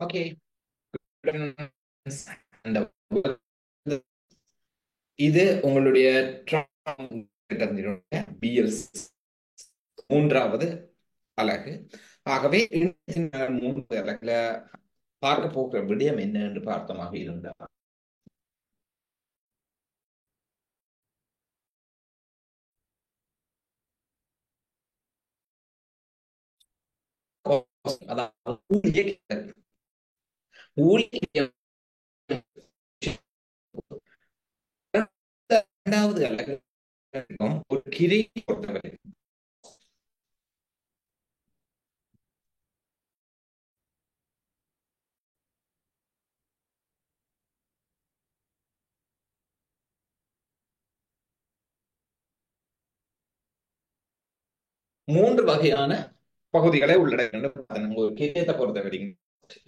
Okay. இது உங்களுடைய PL மூன்றாவது அலகு. ஆகவே மூன்று அலகுல பார்க்க போகிற விடயம் என்ன என்று பார்த்தமாக இருந்தால் அதாவது ஊழியர் இரண்டாவது அலகு ஒரு கிரை பொறுத்தவரை மூன்று வகையான பகுதிகளை உள்ளடக்கின்ற ஒரு கிரியத்தை பொறுத்தவரை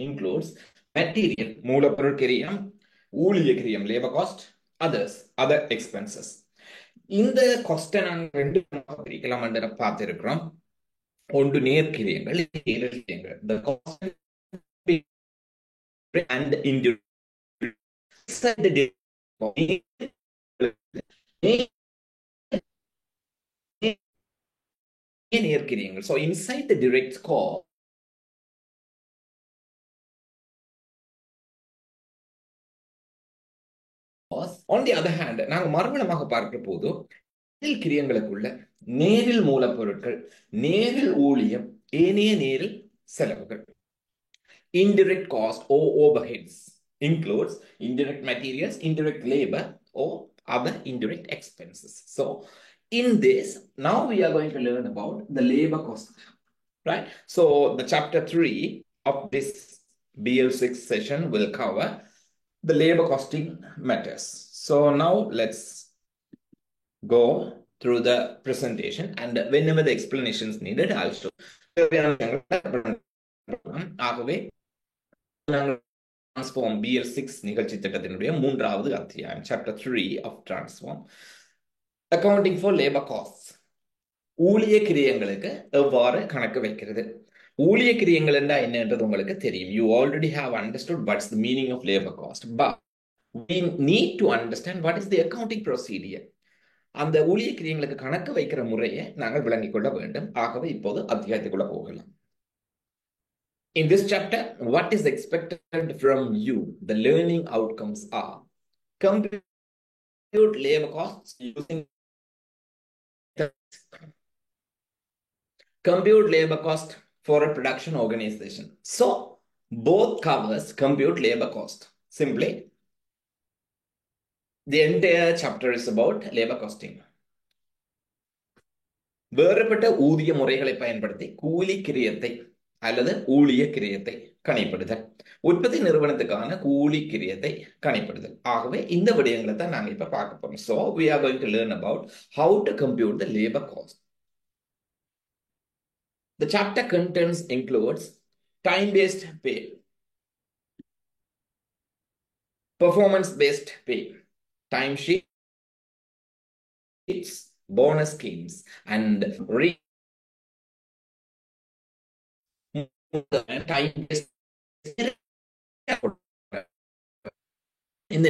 இன்க்ளூட்ஸ் மெட்டீரியல் மூலப்பொருள் கிரியம், ஊழிய கிரியம் லேபர் காஸ்ட், அதர் எக்ஸ்பென்சஸ். இந்த காஸ்ட்டை நாங்கள் ரெண்டு பிரிக்கலாம் என்று பார்த்திருக்கிறோம். ஒன்று நேர்கிரியங்கள், கிரியங்கள். The cost and indirect நேர்கிரியங்கள். So inside the direct cost, on the other hand, நாங்கள் மறுமணமாக பார்க்கிற போது கிரியங்களுக்குள்ள நேரில் மூலப்பொருட்கள், நேரில் ஊழியம், ஏனைய நேரில் செலவுகள். Indirect cost or overheads includes indirect materials, indirect labor, or other indirect expenses. So in this, now we are going to learn about the labor cost, right? So the chapter 3 of this BL6 session will cover the labor costing matters. So now let's go through the presentation, and whenever the explanations needed, I'll show. ஆகவே transform BL6 நிகழ்ச்சி திட்டத்தினுடைய மூன்றாவது அத்தியாயம், chapter 3 of transform, accounting for labour cost. ஊழிய கிரியங்களுக்கு எவ்வாறு கணக்கு வைக்கிறது? ஊழிய கிரியங்கள் என்றால் என்னன்றது உங்களுக்கு தெரியும். You already have understood what's the meaning of labor cost, but we need to understand what is the accounting procedure. அந்த ஊழிய கிரியங்களுக்கு கணக்கு வைக்கிற முறையை நாங்கள் விளங்கிக் கொள்ள வேண்டும். ஆகவே இப்போது அத்தியாயத்துக்குள்ள போகலாம். In this chapter, what is expected from you? The learning outcomes are: compute labor costs using compute labor cost for a production organization. So both covers compute labor cost. Simply, the entire chapter is about labor costing. வேறுபட்ட ஊதிய முறைகளை பயன்படுத்தி கூலி கிரியத்தை அல்லது ஊழிய கிரியத்தை கணிப்படுதல், உற்பத்தி நிறுவனத்துக்கான கூலி கிரியத்தை கணிப்படுதல். ஆகவே இந்த விடயங்களை தான் நாங்க இப்ப பார்க்க போறோம். So we are going to learn about how to compute the labor cost. The chapter contents includes time-based pay, performance-based pay, time sheets, bonus schemes, and time-based இந்த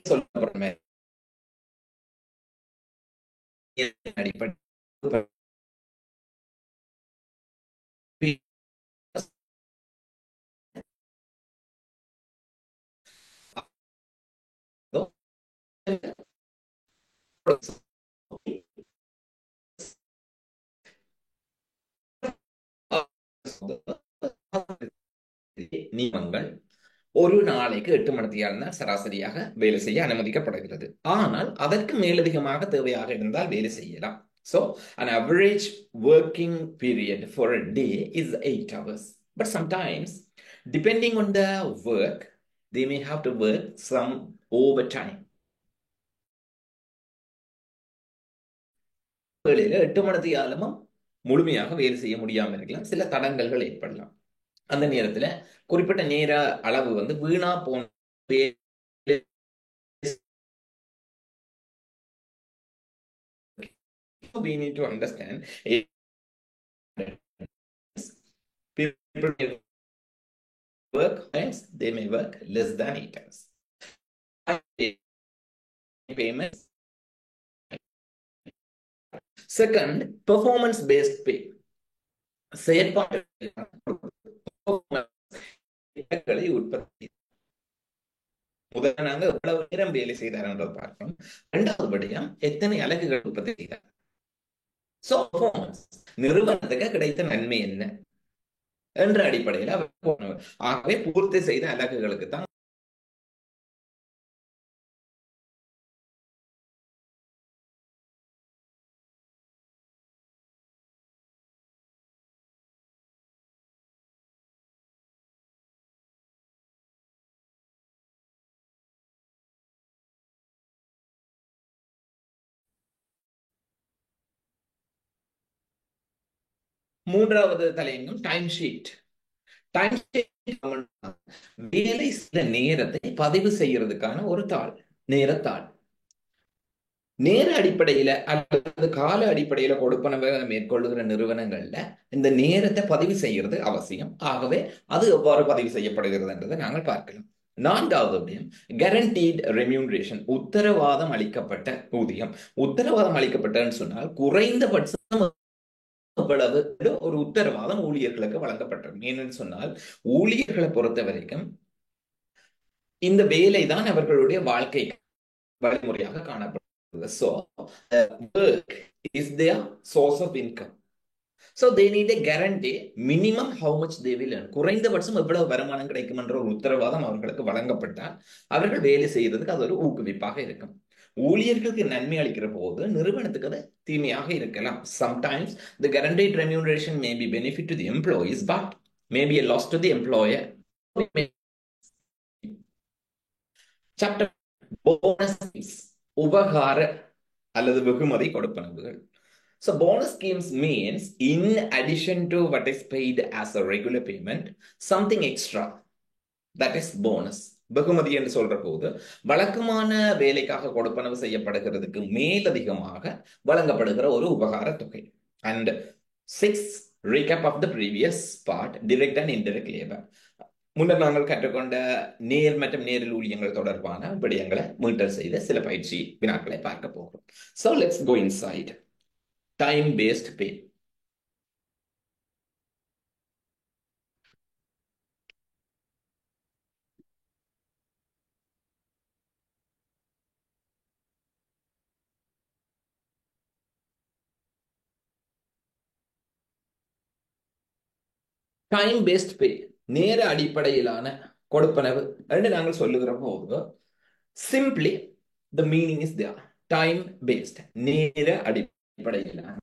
சொல்லப்படுற அடிப்படை நியமங்கள் ஒரு நாளைக்கு 8 மணித்தியால் சராசரியாக வேலை செய்ய அனுமதிக்கப்படுகிறது. ஆனால் அதற்கு மேலதிகமாக தேவையாக இருந்தால் வேலை செய்யலாம். So an average working period for a day is 8 hours. But sometimes, depending on the work, they may have to work some overtime. 8 மணித்தியாலமும் முழுமையாக வேலை செய்ய முடியாமல் இருக்கலாம், சில தடங்கல்கள் ஏற்படலாம். அந்த நேரத்துல குறிப்பிட்ட நேர அளவு வீணா போன we need to understand People may work times, they may work less than 8 hours. Payments. Second, performance-based pay. செயற்பாட்டு இலக்குகளை உற்பத்தி. முதல்ல நாங்க எவ்வளவு நேரம் வேலை செய்தார் பார்க்கணும். இரண்டாவது படியம் எத்தனை அலகுகள் உற்பத்தி செய்தார். சோ பெர்ஃபார்மன்ஸ், நிறுவனத்துக்கு கிடைத்த நன்மை என்ன என்ற அடிப்படையில் ஆகவே பூர்த்தி செய்த அலகுகளுக்கு தான். மூன்றாவது தலையங்கம் டைம் ஷீட். டைம் ஷீட் வேலை செய்த நேரத்தை பதிவு செய்யறதுக்கான ஒரு தாள், நேரத்தாள். நேர அடிப்படையில அல்லது கால அடிப்படையில கொடுப்பனவை மேற்கொள்ளுகிற நிறுவனங்கள்ல இந்த நேரத்தை பதிவு செய்யறது அவசியம். ஆகவே அது எவ்வாறு பதிவு செய்யப்படுகிறது என்றதை நாங்கள் பார்க்கலாம். நான்காவது விடயம் கேரண்டீட் ரெம்யூனரேஷன், உத்தரவாதம் அளிக்கப்பட்ட ஊதியம். உத்தரவாதம் அளிக்கப்பட்டன்னு சொன்னால் குறைந்தபட்சம் எவ்வளவு ஒரு உத்தரவாதம் ஊழியர்களுக்கு வழங்கப்பட்டது. ஏன்னு சொன்னால் ஊழியர்களை பொறுத்த வரைக்கும் இந்த வேலைதான் அவர்களுடைய வாழ்க்கை வழிமுறையாக காணப்படுகிறது. So, work is their source of income. So they need a guarantee minimum how much they will earn. குறைந்தபட்சம் எவ்வளவு வருமானம் கிடைக்கும் என்ற ஒரு உத்தரவாதம் அவர்களுக்கு வழங்கப்பட்டால் அவர்கள் வேலை செய்யறதுக்கு அது ஒரு ஊக்குவிப்பாக இருக்கும். ஊழியர்களுக்கு நன்மை அளிக்கிற போது நிறுவனத்துக்கு அது தீமையாக இருக்கலாம். Sometimes the guaranteed remuneration may be benefit to the employees but may be a loss to the employer. Chapter bonus, உபகார அல்லது வெகுமதி கொடுப்பனவுகள். So bonus schemes means in addition to what is paid as a regular payment, something extra, that is bonus. வெகுமதி என்று சொல்ற போது வழக்கமான வேலைக்காக கொடுப்பனவு செய்யப்படுகிறதுக்கு மேலதிகமாக வழங்கப்படுகிற ஒரு உபகார தொகை. And 6, recap of the previous part, direct and indirect labor. முன்னர் நாங்கள் கற்றுக்கொண்ட நேர் மற்றும் நேரில் ஊழியங்கள் தொடர்பான விடயங்களை மீட்டல் செய்த சில பயிற்சி வினாக்களை பார்க்க போகிறோம். So let's go inside. Time based pay. Time based pay, நேர அடிப்படையிலான கொடுப்பனவு என்று நாங்கள் சொல்லுகிற போது simply the meaning is there. Time based, நேர அடிப்படையிலான.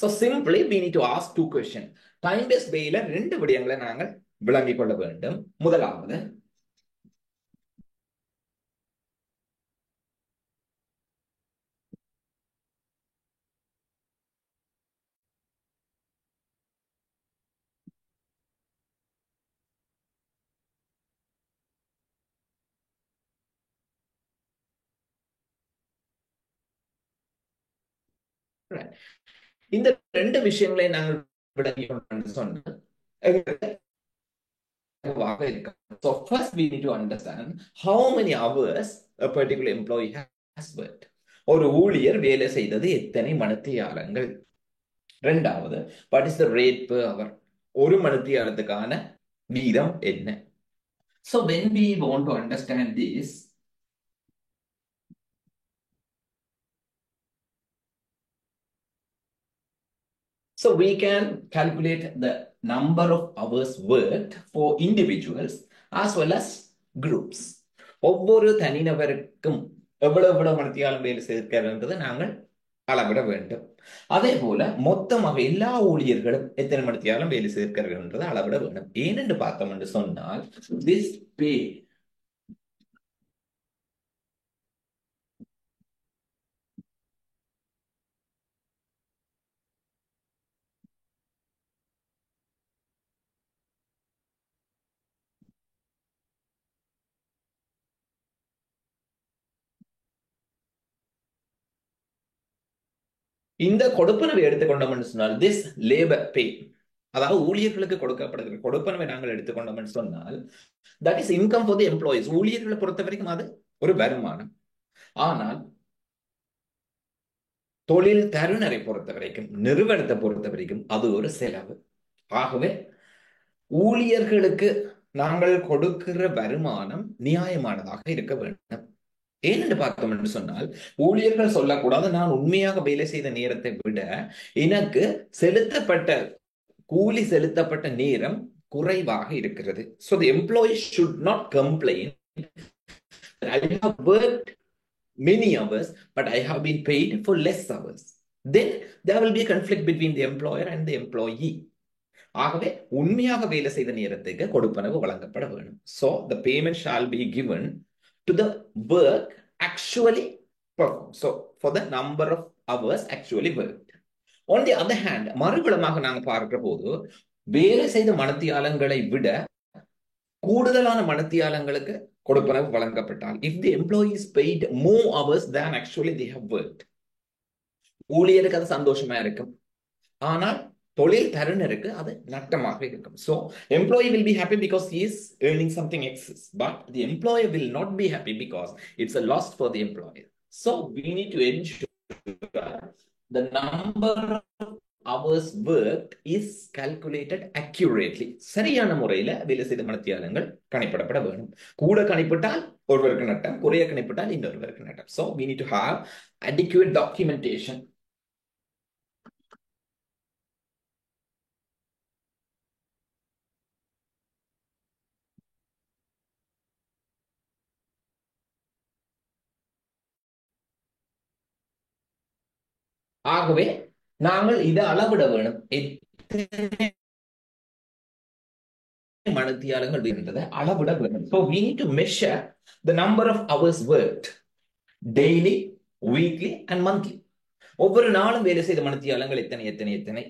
So simply we need to ask two questions. Time based payல ரெண்டு விடயங்களை நாங்கள் விளங்கிக் கொள்ள வேண்டும். முதலாவது, இந்த ரெண்டு விஷயங்களை நாங்கள் விளங்கிக் சொன்னால் so first we need to understand how many hours a particular employee has worked. ஒரு ஊழியர் வேலை செய்தது எத்தனை மணித்தியாலங்கள். இரண்டாவது, what is the rate per hour, ஒரு மணித்தியாலத்துக்கான வீதம் என்ன. So when we want to understand this, so we can calculate the number of hours worked for individuals as well as groups. ஒவ்வொரு தனிநபருக்கும் எவ்வளவு மணித்தியாலம் வேலை செய்திருக்கிறார்ன்றதை நாங்கள் அளவிட வேண்டும். அதே போல மொத்தமாக எல்லா ஊழியர்களும் எத்தனை மணித்தியாலம் வேலை செய்திருக்கிறார்கள் என்றதை அளவிட வேண்டும். ஏனென்று பார்த்தோம் என்று சொன்னால் this pay இந்த கொடுப்பனவை எடுத்துக்கொண்டோம்னு சொன்னால் திஸ் லேபர் பே, அதாவது ஊழியர்களுக்கு கொடுக்கப்படுகிற கொடுப்பனவை நாங்கள் எடுத்துக்கொண்டோம்னு சொன்னால் that is income for the employees. ஊழியர்களை பொறுத்த வரைக்கும் அது ஒரு வருமானம். ஆனால் தொழில் தருணரை பொறுத்த வரைக்கும், நிறுவனத்தை பொறுத்த வரைக்கும் அது ஒரு செலவு. ஆகவே ஊழியர்களுக்கு நாங்கள் கொடுக்கிற வருமானம் நியாயமானதாக இருக்க வேண்டும். ஏனென்று பார்த்தோம் என்று சொன்னால் ஊழியர்கள் சொல்லக்கூடாது, நான் உண்மையாக வேலை செய்த நேரத்தை விட எனக்கு செலுத்தப்பட்ட கூலி செலுத்தப்பட்ட நேரம் குறைவாக இருக்கிறது. So the employee should not complain, I have worked many hours but I have been paid for less hours. Then there will be a conflict between the employer and the employee. ஆகவே உண்மையாக வேலை செய்த நேரத்துக்கு கொடுப்பனவு வழங்கப்பட வேண்டும். So the payment shall be given to the work actually performed. So for the number of hours actually worked. On the other hand, மறுபுறமாக நாங்கள் பார்க்கிற போது வேலை செய்த மணித்தியாலங்களை விட கூடுதலான மணித்தியாலங்களுக்கு கொடுப்பனவு வழங்கப்பட்டால், if the employee is paid more hours than actually they have worked, ஊழியருக்கு அது சந்தோஷமா இருக்கும். ஆனால் தொழில் தருணருக்கு அது நட்டமாக இருக்கும். So employee will be happy because he is earning something excess, but the employer will not be happy because it's a loss for the employer. So we need to ensure the number of hours worked is calculated accurately. சரியான முறையில வேலை செய்த மணித்தியாலங்கள் கணிப்பிடப்பட வேண்டும். கூட கணிப்பிட்டால் ஒருவருக்கு நட்டம், குறைய கணிப்பிட்டால் இன்னொருவருக்கு நட்டம். So we need to have adequate documentation. ஆகவே நாங்கள் இதை அளவிட வேணும். மணித்தியாலங்கள் என்றதை அளவிட வேண்டும். So we need to measure the number of hours worked daily, weekly and monthly. ஒவ்வொரு நாளும் வேலை செய்த மணித்தியாலங்கள் எத்தனை எத்தனை எத்தனை,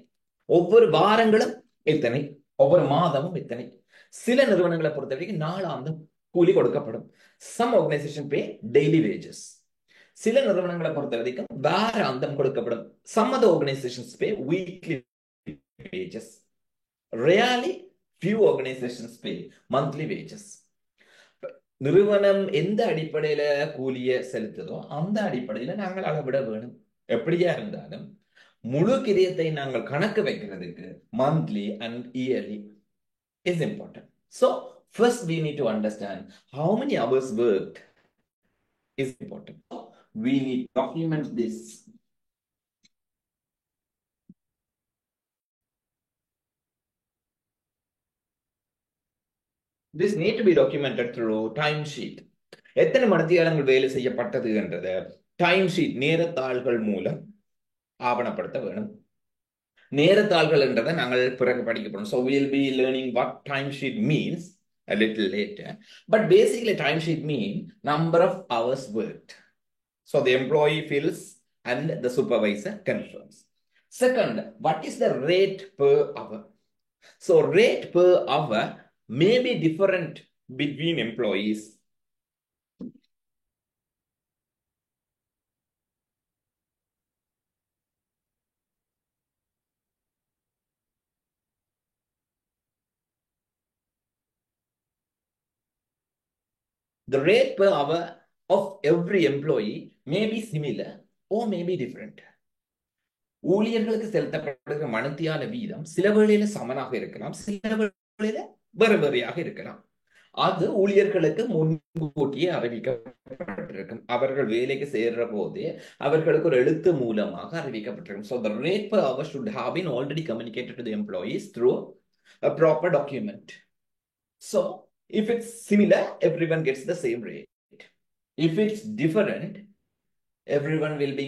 ஒவ்வொரு வாரங்களும் எத்தனை, ஒவ்வொரு மாதமும் எத்தனை. சில நிறுவனங்களை பொறுத்த வரைக்கும் நாளாந்தம் கூலி கொடுக்கப்படும். Some organization pay daily wages. சில நிறுவனங்களை பொறுத்த வரைக்கும் வாராந்தம் கொடுக்கப்படும். Some other organizations pay weekly wages. Rarely few organizations pay monthly wages. நிறுவனம் எந்த அடிப்படையில கூலிய செலுத்துதோ அந்த அடிப்படையில நாங்கள் அளவிட வேணும். எப்படியா இருந்தாலும் முழு கிரியத்தை நாங்கள் கணக்கு வைக்கிறதுக்கு monthly and yearly is important. So first we need to understand how many hours worked is important. We need to document this. This need to be documented through time sheet. எத்தனை மணித்தியாலங்கள் வேலை செய்யப்பட்டது என்றது டைம் ஷீட் நேரத்தாள்கள் மூலம் ஆவணப்படுத்த வேணும். நேரத்தாள்கள் என்றதை நாங்கள் பிறகு படிக்க போறோம். So we'll be learning what time sheet means a little later. But basically time sheet mean number of hours worked. So the employee fills and the supervisor confirms. Second, what is the rate per hour? So rate per hour may be different between employees. The rate per hour of every employee may be similar or may be different. ஊழியர்களுக்கு செலுத்தப்படுகிற மணித்தியால வீதம் சில வேளையில சமனாக இருக்கலாம், சில வேளையில வேறு வேறையாக இருக்கலாம். அது ஊழியர்களுக்கு முன்கூட்டியே அறிவிக்கப்பட்டிருக்கும். அவர்கள் வேலைக்கு சேர்ற போதே அவர்களுக்கு ஒரு எழுத்து மூலமாக அறிவிக்கப்பட்டிருக்கும். So the rate per hour should have been already communicated to the employees through a proper document. So if it's similar, everyone gets the same rate. If it's different, everyone will be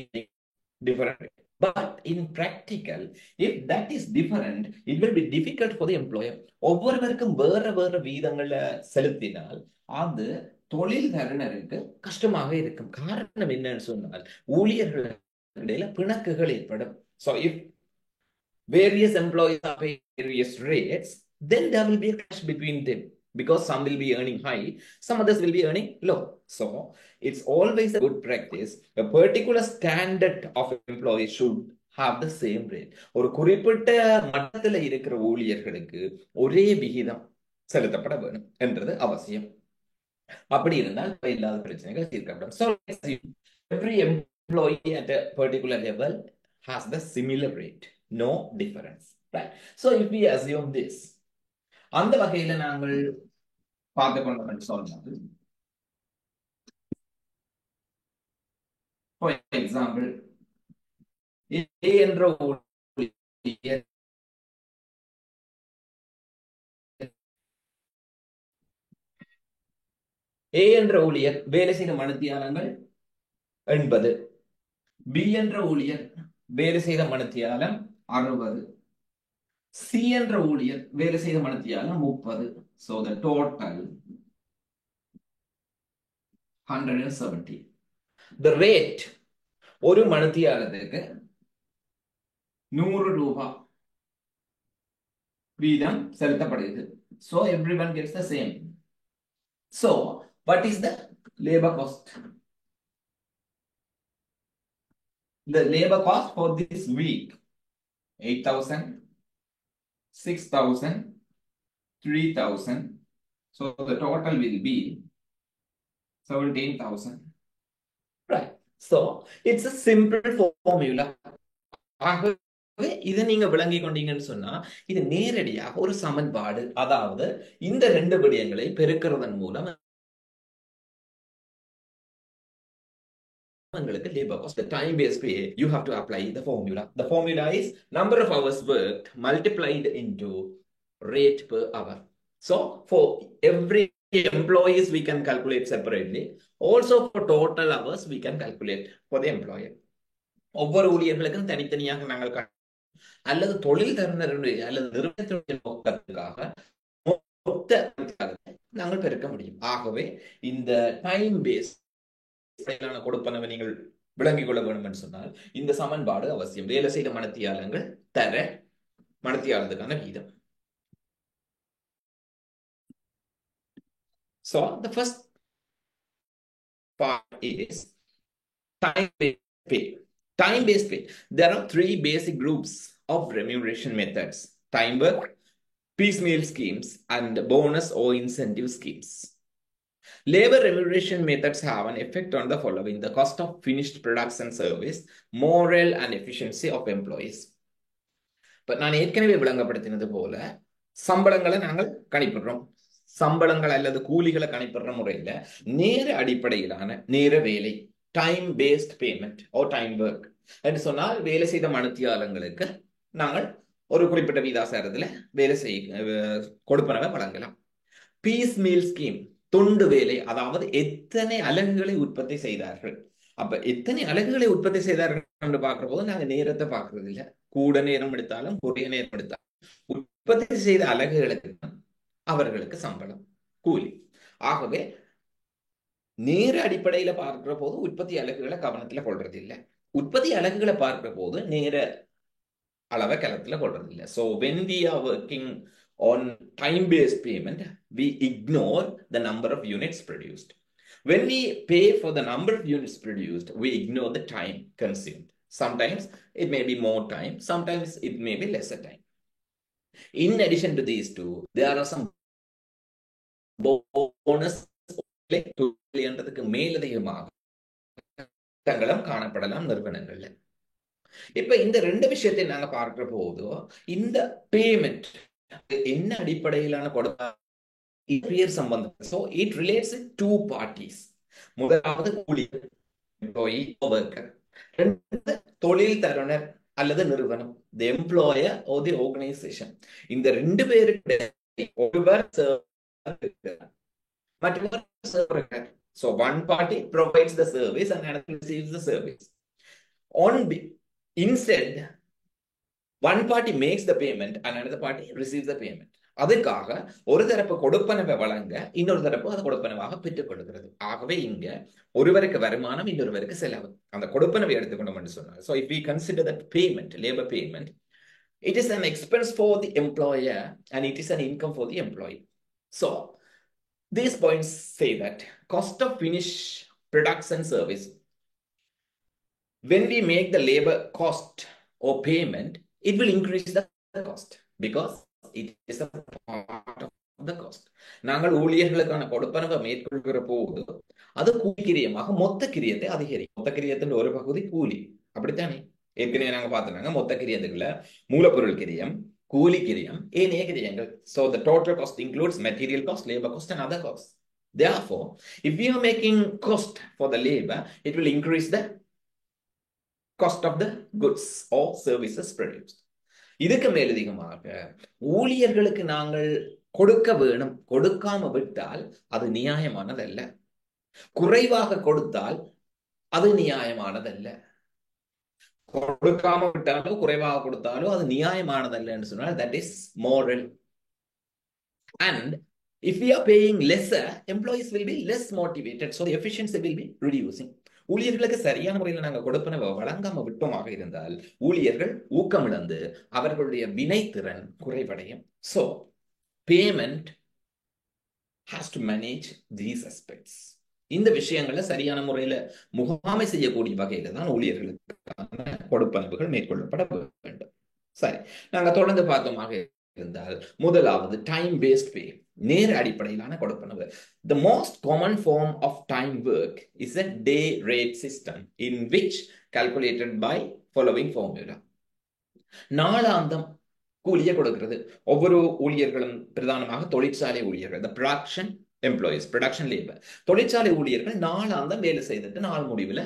different. But in practical, if that is different, it will be difficult for the employer. ஒவ்வொருவருக்கும் வேற வேற வீதங்களை செலுத்தினால் அது தொழில் தருணருக்கு கஷ்டமாக இருக்கும். காரணம் என்னன்னு சொன்னால் ஊழியர்களிடையில பிணக்குகள் ஏற்படும். So if various employees are paying various rates, then there will be a clash between them because some will be earning high, some others will be earning low. So it's always a good practice. A particular standard of employees should have the same rate. ஒரு குறிப்பிட்ட மட்டத்தில் இருக்கிற ஊழியர்களுக்கு ஒரே விகிதம் செலுத்தப்பட வேண்டும் என்றது அவசியம். அப்படி இருந்தால் இல்லாத பிரச்சனைகள் தீர்க்கப்படும். So every employee at a particular level has the similar rate, no difference, right? So if we assume this, அந்த வகையில நாங்கள் பார்த்து கொண்டோம் சொன்னால், for example, A என்ற ஊழியர் A என்ற ஊழியர் வேலை செய்த மணித்தியாலங்கள் 80, B என்ற ஊழியர் வேலை செய்த மணித்தியாலம் 60, C என்ற ஊழியர் வேலை செய்த மணித்தியாலம் 30. So the total 170. The rate ஒரு மணித்தியாலத்துக்கு 100 ரூபாய் வீதம் செலுத்தப்படுகிறது. So everyone gets the same. So what is the labor cost? The labor cost for this week 8,000, 6,000, 3,000. So the total will be 17,000. Right. So it's a simple formula. ஆகவே இதை நீங்க விளங்கி கொண்டீங்கன்னு சொன்னா இது நேரடியாக ஒரு சமன்பாடு. அதாவது இந்த ரெண்டு விடயங்களை பெருக்கிறதன் மூலம் labor cost, the time based pay, you have to apply the formula. The formula is number of hours worked multiplied into rate per hour. So for every employees we can calculate separately. Also for total hours we can calculate for the employer. ஒவ்வொரு ஊழியர்களுக்கும் தனித்தனியாக நாங்கள் அல்லது தொழில் தருணருடைய அல்லது நிறுவனத்தினுடைய நோக்கத்துக்காக நாங்கள் பெருக்க முடியும். ஆகவே இந்த டைம் பேஸ் கொடுப்பனவை நீங்கள் விளங்கிக் கொள்ள வேண்டும் என்று சொன்னால் இந்த சமன்பாடு அவசியம். வேலை செய்த மணித்தியாலங்கள் தர மணித்தியாலத்துக்கான வீதம். So the first part is time-based pay. Time-based pay. There are three basic groups of remuneration methods: time work, piecemeal schemes, and bonus or incentive schemes. Labor remuneration methods have an effect on the following: the cost of finished products and service, morale and efficiency of employees. But நான் ஏற்கனவே விளங்கப்படுத்தினது போல சம்பளங்களை நாங்கள் கணிப்பிடுறோம். சம்பளங்கள் அல்லது கூலிகளை கணிப்பிடுற முறையில நேர அடிப்படையிலான நேர வேலை, டைம் பேஸ்ட் பேமெண்ட் ஓ டைம் ஒர்க் என்று சொன்னால் வேலை செய்த மணித்தியாலங்களுக்கு நாங்கள் ஒரு குறிப்பிட்ட வீதாசாரத்துல வேலை கொடுப்பனவை வழங்கலாம். பீஸ் மீல் ஸ்கீம், தொண்டு வேலை, அதாவது எத்தனை அலகுகளை உற்பத்தி செய்தார்கள். அப்ப எத்தனை அலகுகளை உற்பத்தி செய்தார்கள் என்று பார்க்கிற போது நாங்க நேரத்தை பார்க்கறது இல்லை. கூட நேரம் எடுத்தாலும் குறைய நேரம் எடுத்தாலும் உற்பத்தி செய்த அலகுகளுக்கு அவர்களுக்கு சம்பளம், கூலி. ஆகவே நேர அடிப்படையில பார்க்கிற போது உற்பத்தி அலகுகளை கவனத்துல கொள்றது இல்லை. உற்பத்தி அலகுகளை பார்க்கிற போது நேர அளவை கலத்துல கொள்றது இல்லை. So when we are working on time-based payment, we ignore the number of units produced. When we pay for the number of units produced, we ignore the time consumed. Sometimes it may be more time, sometimes it may be lesser time. In addition to these two, there are some bonus என்றதுக்கு மேலதிகமாக தங்களும் காணப்படலாம் நிறுவனங்கள்ல. இப்ப இந்த ரெண்டு விஷயத்தை நாங்க பார்க்கிற போது இந்த பேமெண்ட் என்ன அடிப்படையிலான கொடுப்பர் சம்பந்தம். So it relates to two parties. முதலாவது ஊழியர், எம்ப்ளாயி, ஒர்க்கர். ரெண்டாவது தொழில் தருணர் அல்லது நிறுவனம், the employer or the organization. இந்த ரெண்டு பேருக்கு ஒருவர் மற்றவர் server. So one party provides the service and another receives the service. Instead, one party makes the payment and another party receives the payment. அதுக்காக ஒரு தரப்பு கொடுப்பனவை வழங்க இன்னொரு தரப்பு அது கொடுப்பனவாக பெற்றுக் கொள்கிறது. ஆகவே இங்க ஒருவருக்கு வருமானம், இன்னொருவருக்கு செலவு. அந்த கொடுப்பனவை எடுத்துக்கொண்டோம் என்று சொன்னார். So if we consider that payment, labor payment, it is an expense for the employer and it is an income for the employee. So these points say that cost of finished products and service, when we make the labor cost or payment, it will increase the cost because it is a part of the cost. நாங்கள் ஊழியர்களுக்கான கொடுப்பனவை மேற்கொள்கிற போது அது கூலி கிரியமாக மொத்த கிரியத்தை அதிகரிக்கும். மொத்த கிரியத்தின் ஒரு பகுதி கூலி, அப்படித்தானே? ஏற்கனவே நாங்க பார்த்தோம்னாங்க மொத்த கிரியத்துக்குள்ள மூலப்பொருள் கிரியம், கூலி கிரியம், ஏனைய கிரியங்கள். So the total cost includes material cost, labor cost and other costs. Therefore, if we are making cost for the labor, it will increase the cost of the goods or services produced. இதுக்கு மேலதிகமாக ஊழியர்களுக்கு நாங்கள் கொடுக்க வேணும், கொடுக்காம விட்டால் அது நியாயமானதல்ல. குறைவாக கொடுத்தால் அது நியாயமானதல்ல. கொடுக்காம விட்டாலோ குறைவாக கொடுத்தாலோ அது நியாயமானதல்லன்னு சொன்னால் that is moral. And if we are paying lesser, employees will be less motivated, so the efficiency will be reducing. ஊழியர்களுக்கு சரியான முறையில் நாங்கள் கொடுப்பனவை வழங்காம விட்டோமாக இருந்தால் ஊழியர்கள் ஊக்கமிழந்து அவர்களுடைய வினைத்திறன் குறைவடையும். So payment has to manage these aspects. இந்த விஷயங்களை சரியான முறையில முகாமை செய்யக்கூடிய வகையில தான் ஊழியர்களுக்கான கொடுப்பனவுகள் மேற்கொள்ளப்பட வேண்டும். சரி, நாங்க தொடர்ந்து பார்த்தோமாக இருந்தால் முதலாவது டைம் பேஸ்ட் பே, நேர அடிப்படையிலான கொடுப்பனவு. The most common form of time work is a day rate system in which calculated by following formula. நாளாந்தம் கூலியை கொடுக்கிறது. ஒவ்வொரு ஊழியர்களும் பிரதானமாக தொழிற்சாலை ஊழியர்கள், the production employees, production labor, தொழிற்சாலை ஊழியர்கள் நாளாந்தம் வேலை செய்துட்டு நாள் முடிவில்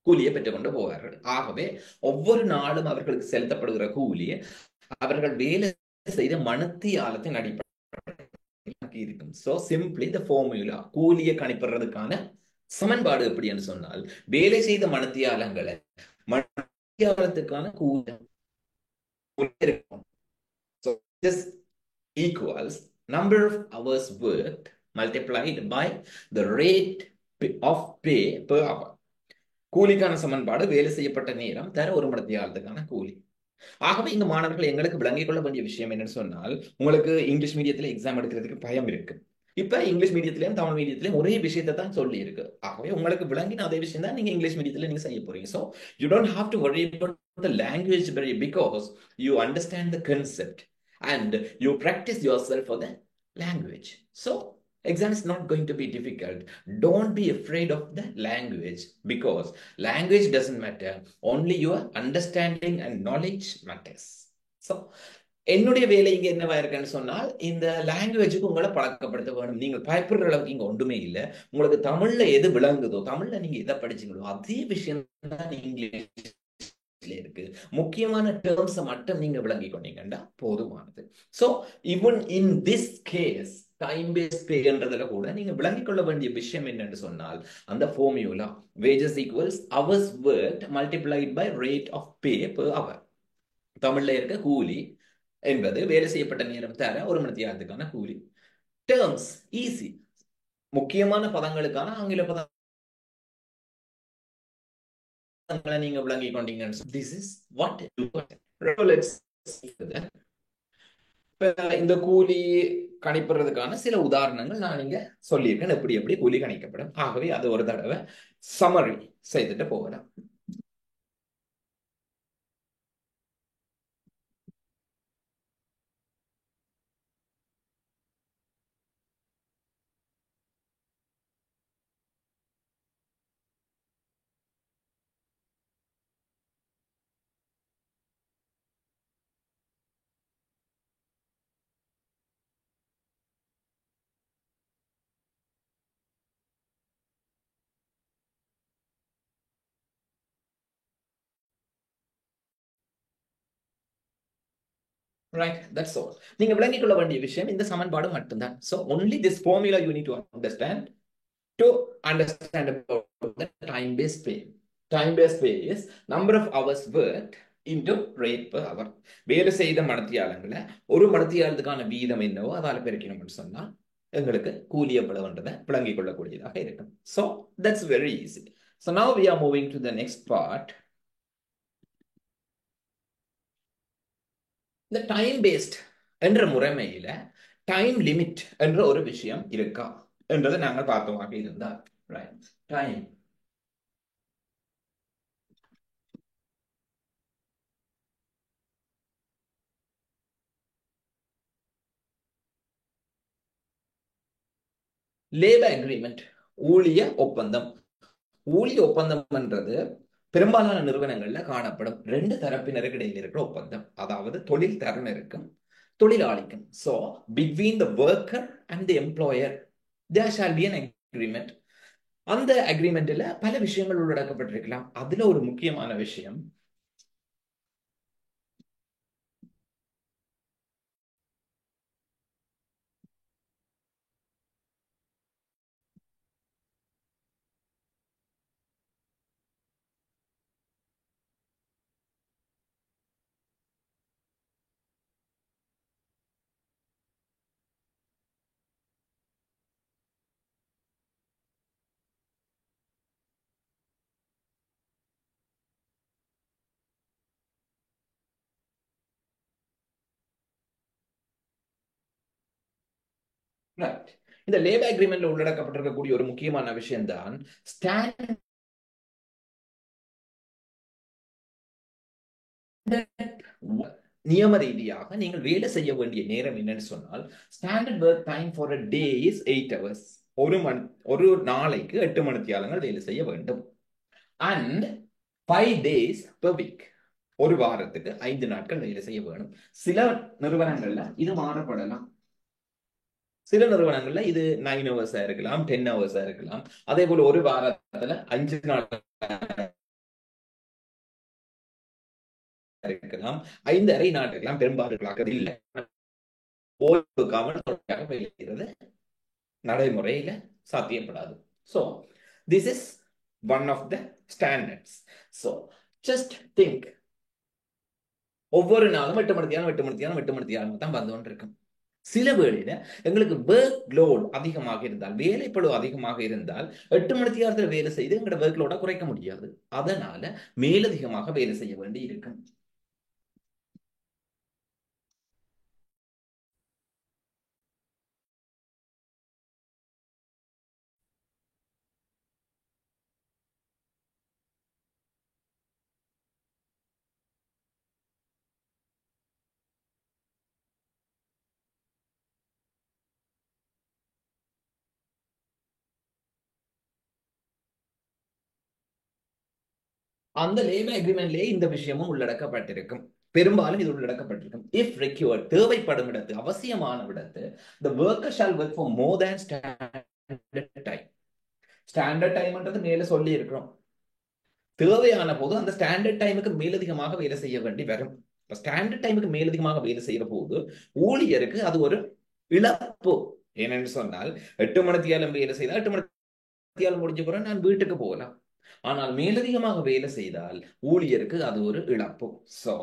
கூலியை பெற்றுக்கொண்டு போவார்கள். ஆகவே ஒவ்வொரு நாளும் அவர்களுக்கு செலுத்தப்படுகிற கூலியை அவர்கள் வேலை செய்த மணித்தியாலத்தின் அடிப்படையில் இருக்கும். So simply the formula, கூலியை கணிப்படுறதுக்கான சமன்பாடு எப்படி என்று சொன்னால் வேலை செய்த மணித்தியாலங்களை மணித்தியாலத்துக்கான கூலி இருக்கும். So this equals number of hours worked multiplied by the rate of pay per hour. கூலிக்கான சமன்பாடு வேலை செய்யப்பட்ட நேரம் தர ஒரு மணித்தியாலத்துக்கான கூலி. ஆகவே இங்க மாணவர்கள் எங்களுக்கு விளங்கிக் கொள்ள வேண்டிய விஷயம் என்னன்னு சொன்னால், உங்களுக்கு இங்கிலீஷ் மீடியத்துல எக்ஸாம் எடுக்கிறதுக்கு பயம் இருக்கு. இப்ப இங்கிலீஷ் மீடியத்திலையும் தமிழ் மீடியத்திலையும் ஒரே விஷயத்தை தான் சொல்லி இருக்கு. ஆகவே உங்களுக்கு விளங்கின அதே விஷயம் தான் நீங்க இங்கிலீஷ் மீடியத்துல நீங்க செய்ய போறீங்க. So you don't have to worry about the language barrier because you understand the concept and you practice yourself for the language. So exam is not going to be difficult. Don't be afraid of the language because language doesn't matter. Only your understanding and knowledge matters. So என்னுடைய வேலை இங்க என்னவா இருக்குன்னு சொன்னால் இந்த லாங்குவேஜுக்கு உங்களை பழக்கப்படுத்த வேணும். நீங்கள் பயப்படுற அளவுக்கு இங்க ஒன்றுமே இல்லை. உங்களுக்கு தமிழ்ல எது விளங்குதோ, தமிழ்ல நீங்க எதை படிச்சீங்களோ அதே விஷயம் தான் இங்கிலீஷ்ல இருக்கு. முக்கியமான டேர்ம்ஸ் மட்டும் நீங்க விளங்கி கொண்டீங்கன்னா போதுமானது. So even in this case time based பேன்றதுல கூட நீங்க விளங்கிக் கொள்ள வேண்டிய விஷயம் என்னன்னு சொன்னால் அந்த formula wages equals hours worked multiplied by rate of pay per hour. தமிழ்ல இருக்க கூலி என்பது வேலை செய்யப்பட்ட நேரம் தர ஒரு மணித்தியாலத்துக்கான கூலி. Terms easy. முக்கியமான பதங்களுக்கான ஆங்கில பதங்களை நீங்க விளங்கிக் கொண்டீங்கன்னு திஸ் இஸ் வாட் இந்த கூலி கணிப்படுறதுக்கான சில உதாரணங்கள் நான் இங்க சொல்லியிருக்கேன், எப்படி எப்படி கூலி கணிக்கப்படும். ஆகவே அது ஒரு தடவை சமரி செய்துட்டு போகலாம். Right, that's all. நீங்க விளங்கிக் கொள்ள வேண்டிய விஷயம் இந்த சமன்பாடு மட்டும்தான். So only this formula you need to understand about the time-based pay. Time-based pay is number of hours worked into rate per hour. வேலை செய்த மணித்தியாலங்களை ஒரு மணித்தியாலத்துக்கான வீதம் என்னவோ அதால பெருக்கணும்னு சொன்னா எங்களுக்கு கூலி எவ்வளவுன்றதை விளங்கிக் கொள்ளக்கூடியதாக இருக்கும். So that's very easy. So now we are moving to the next part. இந்த டைம் பேஸ்ட் என்ற முறைமையில டைம் லிமிட் என்ற ஒரு விஷயம் இருக்கா என்றதை நாங்கள் பார்த்தோமாக இருந்தால் டைம் லேபர் அக்ரிமெண்ட், ஊழிய ஒப்பந்தம். ஊழிய ஒப்பந்தம்ன்றது பெரும்பாலான நிறுவனங்கள்ல காணப்படும் ரெண்டு தரப்பினருக்கு இடையில் இருக்கிற ஒப்பந்தம், அதாவது தொழில் தரனருக்கும் தொழிலாளிக்கும். So between the worker and the employer there shall be an agreement. அந்த அக்ரிமெண்ட்ல பல விஷயங்கள் உள்ளடக்கப்பட்டிருக்கலாம். அதுல ஒரு முக்கியமான விஷயம் right. இந்த லேபர் அக்ரிமெண்ட்ல உள்ளடக்கப்பட்டிருக்கக்கூடிய ஒரு முக்கியமான விஷயம் தான் ஸ்டாண்டர்ட் நியம ரீதியாக நீங்கள் வேலை செய்ய வேண்டிய நேரம் என்னன்னு சொன்னால் standard work time for a day is 8 hours. ஒரு நாளைக்கு 8 மணித்தியாலங்கள் வேலை செய்ய வேண்டும். அண்ட் 5 days per week, ஒரு வாரத்துக்கு 5 நாட்கள் வேலை செய்ய வேணும். சில நிறுவனங்கள்ல இது மாறப்படலாம். சில நிறுவனங்கள்ல இது 9 hours இருக்கலாம், 10 hours இருக்கலாம். அதே போல ஒரு வாரத்துல 5 நாள் இருக்கலாம், 5 அரை நாள் இருக்கலாம். பெரும்பாலும் இல்லை, ஓய்வு கவனத்தோட வேலை செய்யறது நடைமுறையில சாத்தியப்படாது. So this is one of the standards. So just think, ஒவ்வொரு நாளும் 8 மணித்தியாலம் தான் வந்து கொண்டு இருக்கும். சில வேளையில எங்களுக்கு ஒர்க் லோட் அதிகமாக இருந்தால், வேலைப்பளு அதிகமாக இருந்தால் 8 மணித்தியாலத்தில் வேலை செய்து எங்களோட ஒர்க் லோட குறைக்க முடியாது. அதனால மேலதிகமாக வேலை செய்ய வேண்டி இருக்கும். அந்த லேபர் அக்ரிமெண்ட்லயே இந்த விஷயமும் உள்ளடக்கப்பட்டிருக்கும். பெரும்பாலும் இது உள்ளடக்கப்பட்டிருக்கும். இஃப் ரெக்யூர்ட், தேவைப்படும் இடத்து, அவசியமான இடத்து, the worker shall work for more than standard time. Standard டைம்ன்றது மேல சொல்லி இருக்கிறோம். தேவையான போது அந்த ஸ்டாண்டர்ட் டைமுக்கு மேலதிகமாக வேலை செய்ய வேண்டி வரும். ஸ்டாண்டர்ட் டைமுக்கு மேலதிகமாக வேலை செய்யற போது ஊழியருக்கு அது ஒரு இழப்பு. ஏனென்று சொன்னால் 8 மணித்தியாலம் வேலை செய்தால் 8 மணித்தியாலம் முடிஞ்ச பிறகு நான் வீட்டுக்கு போகலாம். ஆனால் மேலதிகமாக வேலை செய்தால் ஊழியருக்கு அது ஒரு இழப்பு. So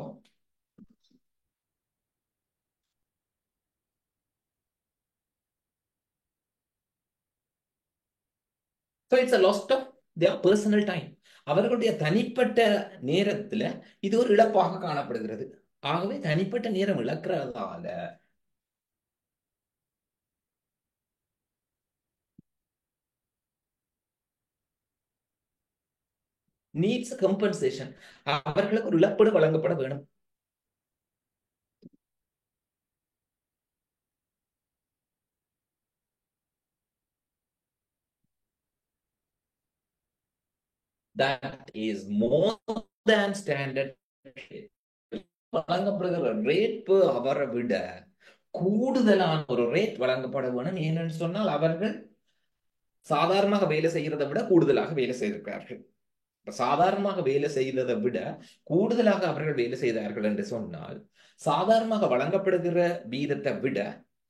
it's a loss of their personal time. அவர்களுடைய தனிப்பட்ட நேரத்துல இது ஒரு இழப்பாக காணப்படுகிறது. ஆகவே தனிப்பட்ட நேரம் இழக்கிறதால நீட்ஸ் கம்பன்சேஷன், அவர்களுக்கு ஒரு இழப்பீடு வழங்கப்பட வேணும். that is more than standard rate. வழங்கப்படுகிற ரேட் அவரை விட கூடுதலான ஒரு ரேட் வழங்கப்பட வேணும். ஏனென்று சொன்னால் அவர்கள் சாதாரணமாக வேலை செய்யறதை விட கூடுதலாக வேலை செய்திருக்கிறார்கள். சாதாரணமாக வேலை செய்ததை விட கூடுதலாக அவர்கள் வேலை செய்தார்கள் என்று சொன்னால் சாதாரணமாக வழங்கப்படுகிற வீதத்தை விட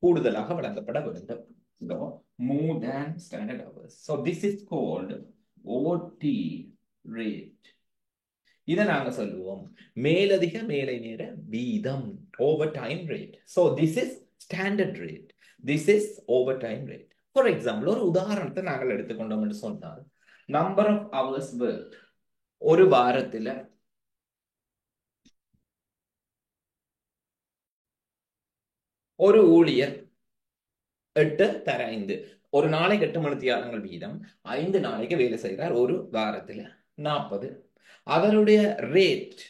கூடுதலாக வழங்கப்பட வேண்டும். So, more than standard hours. So this is called OT rate. இதை நாங்க சொல்லுவோம் மேலதிக மேலை நேர வீதம், over time rate. So this is standard rate, this is overtime rate. For example, ஒரு உதாரணத்தை நாங்கள் எடுத்துக்கொண்டோம் என்று சொன்னால் number of hours worked. ஒரு வாரத்துல ஒரு ஊழியர் 8 × 5, ஒரு நாளைக்கு 8 மணித்தியாலங்கள் வீதம் 5 நாளைக்கு வேலை செய்கிறார். ஒரு வாரத்துல 40. அவருடைய ரேட்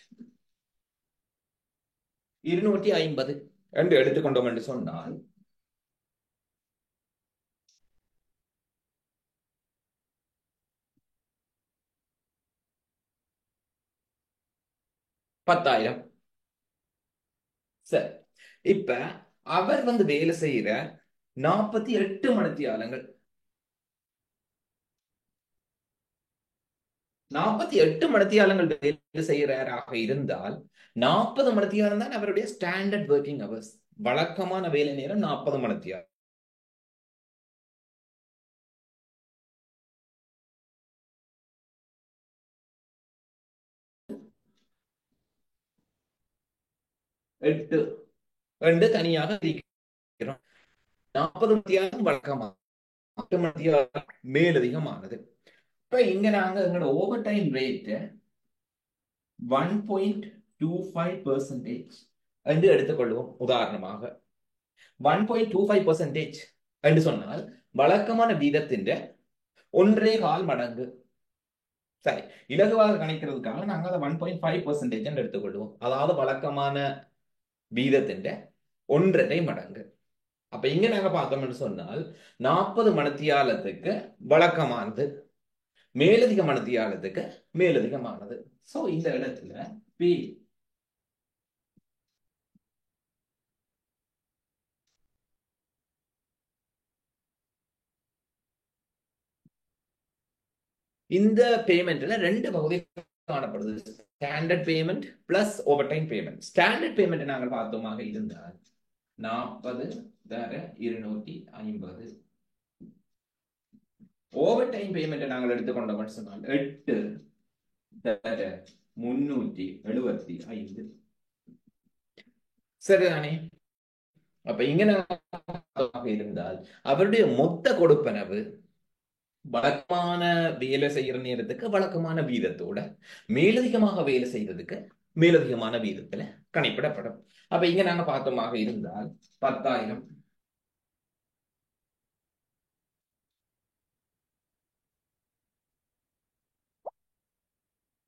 250 என்று எடுத்துக்கொண்டோம் என்று சொன்னால் 10,000. சரி, இப்ப அவர் வேலை செய்யற 48 மணித்தியாலங்கள். 48 மணித்தியாலங்கள் வேலை செய்யறாராக இருந்தால் 40 மணித்தியாலம் தான் அவருடைய ஸ்டாண்டர்ட் ஒர்க்கிங் ஹவர்ஸ். வழக்கமான வேலை நேரம் 40 மணித்தியாலம். எட்டு ரெண்டு தனியாக இருக்கிறோம். 40 மணித்தியாலம் வழக்கமான, 8 மணித்தியாலம் மேலதிகமானது. இப்ப இங்க நாங்க எங்களோட ஓவர் டைம் ரேட் 1.25% என்று எடுத்துக்கொள்வோம். உதாரணமாக 1.25% என்று சொன்னால் வழக்கமான வீதத்தின் 1.25 மடங்கு. சரி, இலகுவாக கணிக்கிறதுக்காக நாங்கள் அதை 1.5% எடுத்துக்கொள்வோம். அதாவது வழக்கமான வீதத்தின் 1.5 மடங்கு. அப்ப இங்க நாங்க பார்த்தோம்னு சொன்னால் 40 மணித்தியாலத்துக்கு வழக்கமானது, மேலதிக மணித்தியாலத்துக்கு மேலதிகமானது. சோ இந்த இடத்துல பி இந்த பேமெண்ட்ல ரெண்டு பகுதி காணப்படுது. Standard payment plus over time payment. Standard payment நாங்கள் பார்த்தோமாக இருந்தால் 40 தர 250. ஓவர் டைம் பேமெண்ட் நாங்கள் எடுத்துக்கொண்டோம் சொன்னால் 8 தர 375. சரிதானே? அப்ப இங்க இருந்தால் அவருடைய மொத்த கொடுப்பனவு வழக்கமான வேலை செய்யற நேரத்துக்கு வழக்கமான வீதத்தோட மேலதிகமாக வேலை செய்யறதுக்கு மேலதிகமான வீதத்துல கணிப்பிடப்படும். அப்ப இங்க நாங்க பார்த்தோமாக இருந்தால் 10,000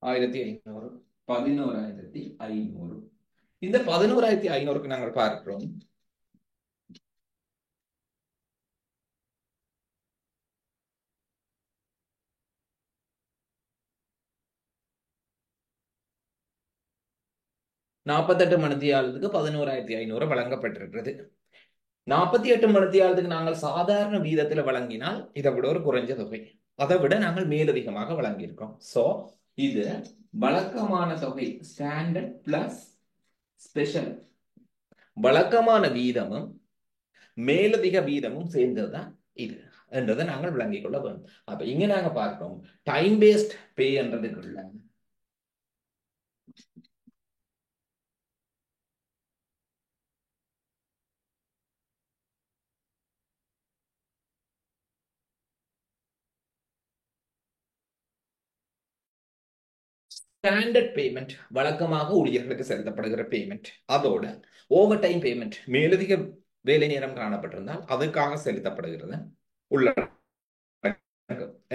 1,500 11,500. இந்த 11,500க்கு நாங்கள் பார்க்கிறோம் 48 மணித்தியாலத்துக்கு 11,500 வழங்கப்பட்டிருக்கிறது. 48 மணித்தியாலத்துக்கு நாங்கள் சாதாரண வீதத்துல வழங்கினால் இதை விட ஒரு குறைஞ்ச தொகை, அதை விட நாங்கள் மேலதிகமாக வழங்கியிருக்கோம். சோ இது வழக்கமான தொகை, ஸ்டாண்டர்ட் பிளஸ் ஸ்பெஷல். வழக்கமான வீதமும் மேலதிக வீதமும் சேர்ந்ததுதான் இது என்றதை நாங்கள் விளங்கிக் கொள்ள வேண்டும். அப்ப இங்க நாங்க பார்க்கிறோம் டைம் பேஸ்ட் பே என்றதுக்குள்ள ஸ்டாண்டர்ட் பேமெண்ட் வழக்கமாக ஊழியர்களுக்கு செலுத்தப்படுகிற பேமெண்ட், அதோட ஓவர் டைம் பேமெண்ட் மேலதிக வேலை நேரம் காணப்பட்டிருந்தால் அதுக்காக செலுத்தப்படுகிறது உள்ள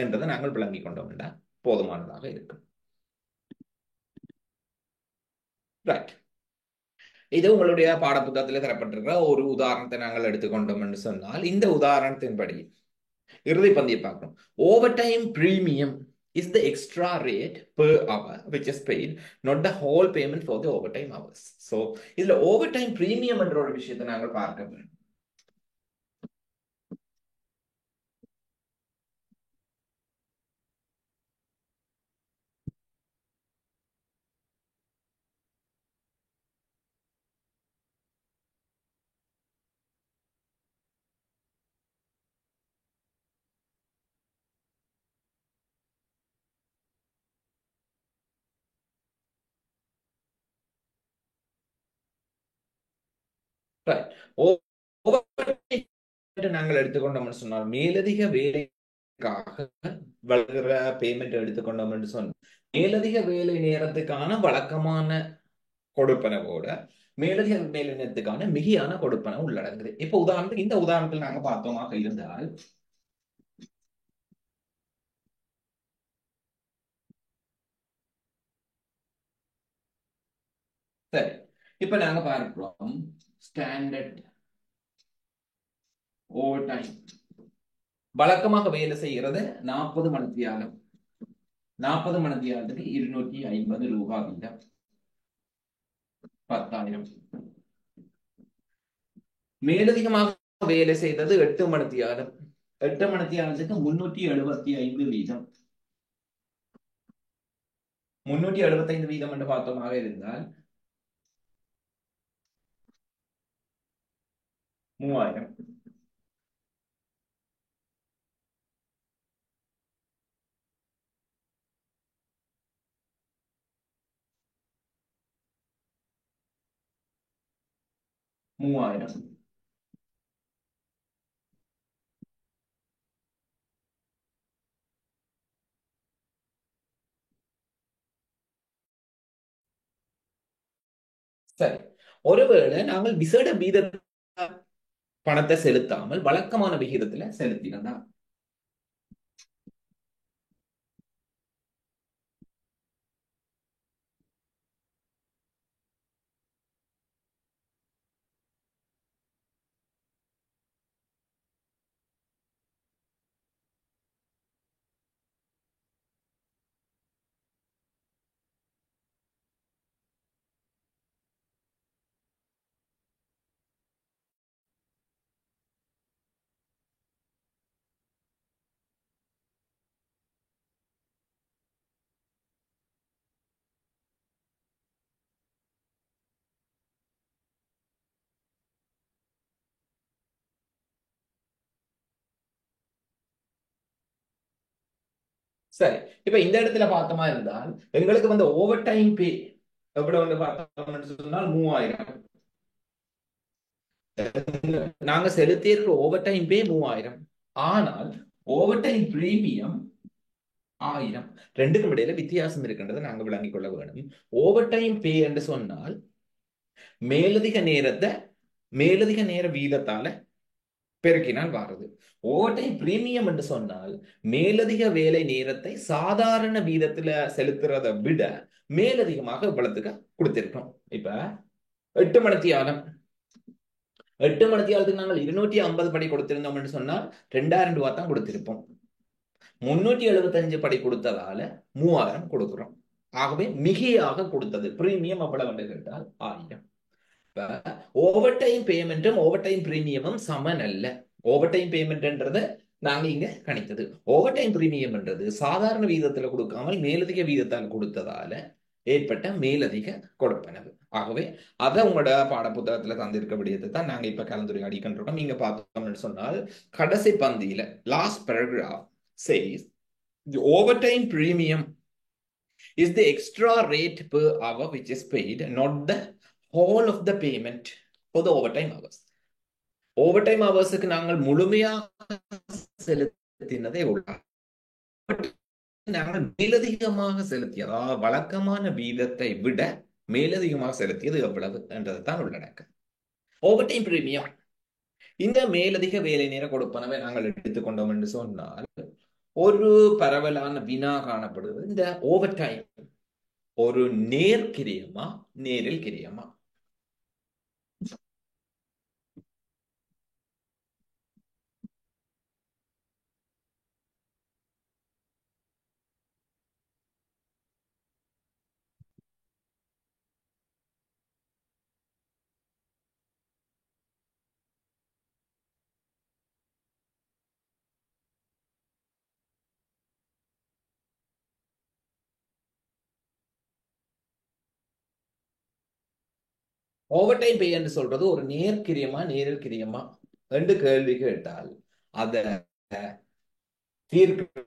என்றதை நாங்கள் விளங்கிக் கொண்டோம் என்றால் போதுமானதாக இருக்கும். ரைட், இது உங்களுடைய பாடப்புத்தகத்தில் தரப்பட்டிருக்கிற ஒரு உதாரணத்தை நாங்கள் எடுத்துக்கொண்டோம் என்று சொன்னால் இந்த உதாரணத்தின்படி இறுதி பந்தியை பார்க்கணும். Over time premium is the extra rate per hour which is paid, not the whole payment for the overtime hours. So இதுல overtime premium என்ற ஒரு விஷயத்தை நாங்கள் பார்க்க வேண்டும். Right. நாங்கள் எடுத்துக்கொண்டோம் சொன்னால் மேலதிக வேலைக்காக வழங்குற பேமெண்ட் எடுத்துக்கொண்டோம் என்று சொன்னோம். மேலதிக வேலை நேரத்துக்கான வழக்கமான கொடுப்பனவோட மேலதிக வேலை நேரத்துக்கான மிகையான கொடுப்பனவு உள்ளடங்குது. இப்ப உதாரணத்துக்கு இந்த உதாரணத்தில் நாங்க பார்த்தோமாக இருந்தால் சரி, இப்ப நாங்க பார்க்கிறோம் ஸ்டாண்டர்ட் ஓவர் டைம் வழக்கமாக வேலை செய்கிறது 40 மணித்தியாலம். 40 மணித்தியாலத்துக்கு 250 ரூபாய் வீதம். 10,000. மேலதிகமாக வேலை செய்தது 8 மணித்தியாலம். 8 மணித்தியாலத்துக்கு 375 வீதம். 375 வீதம் என்று பார்த்தோமாக இருந்தால் 3000. 3000. சரி, ஒருவேளை நாங்கள் விசேட வீத பணத்தை செலுத்தாமல் வழக்கமான விகிதத்துல செலுத்தினா, சரி, இப்ப இந்த இடத்துல பார்த்தோமா இருந்தால் எங்களுக்கு வந்து ஓவர் டைம் பே எவ்வளவு பார்த்தோம்னு சொன்னால் 3000. நாங்க செலுத்தியிருக்கிற ஓவர் டைம் பே 3000. ஆனால் ஓவர் டைம் பிரீமியம் 1000. ரெண்டுக்கும் இடையில வித்தியாசம் இருக்கின்றதை நாங்க விளங்கிக் கொள்ள வேண்டும். ஓவர் டைம் பே என்று சொன்னால் மேலதிக நேரத்தை மேலதிக நேர வீதத்தால பெருக்கினால் வாருது. ஓவர் டைம் பிரீமியம் என்று சொன்னால் மேலதிக வேலை நேரத்தை சாதாரண வீதத்துல செலுத்துறதை விட மேலதிகமாக இவ்வளத்துக்கு கொடுத்திருக்கோம். இப்ப 8 மணித்தியாலம் 8 மணித்தியாலத்துக்கு நாங்கள் 250 படி கொடுத்திருந்தோம் என்று சொன்னால் 2000 ரூபாய் தான் கொடுத்திருப்போம். 375 படி கொடுத்ததால 3000 கொடுக்கிறோம். ஆகவே மிகையாக கொடுத்தது பிரீமியம் எவ்வளவு என்று கேட்டால் 1000. ஓவர் டைம் பேமெண்ட்டும் ஓவர் டைம் பிரீமியமும் சமன் அல்ல. ஓவர் டைம் பேமெண்ட்ன்றது நாங்க இங்க கணித்தது. ஓவர் டைம் பிரீமியம் என்றது சாதாரண வீதத்துல கொடுக்காமல் மேலதிக வீதத்தால் கொடுத்ததால ஏற்பட்ட மேலதிக கொடுப்பனவு. ஆகவே அதை உங்களோட பாட புத்தகத்துல தந்திருக்க விடயத்தை தான் நாங்க இப்ப கலந்துரையாடிக்கின்றோம். நீங்க பார்த்தோம்னு சொன்னால் கடைசி பந்தியில last paragraph says the overtime premium is the extra rate per hour which is paid, not the whole of the payment for the overtime hours. overtime ஹவர்ஸுக்கு நாங்கள் முழுமையாக செலுத்தினதே உள்ள நாங்கள் மேலதிகமாக செலுத்திய, அதாவது வழக்கமான வீதத்தை விட மேலதிகமாக செலுத்தியது எவ்வளவு என்றது தான் உள்ளடக்கம். ஓவர் டைம் பிரீமியம் இந்த மேலதிக வேலை நேர கொடுப்பனவை நாங்கள் எடுத்துக்கொண்டோம் என்று சொன்னால் ஒரு பரவலான வினா காணப்படுவது இந்த ஓவர் டைம் ஒரு நேர்கிரியமா நேரில் கிரியமா? ஓவர் டைம் பே என்று சொல்றது ஒரு நேர்கிரியமா நேரில் கிரியமா ரெண்டு கேள்வி கேட்டால் அத தீர்க்க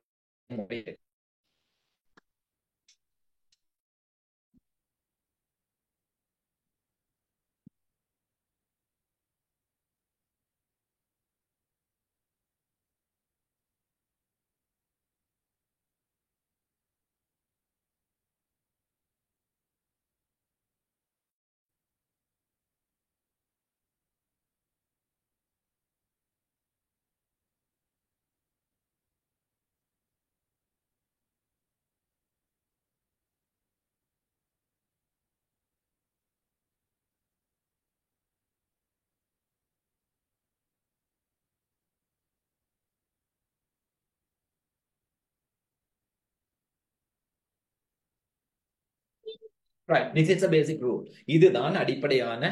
right, this is a basic rule. இதுதான் அடிப்படையான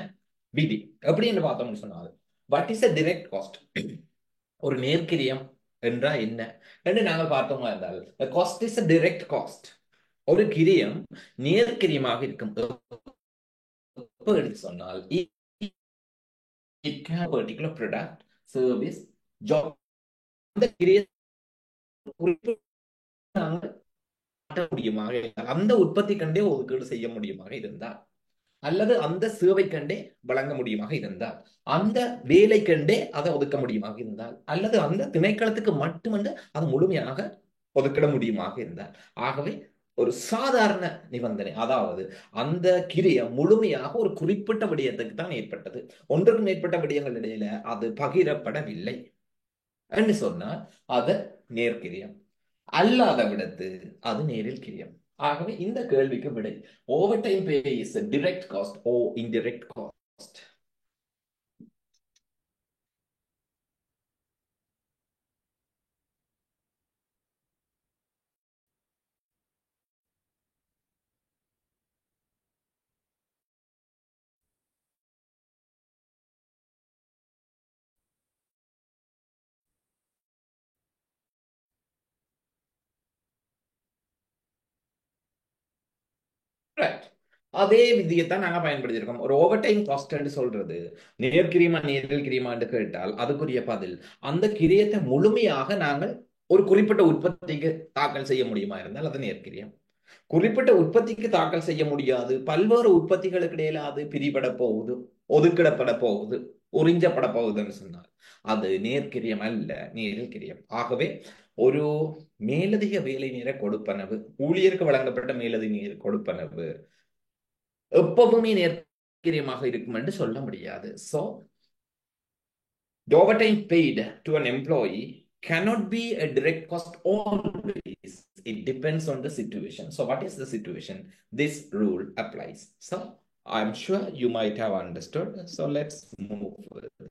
விதி. எப்படின்னு பார்த்தோம்னு சொன்னால், what is a direct cost? ஒரு நேர்க்கிரியம் என்றா என்ன என்று நாங்கள் பார்த்தோமா இருந்தால், the cost is a direct cost. ஒரு கிரியம் நேர்க்கிரியமாக இருக்கும் எப்ப என்று சொன்னால், it can have a particular product, service, job. அந்த கிரியத்தை நாங்கள் காட்ட முடியுமாக இருந்தால், அந்த உற்பத்தி கண்டே ஒதுக்கீடு செய்ய முடியுமாக இருந்தால், அல்லது அந்த சேவை கண்டே வழங்க முடியுமாக இருந்தால், அந்த வேலை கண்டே அதை ஒதுக்க முடியுமாக இருந்தால், அல்லது அந்த திணைக்களத்துக்கு மட்டுமன்று அது முழுமையாக ஒதுக்கிட முடியுமாக இருந்தால், ஆகவே ஒரு சாதாரண நிபந்தனை, அதாவது அந்த கிரியை முழுமையாக ஒரு குறிப்பிட்ட விடயத்துக்கு தான் ஏற்பட்டது, ஒன்றுக்கு மேற்பட்ட விடயங்கள் இடையில அது பகிரப்படவில்லை என்று சொன்னால் அது நேர்கிரியம். அல்லாத விடத்து அது நேரில் கிரியம். ஆகவே இந்த கேள்விக்கு விடை over time pay is direct cost or indirect cost. அதே விதியைத்தான் நாங்க பயன்படுத்தியிருக்கோம். ஒரு ஓவர் டைம் காஸ்ட் சொல்றது நேர்கிரிமா நேரில் கிரிமான்னு கேட்டால் அதுக்குரிய பதில், அந்த கிரியத்தை முழுமையாக நாங்கள் ஒரு குறிப்பிட்ட உற்பத்திக்கு தாக்கல் செய்ய முடியுமா இருந்தால் அது நேர்கிரியம். குறிப்பிட்ட உற்பத்திக்கு தாக்கல் செய்ய முடியாது, பல்வேறு உற்பத்திகளுக்கு இடையில அது பிரிபட போகுது, ஒதுக்கிடப்பட போகுது, உறிஞ்சப்பட போகுதுன்னு சொன்னால் அது நேர்கிரியம் அல்ல, நேரில் கிரியம். ஆகவே ஒரு மேலதிக வேலை நேர கொடுப்பனவு, ஊழியருக்கு வழங்கப்பட்ட மேலதிக நேர கொடுப்பனவு எப்பவுமே நேர்கிரியமாக இருக்கும் என்று சொல்ல முடியாது. So the overtime paid to an employee cannot be a direct cost always. It depends on the situation. So what is the situation? This rule applies. So I'm sure you might have understood. So let's move further.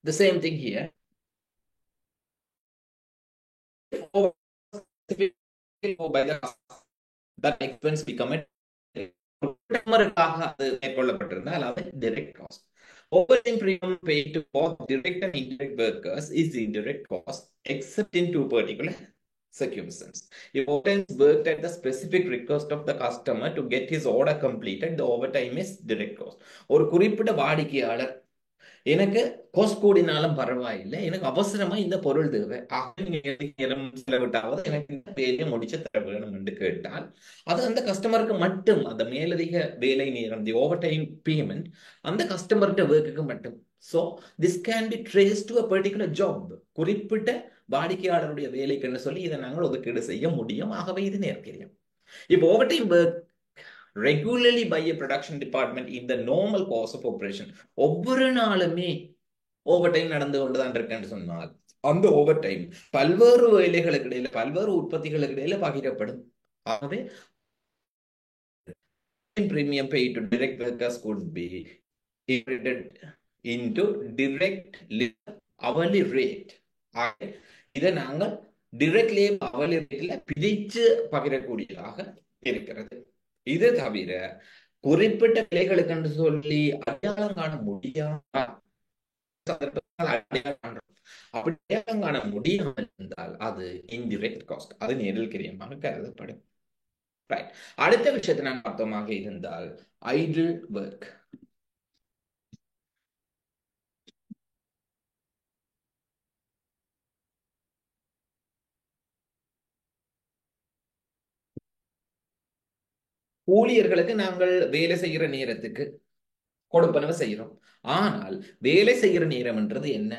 The same thing here. By the that expense become a மேற்கொள்ளப்பட்டிருந்தால் அது direct cost. Overtime premium paid to both direct and indirect workers is indirect cost, except in two particular circumstances. If overtime is worked at the specific request of the customer to get his order completed, the overtime is direct cost. ஒரு குறிப்பிட்ட வாடிக்கையாளர் எனக்கு cost கூடினாலும் பரவாயில்லை, எனக்கு அவசரமா இந்த பொருள் தேவை, செலவிட்டாவது எனக்கு இந்த வேலையை முடிச்சு தர வேணும் என்று கேட்டால் அது அந்த கஸ்டமருக்கு மட்டும், அந்த மேலதிக வேலை நேரம், தி ஓவர் டைம் பேமெண்ட் அந்த கஸ்டமர்கிட்ட ஒர்க்குக்கு மட்டும். So this can be trace to a particular job, குறிப்பிட்ட வாடிக்கையாளருடைய வேலைக்குன்னு சொல்லி இதை நாங்கள் ஒதுக்கீடு செய்ய முடியும். ஆகவே இது நேர்கிரியம். இப்போ over time work regularly by a production department in the normal course of operation, ஒவ்வொரு நாளுமே ஓவர் டைம் நடந்து கொண்டுதான் இருக்குன்னு சொன்னால் அந்த ஓவர் டைம் பல்வேறு வேலைகளுக்கு இடையில, பல்வேறு உற்பத்திகளுக்கு இடையில பகிரப்படும். ஆகவே premium paid to direct workers could be divided into direct hourly rate. இதை நாங்கள் direct labor hourly rateல பிரிச்சு பகிரக்கூடியதாக இருக்கிறது. இது தவிர குறிப்பிட்ட விலைகளுக்கு என்று சொல்லி அடையாளம் காண முடியாத அடையாளம் காண முடியாமல் இருந்தால் அது இன்டிரெக்ட் காஸ்ட், அது நேரில் கிரியமாக கருதப்படும். ரைட், அடுத்த விஷயத்தை நான் பார்த்தோமாக இருந்தால் ஐடில் ஒர்க். ஊழியர்களுக்கு நாங்கள் வேலை செய்கிற நேரத்துக்கு கொடுப்பனவு செய்கிறோம். ஆனால் வேலை செய்கிற நேரம் என்றது என்ன?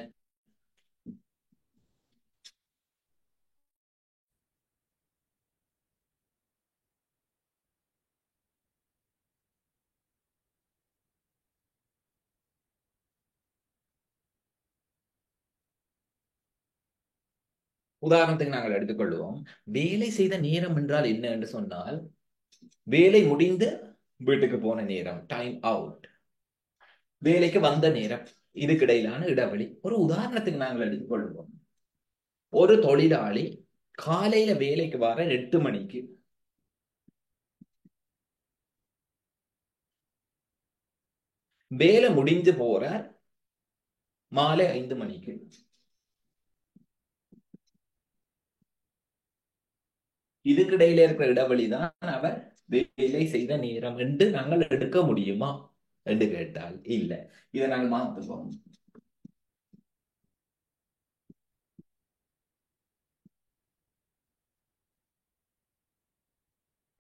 உதாரணத்துக்கு நாங்கள் எடுத்துக்கொள்வோம், வேலை செய்த நேரம் என்றால் என்ன என்று சொன்னால் வேலை முடிந்து வீட்டுக்கு போன நேரம், டைம் அவுட், வேலைக்கு வந்த நேரம், இதுக்கிடையிலான இடைவெளி. ஒரு உதாரணத்துக்கு நாங்கள் எடுத்துக்கொள்வோம், ஒரு தொழிலாளி காலையில வேலைக்கு வர 8 மணிக்கு வேலை முடிஞ்சு போறார் மாலை 5 மணிக்கு. இதுக்கிடையில இருக்கிற இடைவெளிதான் அவர் வேலை செய்த நேரம் என்று நாங்கள் எடுக்க முடியுமா என்று கேட்டால் இல்ல. இதை நாங்கள் மாற்றுவோம்.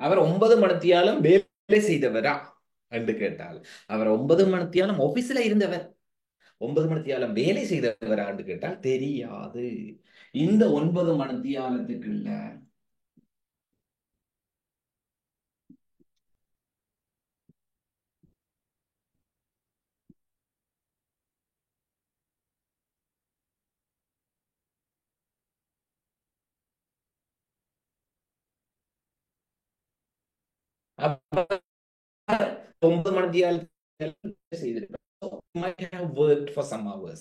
அவர் 9 மணித்தியாலம் வேலை செய்தவரா என்று கேட்டால், அவர் 9 மணித்தியாலம் ஆபீஸ்ல இருந்தவர். 9 மணித்தியாலம் வேலை செய்தவரா என்று கேட்டால் தெரியாது. இந்த 9 மணித்தியாலத்துக்குள்ள அப்ப 9 மணித்தியாலம் செய்திருப்பார். So, he might have worked for some hours.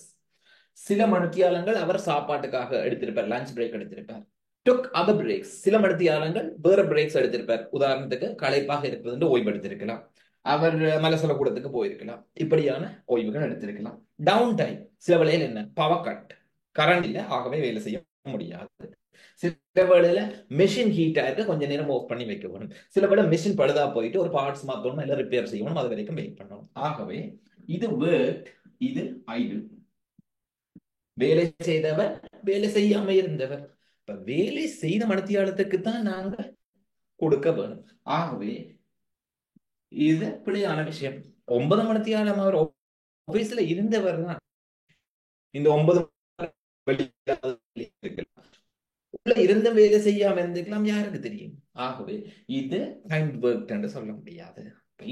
சில மணித்தியாலங்கள் அவர் சாப்பாட்டுக்காக எடுத்திருப்பார், லஞ்ச் பிரேக் எடுத்திருப்பார். டுக் அதர் பிரேக்ஸ், சில மணித்தியாலங்கள் வேற பிரேக்ஸ் எடுத்திருப்பார். உதாரணத்துக்கு களைப்பாக இருப்பது ஓய்வு எடுத்திருக்கலாம், அவர் மலசல கூடத்துக்கு போயிருக்கலாம், இப்படியான ஓய்வுகள் எடுத்திருக்கலாம். டவுன் டைம், சில வேளையில் என்ன பவர் கட், கரண்ட் இல்லை, ஆகவே வேலை செய்ய முடியாது. சில வேளையில மெஷின் ஹீட் ஆயிருக்கு, கொஞ்ச நேரம் ஆஃப் பண்ணி வைக்க வேணும். சில வேளை மெஷின் பழுதா போயிட்டு ஒரு பார்ட்ஸ் மாத்தணும், இல்ல ரிப்பேர் செய்யணும், அது வரைக்கும் வெயிட் பண்ணணும். ஆகவே இது ஒர்க், இது ஐடில். வேலை செய்தவர், வேலை செய்யாம இருந்தவர். இப்ப வேலை செய்த மணித்தியாலத்துக்கு தான் நாங்க கொடுக்க வேணும். ஆகவே இது பிழையான விஷயம். 9 மணித்தியாலம் அவர் ஆபீஸ்ல இருந்தவர் தான். இந்த 9 உள்ள இருந்த வேலை செய்யாம இருந்துக்கலாம், யாருக்கு தெரியும். ஆகவே இது டைம் ஒர்க் என்று சொல்ல முடியாது.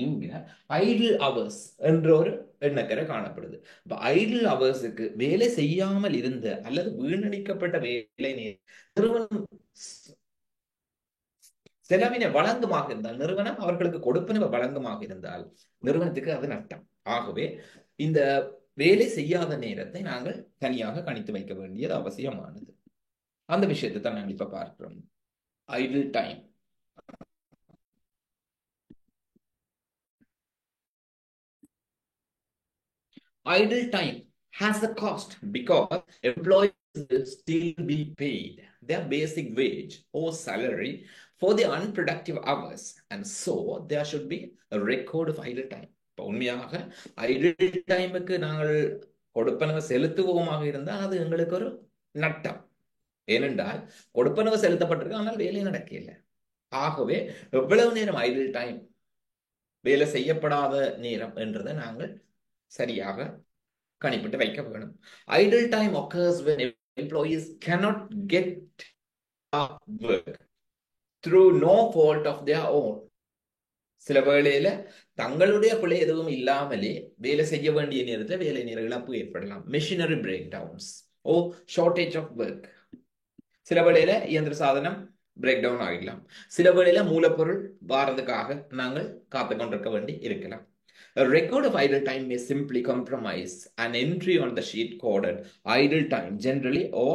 இங்க ஐடில் அவர்ஸ் என்ற ஒரு எண்ணக்கரை காணப்படுது. இப்ப ஐடில் அவர்ஸுக்கு வேலை செய்யாமல் இருந்த அல்லது வீணடிக்கப்பட்ட வேலை நிறுவனம் செலவினை வழங்குமாக இருந்தால், நிறுவனம் அவர்களுக்கு கொடுப்பனவை வழங்குமாக இருந்தால் நிறுவனத்துக்கு அது நட்டம். ஆகவே இந்த வேலை செய்யாத நேரத்தை நாங்கள் தனியாக கணித்து வைக்க வேண்டியது அவசியமானது. அந்த விஷயத்தை தான் நாங்கள் இப்ப பார்க்கிறோம். Idle time. Idle time has a cost because employees will still be paid their basic wage or salary for the unproductive hours, and so there should be a record of idle time. இப்போ உண்மையாக idle டைமுக்கு நாங்கள் கொடுப்பனவை செலுத்துவோமாக இருந்தால் அது எங்களுக்கு ஒரு நட்டம். ஏனென்றால் கொடுப்பனவு செலுத்தப்பட்டிருக்கு, ஆனால் வேலை நடக்கல. ஆகவே எவ்வளவு நேரம் ஐடில் டைம், வேலை செய்யப்படாத நேரம் என்றதை நாங்கள் சரியாக கணிப்பிட்டு வைக்க வேணும். Idle time occurs when employees cannot get work through no fault of their own. சில வேளையில தங்களுடைய பிழை எதுவும் இல்லாமலே வேலை செய்ய வேண்டிய நேரத்தில் வேலை நேர இழப்பு ஏற்படலாம். Machinery breakdowns or shortage of work. சில வேளையில இயந்திர சாதனம் பிரேக் டவுன் ஆகிடலாம். சில வேளையில மூலப்பொருள் வாரதுக்காக நாங்கள் காத்து கொண்டிருக்க வேண்டி இருக்கலாம். A record of idle time may simply compromise an entry on the sheet coded idle time generally, or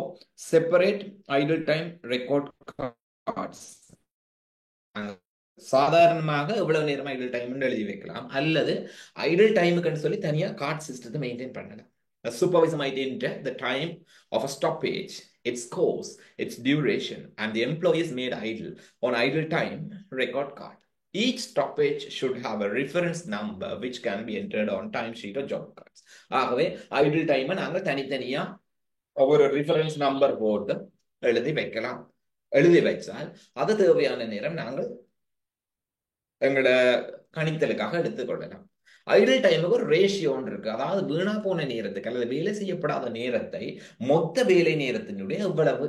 separate idle time record cards. சாதாரணமாக எவ்வளவு நேரம் ஐடில் டைம் எழுதி வைக்கலாம், அல்லது ஐடில் டைமுக்கு சொல்லி தனியா கார்ட் சிஸ்டத்தை மெயின்டைன் பண்ணலாம். A supervisor might enter the time of a stoppage, its course, its duration, and the employee is made idle on idle time record card. Each stoppage should have a reference number which can be entered on timesheet or job cards. ஆகவே idle டைமை நாங்கள் தனித்தனியா ஒவ்வொரு reference number போட்டு எழுதி வைக்கலாம். எழுதி வைச்சால் அது தேவையான நேரம் நாங்கள் எங்களோட கணித்தலுக்காக எடுத்துக்கொள்ளலாம். ஐடில் டைமுக்கு ஒரு ரேஷியோன்னு இருக்கு. அதாவது வீணா போன நேரத்துக்கு அல்லது வேலை செய்யப்படாத நேரத்தை மொத்த வேலை நேரத்தினுடைய எவ்வளவு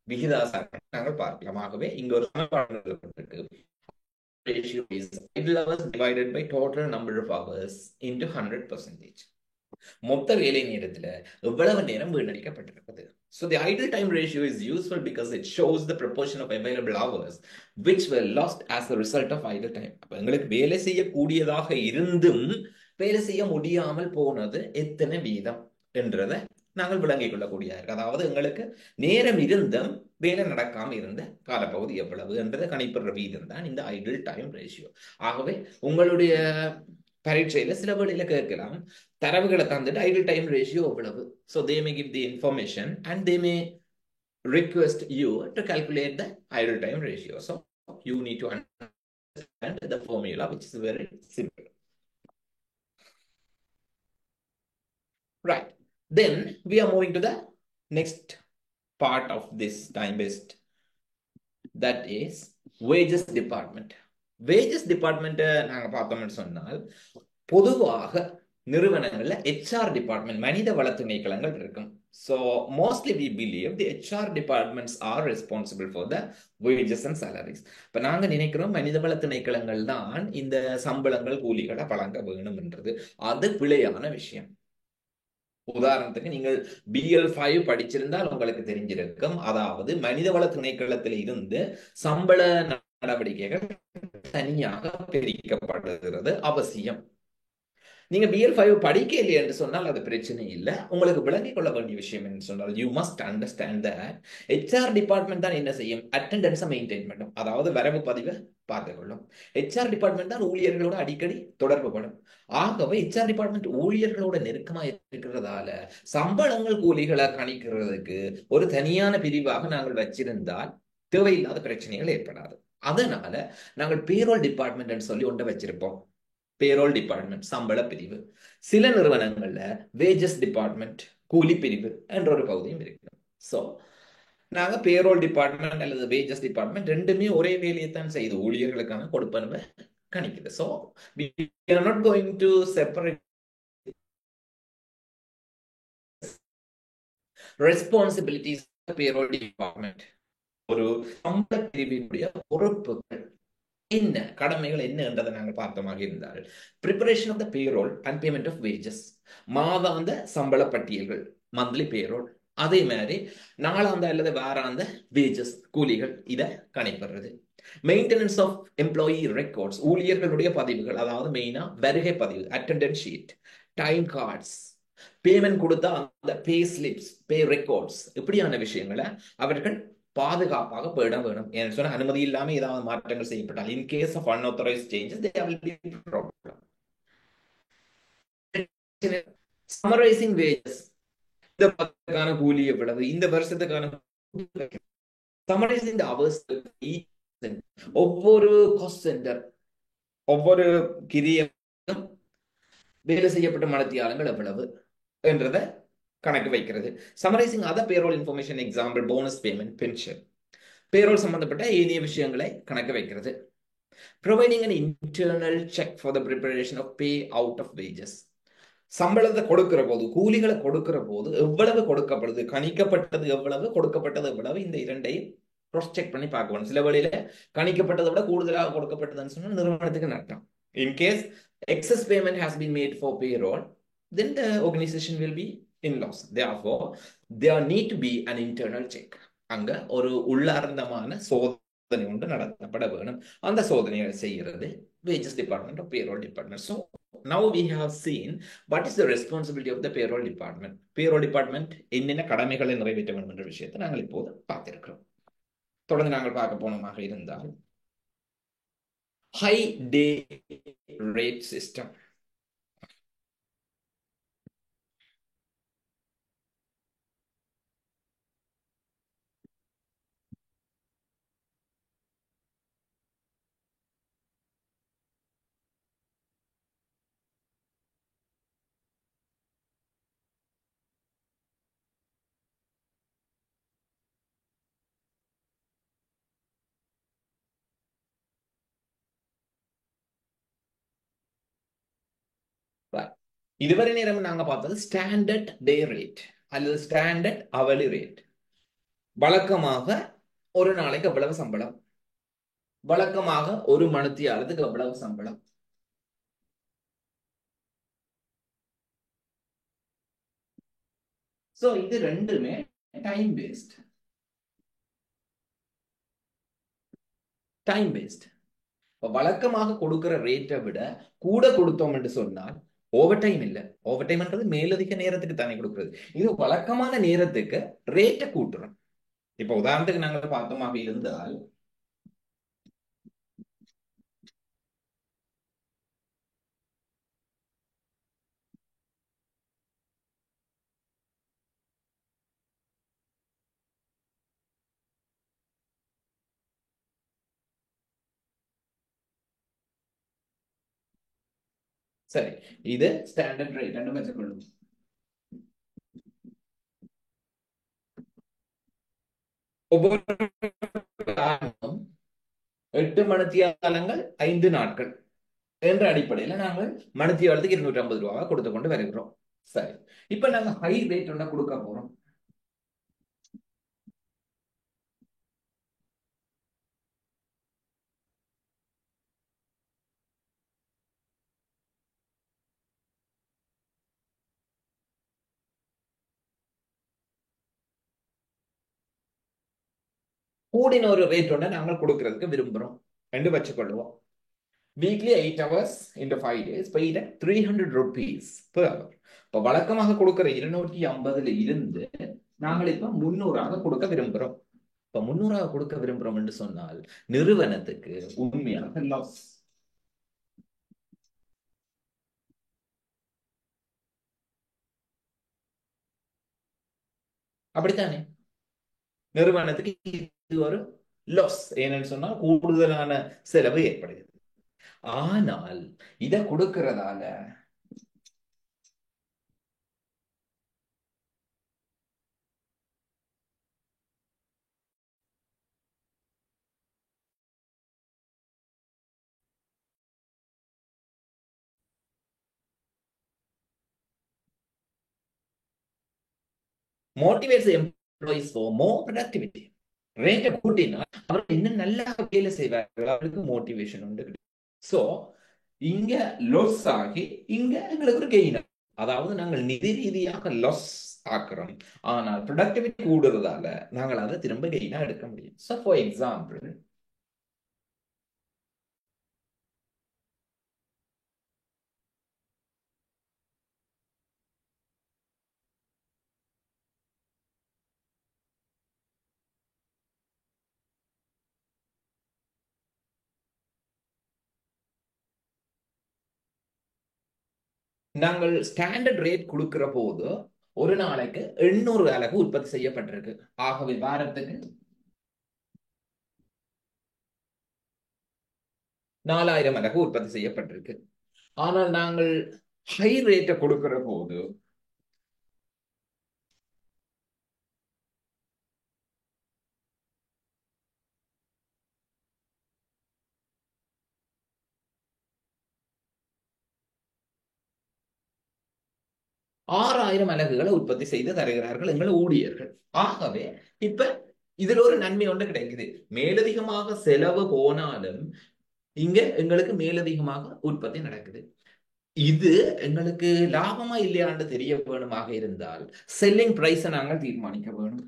விகிதாசாரம் நாங்கள் பார்க்கலாம். ஆகவே இங்க ஒரு சமன்பாடு இருக்கு. Ratio is idle hours divided by total number of hours into 100%. மொத்த வேலை நேரத்துல எவ்வளவு நேரம் வீணடிக்கப்பட்டிருக்கிறது. So the idle time ratio is useful because it shows the proportion of available hours which were lost as a result of idle time. அப்ப எங்களுக்கு வேலை செய்யக்கூடியதாக இருந்தும் வேலை செய்ய முடியாமல் போனது எத்தனை வீதம் என்றதை நாங்கள் விளங்கிக் கொள்ளக்கூடிய. அதாவது எங்களுக்கு நேரம் இருந்தும் வேலை நடக்காம இருந்த காலப்பகுதி எவ்வளவு என்றதை கணிப்படுற வீதம் தான் இந்த ஐடில் டைம் ரேஷியோ. ஆகவே உங்களுடைய பரீட்சையில சில வேளையில கேட்கலாம், தரவுகளை தந்துட்டு ஐடில் டைம் ரேஷியோ எவ்வளவு. So they May give the information and they May request you to calculate the idle time ratio. So you need to understand the formula, which is very simple. Right. Then we are moving to the next part of this time-based, that is wages department. wages department நாங்க பார்த்தோம்னு சொன்னால் பொதுவாக நிறுவனங்கள்ல HR department, மனித வள திணைக்களங்கள் இருக்கும். So mostly we believe the HR departments are responsible for the wages and salaries. இப்ப நாங்க நினைக்கிறோம் மனித வள திணைக்களங்கள் தான் இந்த சம்பளங்கள் கூலிகளை வழங்க வேணும்ன்றது. அது பிழையான விஷயம். உதாரணத்துக்கு நீங்கள் BL5 படிச்சிருந்தால் உங்களுக்கு தெரிஞ்சிருக்கும். அதாவது மனிதவள திணைக்களத்தில் இருந்து சம்பள நடவடிக்கைகள் தனியாக பிரிக்கப்படுகிறது அவசியம். நீங்க BL5 படிக்க இல்லை என்று சொன்னால் அது பிரச்சனை இல்லை. உங்களுக்கு விளங்கிக் கொள்ள வேண்டிய விஷயம் என்று சொன்னால் you must understand that HR department தான் என்ன செய்யும், அட்டெண்டன்ஸை மெயின்டைன் பண்ணும். அதாவது வரவு பதிவை பார்த்துக் கொள்ளும். HR டிபார்ட்மெண்ட் தான் ஊழியர்களோட அடிக்கடி தொடர்பு படும். ஆகவே HR டிபார்ட்மெண்ட் ஊழியர்களோட நெருக்கமா இருக்கிறதால சம்பளங்கள் கூலிகளை கணிக்கிறதுக்கு ஒரு தனியான பிரிவாக நாங்கள் வச்சிருந்தால் தேவையில்லாத பிரச்சனைகள் ஏற்படாது. அதனால நாங்கள் பேரோல் டிபார்ட்மெண்ட் சொல்லி ஒன்றை வச்சிருப்போம். பேரோல் டிபார்ட்மெண்ட் சம்பள பிரிவு. சில நிறுவனங்கள்ல வேஜஸ் டிபார்ட்மெண்ட் கூலி பிரிவு என்ற ஒரு பகுதியும் இருக்கு. ஸோ நாங்க பேரோல் டிபார்ட்மெண்ட் அல்லது வேஜஸ் டிபார்ட்மெண்ட் ரெண்டுமே ஒரே வேலையை தான் செய்து ஊழியர்களுக்கான கொடுப்பனவை கணிக்குது. So we are not going to separate responsibilities of the payroll department. ஒரு சம்பள பிரிவினுடைய பொறுப்புகள் என்ன, கடமைகள் என்ன என்றதை நாங்கள் பார்த்தமாக இருந்தால் preparation of the payroll and payment of wages, மாதாந்த சம்பள பட்டியல்கள் மந்த்லி பேரோல், அதே மாதிரி நாளாந்த அல்லது வாராந்த வேஜஸ் கூலிகள் இதை கணிப்படுறது. மெயின்டெனன்ஸ் ஆஃப் எம்ப்ளாயி ரெக்கார்ட்ஸ், ஊழியர்களுடைய பதிவுகள், அதாவது மெயினா வருகை பதிவு, attendance sheet, time cards, payment கொடுத்தா அந்த பே ஸ்லிப்ஸ், பே ரெக்கார்ட்ஸ், இப்படியான விஷயங்களை அவர்கள் பாதுகாப்பாக பேட வேணும். ஏன்னு சொன்னா அனுமதி இல்லாம ஏதாவது மாற்றங்கள் செய்யப்பட்டால் in case of unauthorised changes there will be problem. Summarizing wages, இந்த வருஷத்துக்கான கூலி எவ்வளவு, இந்த வருஷத்துக்கான summarizing the hours, ஒவ்வொரு காஸ்ட் சென்டர் ஒவ்வொரு கிரியம் வேலை செய்யப்பட்ட மனத்தியாளங்கள் எவ்வளவு என்றத கணக்கு வைக்கிறது. Summarising other payroll information, example bonus payment, pension, payroll சம்பந்தப்பட்ட ஏனைய விஷயங்களை கணக்கு வைக்கிறது. Providing an internal check for the preparation of pay out of wages, சம்பளத்தை கொடுக்கிற போது கூலிகளை கொடுக்கிற போது எவ்வளவு கொடுக்கப்படுது, கணிக்கப்பட்டது எவ்வளவு, கொடுக்கப்பட்டது எவ்வளவு, இந்த இரண்டையும் cross check பண்ணி பார்க்கணும். சில வேளையில கணிக்கப்பட்டதை விட கூடுதலாக கொடுக்கப்பட்டதுன்னு சொன்னா நிறுவனத்துக்கு நட்டம். In case excess payment has been made for payroll, then the organization will be in loss. Therefore there need to be an internal check. அங்க ஒரு உள்ளார்ந்தமான சோதனை ஒன்று நடத்தப்பட வேணும். அந்த சோதனையை செய்கிறது wages department or payroll department. So now we have seen what is the responsibility of the payroll department. payroll department என்னென்ன கடமைகளை நிறைவேற்ற வேண்டும் என்ற விஷயத்தை நாங்கள் இப்போது பார்த்திருக்கிறோம். தொடர்ந்து நாங்கள் பார்க்க போனோமாக இருந்தால் high day rate system. இதுவரை நேரம் நாங்க பார்த்தது ஸ்டாண்டர்ட் டே ரேட் அல்லது ஸ்டாண்டர்ட் அவர்லி ரேட். வழக்கமாக ஒரு நாளைக்கு எவ்வளவு சம்பளம், வழக்கமாக ஒரு மணித்தியாலத்துக்கு எவ்வளவு சம்பளம். சோ இது ரெண்டுமே டைம் பேஸ்ட். Time paste. வழக்கமாக கொடுக்கிற ரேட்டை விட கூட கொடுத்தோம் என்று சொன்னால் ஓவர் டைம் இல்ல, ஓவர் டைம்ன்றது மேலதிக நேரத்துக்கு தானே கொடுக்கிறது. இது வழக்கமான நேரத்துக்கு ரேட்டை கூட்டுறோம். இப்ப உதாரணத்துக்கு நாங்கள் பார்த்தோமாக இருந்தால் சரி, இது ஸ்டாண்டர்ட் ரேட் என்று வச்சுக்கொள்ளும். ஒவ்வொரு 8 மணித்தியாலங்கள் 5 நாட்கள் என்ற அடிப்படையில் நாங்கள் மணித்தியாலத்துக்கு 250 ரூபாய் கொடுத்து கொண்டு வருகிறோம். சரி, இப்ப நாங்க ஹை ரேட் ஒண்ணு கொடுக்க போறோம். கூடின ஒரு ரேட் ஒண்ணு நாங்கள் கொடுக்கறதுக்கு விரும்புறோம் என்று வச்சுக்கொள்வோம். Weekly 8 hours into 5 days paid at 300 rupees per hour. இப்ப வழக்கமாக கொடுக்கிற 250 இருந்து நாங்கள் இப்ப 300 கொடுக்க விரும்புறோம். இப்ப 300 கொடுக்க விரும்புறோம் என்று சொன்னால் நிறுவனத்துக்கு உண்மையாக லாஸ். அப்படித்தானே? நிறுவனத்துக்கு இது ஒரு லாஸ். ஏன்னு சொன்னால் கூடுதலான செலவு ஏற்படுகிறது. ஆனால் இதை கொடுக்கிறதால motivates employees for more productivity. ரேட்டை கூட்டினா அவர்கள் இன்னும் நல்லா வேலை செய்வார்கள், அவருக்கு மோட்டிவேஷன் உண்டு. சோ இங்க லாஸ் ஆகி இங்க எங்களுக்கு ஒரு கெயின். அதாவது நாங்கள் நிதி ரீதியாக லாஸ் ஆக்குறோம், ஆனால் ப்ரொடக்டிவிட்டி கூடுறதால நாங்கள் அதை திரும்ப கெயினா எடுக்க முடியும். சோ ஃபார் எக்ஸாம்பிள், நாங்கள் ஸ்டாண்டர்ட் ரேட் கொடுக்கிற போது ஒரு நாளைக்கு 800 அலகு உற்பத்தி செய்யப்பட்டிருக்கு. ஆகவே வாரத்துக்கு 4000 அலகு உற்பத்தி செய்யப்பட்டிருக்கு. ஆனால் நாங்கள் ஹை ரேட்டை கொடுக்கிற போது ஆறாயிரம் அலகுகளை உற்பத்தி செய்து தருகிறார்கள் எங்கள் ஊழியர்கள். ஆகவே இப்ப இதுல ஒரு நன்மை ஒன்று கிடைக்குது. மேலதிகமாக செலவு போனாலும் இங்க எங்களுக்கு மேலதிகமாக உற்பத்தி நடக்குது. இது எங்களுக்கு லாபமா இல்லையான்னு தெரிய வேணுமாக இருந்தால் செல்லிங் பிரைஸை நாங்கள் தீர்மானிக்க வேணும்.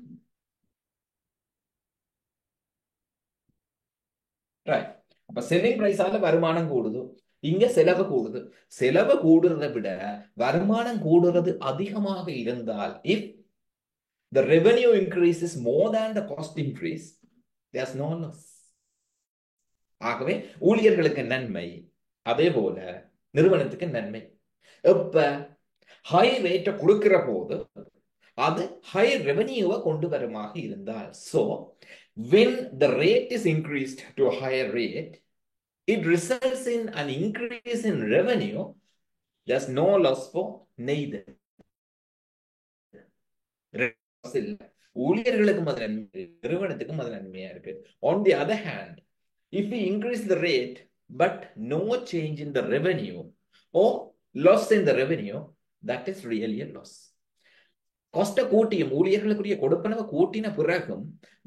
ரைட். அப்ப செல்லிங் பிரைஸால வருமானம் கூடுது, இங்க செலவு கூடுது. செலவு கூடுறதை விட வருமானம் கூடுறது அதிகமாக இருந்தால், if the revenue increases more than the cost increase, there's no loss. ஆகவே ஊழியர்களுக்கு நன்மை, அதே போல நிறுவனத்துக்கு நன்மை. இப்ப ஹை ரேட்டை கொடுக்கிற போது அது ஹை ரெவென்யூவை கொண்டு வருமாக இருந்தால், so when the rate is increased to a higher rate, it results in an increase in revenue. There's no loss for neither. ஊழியர்களுக்கும் அது நன்மை, நிறுவனத்துக்கும் அது நன்மையா இருக்கு. On the other hand, if we increase the rate but no change in the revenue or loss in the revenue, that is really a loss. காஸ்ட கூட்டியும் ஊழியர்களுக்குரிய கொடுப்பனவை கூட்டின பிறகும்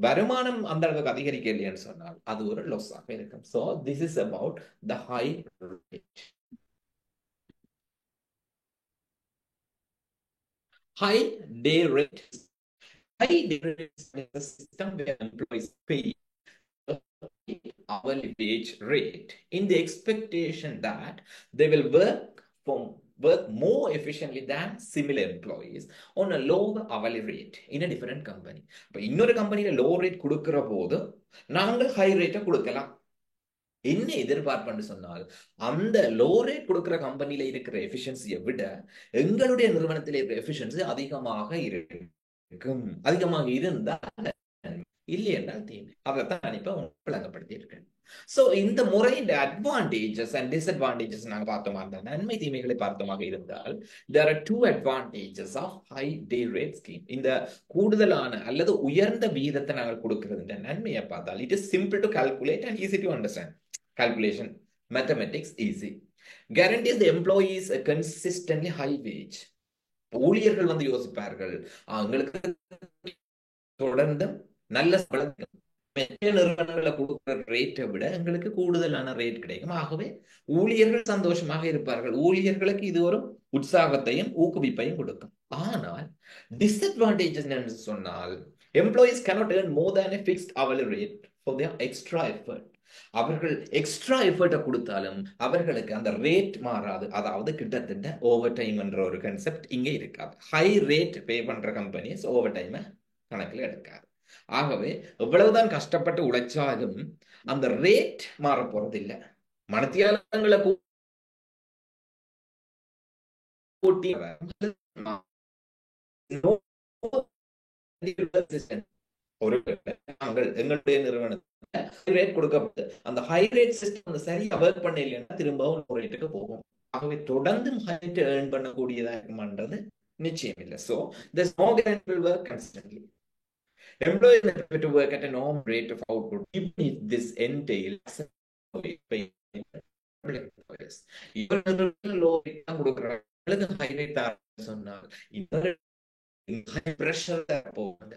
வருமானம் அந்த அளவுக்கு அதிகரிக்க இல்லைன்னு சொன்னால் அது ஒரு லாஸ் ஆக இருக்கும். So this is about the high rate. High day rate. High day rate is a system where employees pay hourly wage rate in the expectation that they will work more efficiently than similar employees on a lower hourly rate in a different company. இப்ப இன்னொரு கம்பெனில low rate கொடுக்கிற போது நாங்கள் high ரேட்டை கொடுக்கலாம். என்ன எதிர்பார்ப்புன்னு சொன்னால் அந்த லோ ரேட் கொடுக்கிற கம்பெனில இருக்கிற எஃபிஷியன்சியை விட எங்களுடைய நிறுவனத்தில் இருக்கிற எஃபிஷியன்சி அதிகமாக இருக்கும். அதிகமாக இருந்தால் இல்லை என்றால் தீமை. அதைத்தான் நான் இப்ப விளங்கப்படுத்தி இருக்கேன். சோ இந்த முறையின் அட்வான்டேஜஸ் அண்ட் டிஸ்அட்வான்டேஜஸ் நாங்க பார்த்தோமா இருந்தால், நன்மை தீமைகளை பார்த்தோமாக இருந்தால், there are two advantages of high day rate scheme. இந்த கூடுதலான அல்லது உயர்ந்த வீதத்தை நாங்கள் கொடுக்கிறது இந்த நன்மையை பார்த்தால், it is simple to calculate and easy to understand. Calculation, mathematics easy. Guarantees the employees a consistently high wage. ஊழியர்கள் வந்து யோசிப்பார்கள், எங்களுக்கு தொடர்ந்து நல்ல சம்பளம், மற்ற நிறுவனங்களை கொடுக்கிற ரேட்டை விட எங்களுக்கு கூடுதலான ரேட் கிடைக்கும். ஆகவே ஊழியர்கள் சந்தோஷமாக இருப்பார்கள். ஊழியர்களுக்கு இது ஒரு உற்சாகத்தையும் ஊக்குவிப்பையும் கொடுக்கும். ஆனால் டிஸ்அட்வான்டேஜஸ் என்று சொன்னால், employees cannot earn more than a fixed hourly rate for their extra effort. அவர்கள் எக்ஸ்ட்ரா எஃபர்ட்டை கொடுத்தாலும் அவர்களுக்கு அந்த ரேட் மாறாது. அதாவது கிட்டத்தட்ட ஓவர் டைம் என்ற ஒரு கன்செப்ட் இங்கே இருக்காது. ஹை ரேட் பே பண்ற கம்பெனிஸ் ஓவர் டைமை கணக்கில் எடுக்காது. ஆகவே எவ்வளவுதான் கஷ்டப்பட்டு உழைச்சாலும் அந்த ரேட் மாற போறது இல்லை. மனத்தியாளங்களை கூட்டி ஒரு எங்களுடைய நிறுவனத்தில் ரேட் கொடுக்கப்பட்டு அந்த ஹை ரேட் சிஸ்டம் சரியா ஒர்க் பண்ண இல்லைன்னா திரும்பவும் ஒரு ரேட்டுக்கு போகும். ஆகவே தொடர்ந்து ஹை ரேட் ஏர்ன் பண்ணக்கூடியதா இருக்குமான்றது நிச்சயம் இல்லை. So there's no guarantee will work constantly. Employees are expected to work at a normal rate of output, even if this entails low rate தான் கொடுக்குறாங்க, ஹை ரேட் சொன்னால் ஹை பிரஷர் போவாங்க.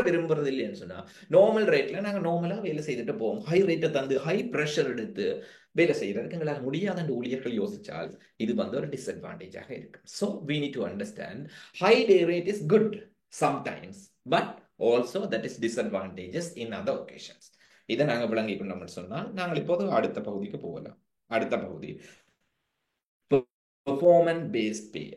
விரும்புறது இல்லைன்னு சொன்னா normal ரேட்ல நாங்க நார்மலா வேலை செய்துட்டு போவோம். ஹை ரேட்டை தந்து ஹை பிரஷர் எடுத்து வேலை செய்யறதுக்கு எங்களால் முடியாத அந்த ஊழியர்கள் யோசிச்சால் இது வந்து ஒரு டிஸ்அட்வான்டேஜாக இருக்கு. So we need to understand high day rate is good sometimes, but also that is disadvantages in other occasions. இதை நாங்க விளங்கி கொண்டோம்னு சொன்னால் நாங்கள் இப்போது அடுத்த பகுதிக்கு போகலாம். அடுத்த பகுதி performance based pay.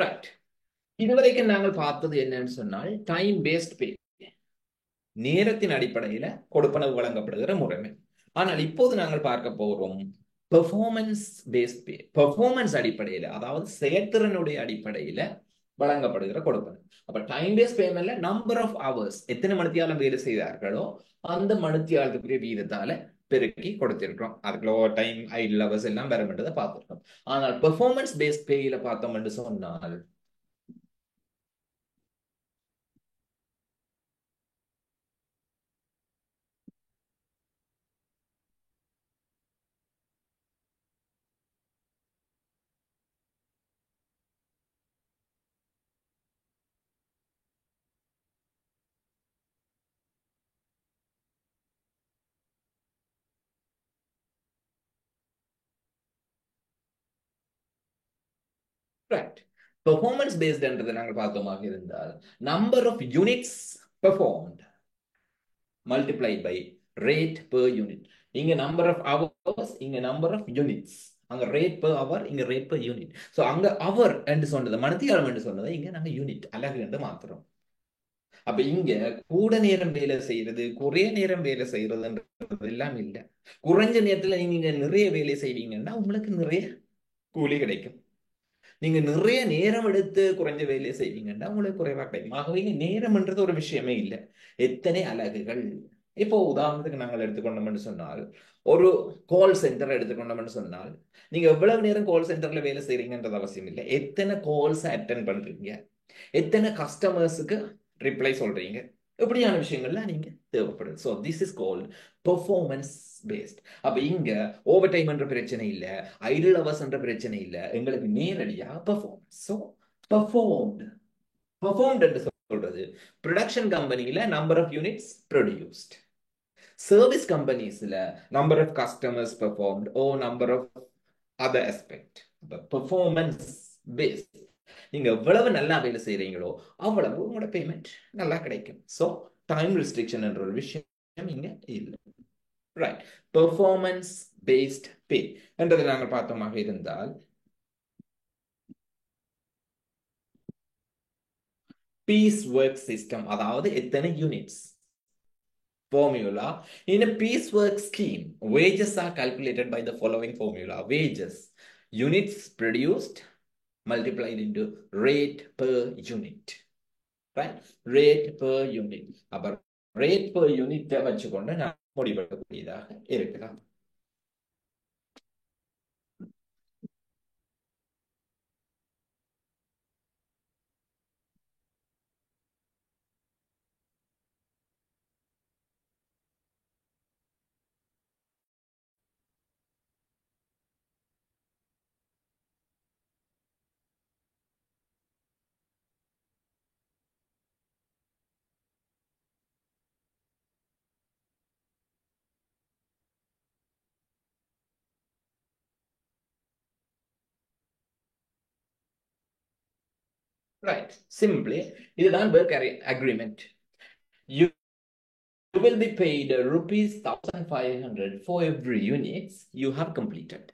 ரைட், இதுவரைக்கும் நாங்கள் பார்த்தது என்னன்னு சொன்னால் டைம் பேஸ்ட் பே, நேரத்தின் அடிப்படையில கொடுப்பனவு வழங்கப்படுகிற முறைமை. ஆனால் இப்போது நாங்கள் பார்க்க போறோம் பெர்ஃபார்மன்ஸ் பேஸ்ட் பே. பெர்ஃபார்மன்ஸ் அடிப்படையில, அதாவது செயற்திறனுடைய அடிப்படையில வழங்கப்படுகிற கொடுப்பனவு. அப்ப டைம் பேஸ்ட் பேமெண்ட்ல நம்பர் ஆஃப் ஹவர்ஸ், எத்தனை மணித்தியாலம் வேலை செய்தார்களோ அந்த மணித்தியாலத்துக்குரிய வீதத்தால பெருக்கி கொடுத்திருக்கிறோம். அதுக்குள்ள ஓவர் டைம், ஐடில் ஹவர்ஸ் எல்லாம் பெறப்பட்டதை பார்த்திருக்கோம். ஆனால் பெர்ஃபார்மன்ஸ் பேஸ்ட் பேயில பார்த்தோம் என்று சொன்னால் பெர்ஃபார்மன்ஸ் பேஸ்ட் என்றது நாங்கள் பார்த்தோமாக இருந்தால் number of units performed multiplied by rate per unit. இங்க நம்பர் ஆஃப் ஹவர்ஸ், இங்க நம்பர் ஆஃப் யூனிட்ஸ். அங்க ரேட் பெர் ஹவர், இங்க ரேட் பெர் யூனிட். சோ அங்க ஹவர் என்று சொன்னது, மணித்தியாலம் என்று சொன்னது இங்க நாங்க யூனிட், அலகு என்று மாத்துறோம். அப்ப இங்க கூட நேரம் வேலை செய்யறது, குறைய நேரம் வேலை செய்யறதுன்றது எல்லாம் இல்ல. குறைஞ்ச நேரத்துல நீங்க நிறைய வேலை செய்வீங்கன்னா உங்களுக்கு நிறைய கூலி கிடைக்கும். நீங்க நிறைய நேரம் எடுத்து குறைஞ்ச வேலையை செய்வீங்கன்னா உங்களுக்கு குறைவா கிடைக்கும். ஆகவே நேரம்ன்றது ஒரு விஷயமே இல்லை, எத்தனை அலகுகள். இப்போ உதாரணத்துக்கு நாங்கள் எடுத்துக்கொண்டோம்னு சொன்னால், ஒரு கால் சென்டர் எடுத்துக்கொண்டோம்னு சொன்னால், நீங்க எவ்வளவு நேரம் கால் சென்டர்ல வேலை செய்றீங்கன்றது அவசியம் இல்லை, எத்தனை கால்ஸ் அட்டென்ட் பண்றீங்க, எத்தனை கஸ்டமர்ஸுக்கு ரிப்ளை சொல்றீங்க, இப்படியான விஷயங்கள்ல நீங்க தேவைப்படுது. So this is called performance based. அப்ப இங்க ஓவர் டைம் என்ற பிரச்சனை இல்ல, ஐடில் ஹவர்ஸ் என்ற பிரச்சனை இல்ல, எங்களுக்கு நேரடியா பெர்ஃபார்மன்ஸ். ஸோ பெர்ஃபார்ம்டு என்று சொல்றது ப்ரொடக்ஷன் கம்பெனில number of units produced, service கம்பெனிஸ்ல number of customers performed or number of other aspect. Performance base, நீங்க எவ்வளவு நல்லா வேலை செய்றீங்களோ அவ்வளவு உங்களோட பேமெண்ட் நல்லா கிடைக்கும். ஸோ டைம் ரெஸ்ட்ரிக்ஷன் என்ற ஒரு விஷயம் இங்க இல்லை. ரைட், பெர்ஃபார்மன்ஸ் பேஸ்ட் பே என்றதை நாங்கள் பார்த்தோமாக இருந்தால் பீஸ் ஒர்க் சிஸ்டம், அதாவது எத்தனை units formula. In a piecework scheme, wages are calculated by the following formula. Wages, units produced multiplied into rate per unit. Right? Rate per unit. அப்ப rate per unit வச்சுக்கொண்டு நான் முடிவெடுக்கக்கூடியதாக இருக்கலாம். Right. Simply, இதுதான் work agreement. You will be paid rupees 1,500 for every units you have completed.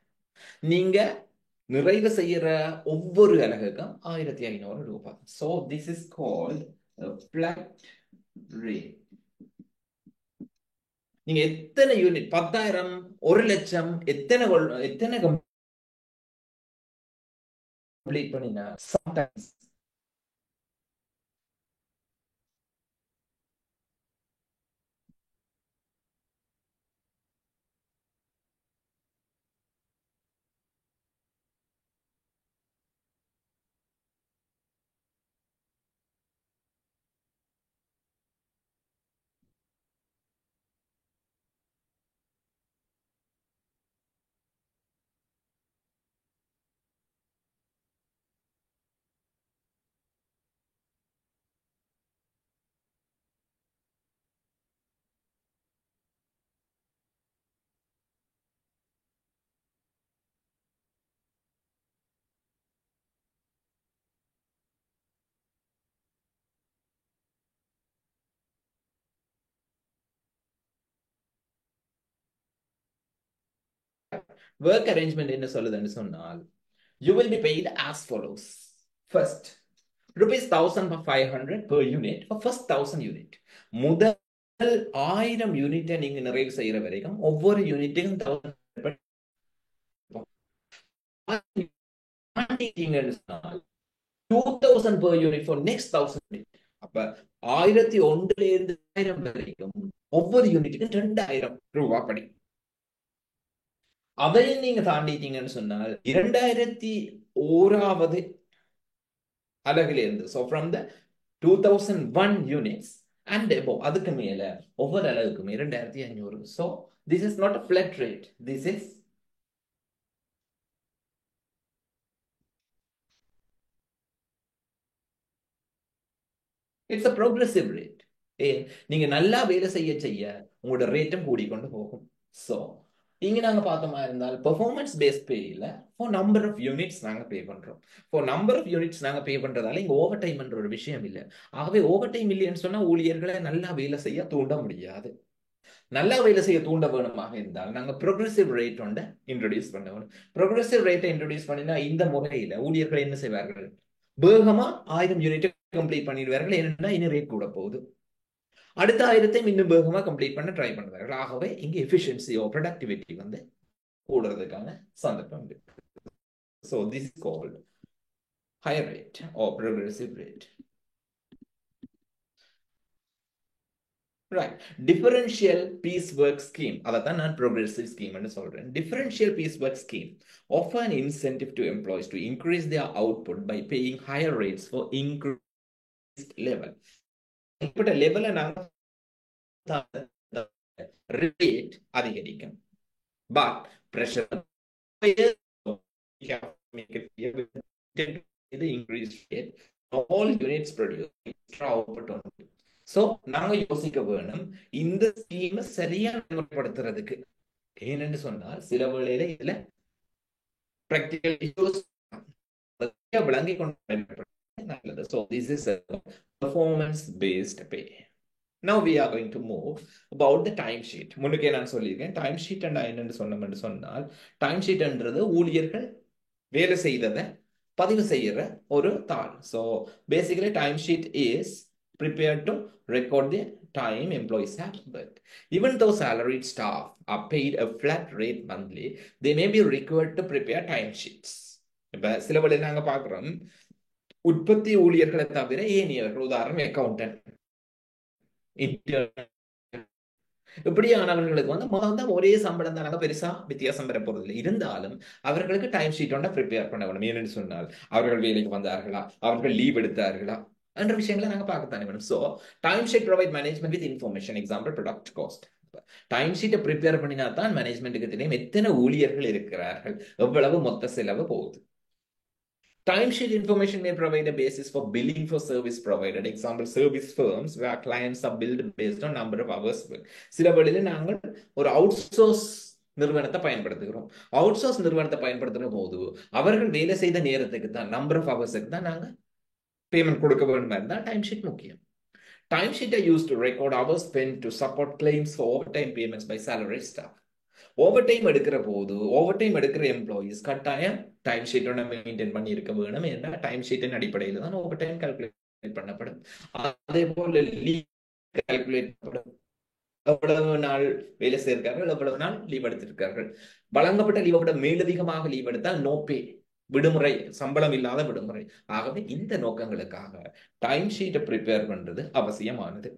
நீங்க நிறைவு செய்யற ஒவ்வொரு அலகுக்கும் 1,500 ரூபாய். So this is called a flat rate. நீங்க எத்தனை யூனிட், 10,000, 1,00,000, எத்தனை கம்ப்ளீட் பண்ணினா sometimes work arrangement என்ன சொல்லுதுன்னு சொன்னால் you will be paid as follows. First, rupees 1,500 per unit for first 1,000 unit. முதல் 1,000 யூனிட்டை நீங்க நிறைவு செய்யற வரைக்கும் ஒவ்வொரு யூனிட்டுக்கும் 2,000 per unit for next 1,000 unit. அப்ப 1,001 இருந்து 1,000 வரைக்கும் ஒவ்வொரு யூனிட்டுக்கும் 2,000 ரூபாய் படி. அதையும் நீங்க தாண்டிட்டீங்கன்னு சொன்னால் 2,001வது அலகிலிருந்து, so from the 2,001 units and above, அதுக்கு மேல ஒவ்வொரு அலகுக்கும் 2,500. so this is not a flat rate, this is it's a progressive rate. நீங்க நல்லா வேலை செய்ய செய்ய உங்களோட ரேட்டும் கூடிக்கொண்டு போகும். so இங்க நாங்க பார்த்தோமா இருந்தால் பெர்ஃபார்மன்ஸ் பேஸ்ட் பேல ஃபார் நம்பர் ஆஃப் யூனிட்ஸ் நாங்க பே பண்றோம். ஃபார் நம்பர் ஆஃப் யூனிட்ஸ் நாங்க பே பண்றதால இங்க ஓவர் டைம் என்ற ஒரு விஷயம் இல்லை. ஆகவே ஓவர் டைம் இல்லைன்னு சொன்னா ஊழியர்களை நல்லா வேலை செய்ய தூண்ட முடியாது. நல்லா வேலை செய்ய தூண்ட வேணுமாக இருந்தால் நாங்க ப்ரோக்ரெசிவ் ரேட் ஒன்றை இன்ட்ரோடியூஸ் பண்ண வேணும். ப்ரோக்ரெசிவ் ரேட்டை இன்ட்ரோடியூஸ் பண்ணினா இந்த முறையில ஊழியர்கள் என்ன செய்வார்கள், வேகமா 1,000 யூனிட் கம்ப்ளீட் பண்ணிடுவார்கள். ஏன்னா இன்னும் ரேட் கூட போகுது. அடுத்த 1,000 இன்னும் வேகமா கம்ப்ளீட் பண்ண ட்ரை பண்ணுவார்கள். ஆகவே இங்க எஃபிஷியன்சியோ ப்ரொடக்டிவிட்டி வந்து கூடுறதுக்கான சந்தர்ப்பம் இருக்கு. So this is called higher rate or progressive rate. Right. Differential piecework scheme, அதான் நான் progressive scheme ன்னு சொல்றேன். Differential piecework scheme offer an incentive to employees to increase their output by paying higher rates for increased level. இப்பட்ட லெவலை நாங்க rate அதிகரிக்கும். But pressure இது increase rate all units produce extra output only. So நாங்க யோசிக்க வேணும் இந்த ஸ்கீமை சரியா நடைமுறைப்படுத்துறதுக்கு. ஏனென்று சொன்னால் சில வேளையில இதுல practical issues விளங்கி கொண்டு நல்லது. So this is a performance based pay. Now we are going to move about the time sheet. முன்னுக்கே நான் சொல்லியிருக்கேன் டைம் ஷீட் என்னன்னு சொன்னால் டைம் ஷீட்ன்றது ஊழியர்கள் வேலை செய்ததை பதிவு செய்யற ஒரு தாள். So basically time sheet is prepared to record the time employees have worked. Even though salaried staff are paid a flat rate monthly, they may be required to prepare time sheets. இப்ப சில வழியில் நாங்க பார்க்கிறோம் உற்பத்தி ஊழியர்களை தவிர ஏனியவர்கள், உதாரணம் accountant, இப்படியானவர்களுக்கு வந்து ஒரே சம்பளம் தானாக பெருசா வித்தியாசம் பெற போறதில்லை. இருந்தாலும் அவர்களுக்கு டைம் ஷீட் ஒன்றை ப்ரிப்பேர் பண்ண வேணும். ஏன்னு சொன்னால் அவர்கள் வேலைக்கு வந்தார்களா, அவர்கள் லீவ் எடுத்தார்களா என்ற விஷயங்களை நாங்க பார்க்கத்தானே வேணும். So time sheet provide management with information. Example product cost. Time ஷீட்டை ப்ரிப்பேர் பண்ணினா தான் மேனேஜ்மெண்ட்டுக்கு தெரியும் எத்தனை ஊழியர்கள் இருக்கிறார்கள், எவ்வளவு மொத்த செலவு போகுது. Timesheet information may provide a basis for billing for service provided. Example, service firms where clients are billed based on number of hours work. சில வேளையில நாங்கள் ஒரு அவுட்சோர்ஸ் நிறுவனத்தை பயன்படுத்துகிறோம். அவுட்சோர்ஸ் நிறுவனத்தை பயன்படுத்துகிற போது அவர்கள் வேலை செய்த நேரத்துக்கு தான், நம்பர் ஆஃப் ஹவர்ஸுக்கு தான் நாங்கள் பேமெண்ட் கொடுக்க வேண்டுமா இருந்தால் டைம் ஷீட் முக்கியம். Time sheet are used to record hours spent to support claims for overtime payments by salaried staff. Over எடுக்கிற போது எடுக்கிற எம்ப்ளாயிஸ் கட்டாயம் டைம் ஷீட்டோட மெயின்டைன் பண்ணி இருக்க வேணும். ஏன்னா டைம் ஷீட்டின் அடிப்படையில் தான் ஓவர் டைம் கால்குலேட் பண்ணப்படும். அதே போல லீவ் கால்குலேட் பண்ணப்படும். எவ்வளவு நாள் வேலை செய்திருக்கார்கள், எவ்வளவு நாள் லீவ் எடுத்திருக்கார்கள். வழங்கப்பட்ட லீவை விட மேலதிகமாக லீவ் எடுத்தால் நோ பே, விடுமுறை, சம்பளம் இல்லாத விடுமுறை. ஆகவே இந்த நோக்கங்களுக்காக டைம் ஷீட்டை ப்ரிப்பேர் பண்றது அவசியமானது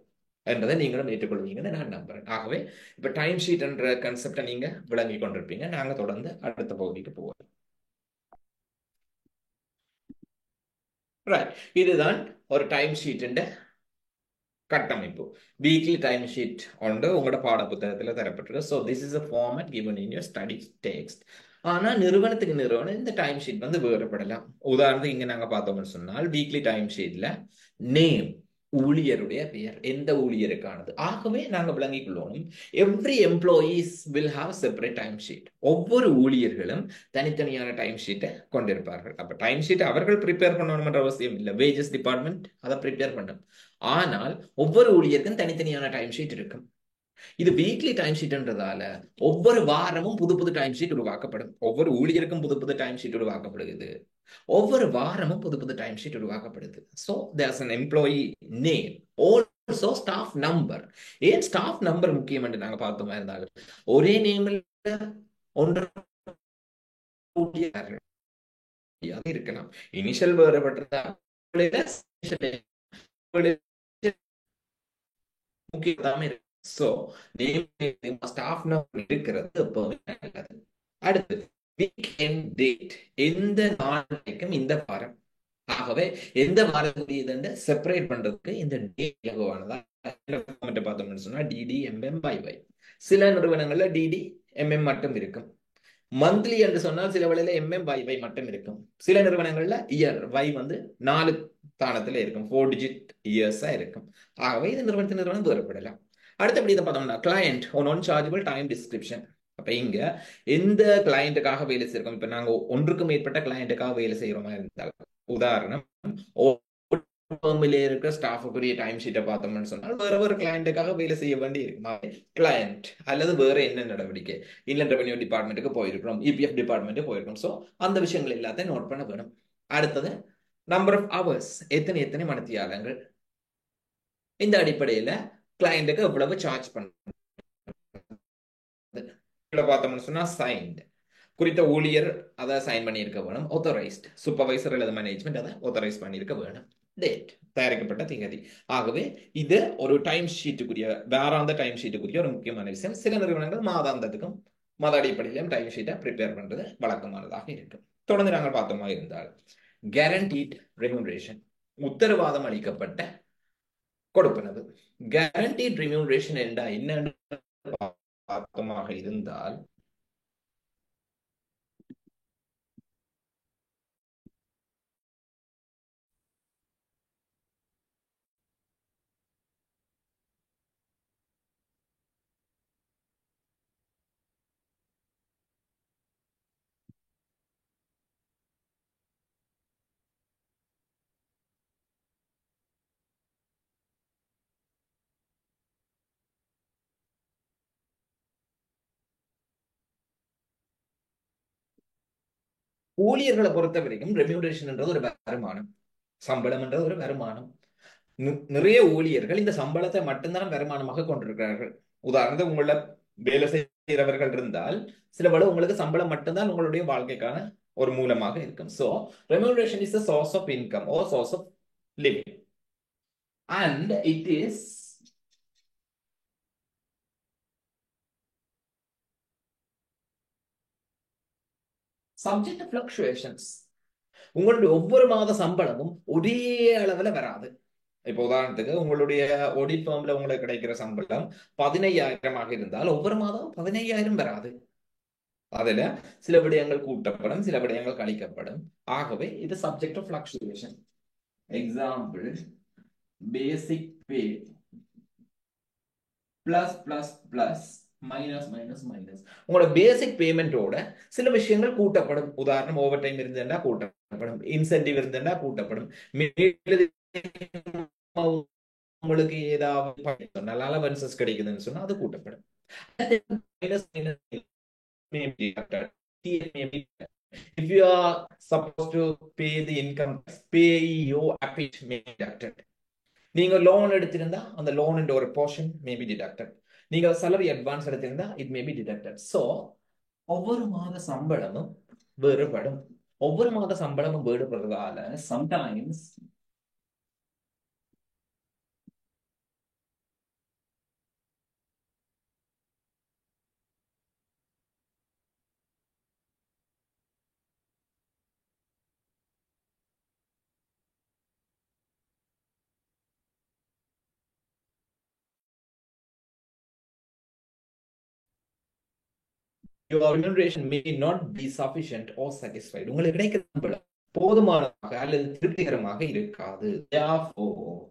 என்றதை நீங்களும் ஏற்றுக்கொள்வீங்கன்னு நான் நம்புறேன். ஆகவே இப்ப டைம் ஷீட் என்ற கான்செப்டை நீங்க விளங்கி கொண்டிருப்பீங்க. நாங்க தொடர்ந்து அடுத்த பகுதிக்கு போவோம். இதுதான் ஒரு டைம் ஷீட் கட்டமைப்பு. வீக்லி டைம் ஷீட் ஒன்று உங்களோட பாட புத்தகத்தில் தரப்பட்டிருக்கு. So this is a format given in your study text. ஆனா நிறுவனத்துக்கு நிறுவனம் இந்த டைம் ஷீட் வந்து வேறுபடலாம். உதாரணத்துக்கு இங்க நாங்க பார்த்தோம்னு சொன்னால் வீக்லி டைம் ஷீட்ல நேம், ஊழியருடைய பெயர், எந்த ஊழியருக்கானது. ஆகவே நாங்க விளங்கிக் கொள்ளணும் every employees will have separate time sheet. ஒவ்வொரு ஊழியர்களும் தனித்தனியான டைம் ஷீட்டை கொண்டிருப்பார்கள். அப்ப டைம் ஷீட் அவர்கள் ப்ரிப்பேர் பண்ணணும்ன்ற அவசியம் இல்லை, வேஜஸ் டிபார்ட்மெண்ட் அதை ப்ரிப்பேர் பண்ணும். ஆனால் ஒவ்வொரு ஊழியருக்கும் தனித்தனியான டைம் ஷீட் இருக்கும். இது வீக்லி டைம் ஷீட்ன்றதால ஒவ்வொரு வாரமும் புது புது டைம் ஷீட் உருவாக்கப்படும். ஒவ்வொரு ஊழியருக்கும் புது புது டைம் ஷீட் உருவாக்கப்படுகிறது. ஒவ்வொரு வாரமும் புது புது டைம் ஷீட் உருவாக்கப்படுது. So there's an employee name, also staff number. ஏன் ஸ்டாஃப் நம்பர் முக்கியம் என்று நாங்க பார்த்தோமா இருந்தாலும் ஒரே நேமில் ஒன்று இருக்கலாம். இனிஷியல் வேறுபட்டதா முக்கியதாம இருக்கு. ஸோ நேம் ஸ்டாஃப் நம்பர் இருக்கிறது எப்பவுமே நல்லது. அடுத்து வீக்கெண்ட் டேட், எந்த நாளைக்கும் இந்த வாரம். ஆகவே எந்த வாரத்துக்கு செப்பரேட் பண்றதுக்கு இந்த டேட் இலகுவானதா பார்த்தோம்னு சொன்னா டிடி எம்எம் பை வை. சில நிறுவனங்கள்ல டிடி எம்எம் மட்டும் இருக்கும். மந்த்லி என்று சொன்னால் சில வேளையில எம்எம் பை வை மட்டும் இருக்கும். சில நிறுவனங்கள்ல இயர் வை வந்து 4 ஸ்தானத்துல இருக்கும், 4 டிஜிட் இயர்ஸா இருக்கும். ஆகவே இது நிறுவனத்தின் நிறுவனம் வேறுபடலாம். அடுத்தபடி இதை பார்த்தோம்னா கிளையண்ட் நான் சார்ஜபிள் டைம் டிஸ்கிரிப்ஷன். அப்ப இங்க எந்த கிளையண்ட்டுக்காக வேலை செய்யறோம், இப்ப நாங்க ஒன்றுக்கும் மேற்பட்ட கிளையண்ட்டுக்காக வேலை செய்யறோமா இருந்தால், உதாரணம் இருக்கிற ஸ்டாஃபுக்குரிய டைம் ஷீட்டை பார்த்தோம்னு சொன்னால் வேற ஒரு கிளையண்ட்டுக்காக வேலை செய்ய வேண்டி இருக்கு. கிளையண்ட் அல்லது வேற என்ன நடவடிக்கை, இன்லண்ட் ரெவென்யூ டிபார்ட்மெண்ட்டுக்கு போயிருக்கிறோம், இபிஎஃப் டிபார்ட்மெண்ட் போயிருக்கோம். ஸோ அந்த விஷயங்கள் எல்லாத்தையும் நோட் பண்ண வேணும். அடுத்தது நம்பர் ஆஃப் ஹவர்ஸ், எத்தனை மணித்தியாலங்கள். இந்த அடிப்படையில கிளையண்ட்டுக்கு எவ்வளவு சார்ஜ் பண்ண பார்த்தோம்னு சொன்னா சைன்ட், குறித்த ஊழியர் அதை சைன் பண்ணியிருக்க வேணும். ஆத்தரைஸ்ட் சூப்பர்வைசர் அல்லது மேனேஜ்மெண்ட் அதை ஆத்தரைஸ் பண்ணியிருக்க வேணும். டேட், தயாரிக்கப்பட்ட திகதி. ஆகவே இது ஒரு டைம் ஷீட்டுக்குரிய, வாராந்த டைம் ஷீட்டுக்குரிய ஒரு முக்கியமான விஷயம். சில நிறுவனங்கள் மாதாந்தத்துக்கும் மத அடிப்படையிலும் டைம் ஷீட்டை ப்ரிப்பேர் பண்றது வழக்கமானதாக இருக்கும். தொடர்ந்து நாங்கள் பார்த்தோமா இருந்தால் கேரண்டீட் ரெம்யூனரேஷன், உத்தரவாதம் அளிக்கப்பட்ட கொடுப்பனவு. கேரண்டீட் ரெம்யூனரேஷன் என்றா என்னன்னு பார்த்தோமாக இருந்தால் ஊழியர்களை பொறுத்த வரைக்கும் ரெமியூனரேஷன்ன்றது ஒரு வருமானம், சம்பளம்ன்றது ஒரு வருமானம். நிறைய ஊழியர்கள் இந்த சம்பளத்தை மட்டும்தான் வருமானமாக கொண்டிருக்கிறார்கள். உதாரணத்துக்கு உங்கள வேலை செய்கிறவர்கள் இருந்தால் சில வேளை உங்களுக்கு சம்பளம் மட்டும்தான் உங்களுடைய வாழ்க்கைக்கான ஒரு மூலமாக இருக்கும். So remuneration is a source of income or source of living, and it is subject to fluctuations. உங்களுடைய ஒவ்வொரு மாத சம்பளமும் ஒரே அளவுல வராது. இப்போ உதாரணத்துக்கு உங்களுடைய ஆடிட் ஃபார்ம்ல உங்களுக்கு கிடைக்கிற சம்பளம் 15,000 இருந்தால் ஒவ்வொரு மாதம் 15,000 வராது. அதுல சில விடயங்கள் கூட்டப்படும், சில விடயங்கள் கழிக்கப்படும். ஆகவே இது subject of fluctuation. Example, basic pay plus plus plus minus minus minus. உங்களோட பேசிக் பேமெண்டோட சில விஷயங்கள் கூட்டப்படும். உதாரணம், ஓவர் டைம் இருந்தேன்னா கூட்டப்படும், இன்சென்டிவ் இருந்தேன்னா கூட்டப்படும், உங்களுக்கு ஏதாவது நல்ல அலவன்சஸ் கிடைக்குதுன்னு சொன்னா அது கூட்டப்படும். may be deducted. TN may be deducted. If you are supposed to pay the income tax, PAYE appit may be deducted. நீங்க லோன் எடுத்திருந்தா அந்த லோன் ஒரு போர்ஷன் may be deducted. நீங்க salary advance எடுத்திருந்தா it may be deducted. So ஒவ்வொரு மாத சம்பளமும் வேறுபடும். ஒவ்வொரு மாத சம்பளமும் வேறுபடுறதால sometimes your remuneration may not be sufficient or satisfied. உங்களுக்கு கிடைக்கிற சம்பளம் போதுமானதாக அல்லது திருப்திகரமாக இருக்காது. Therefore,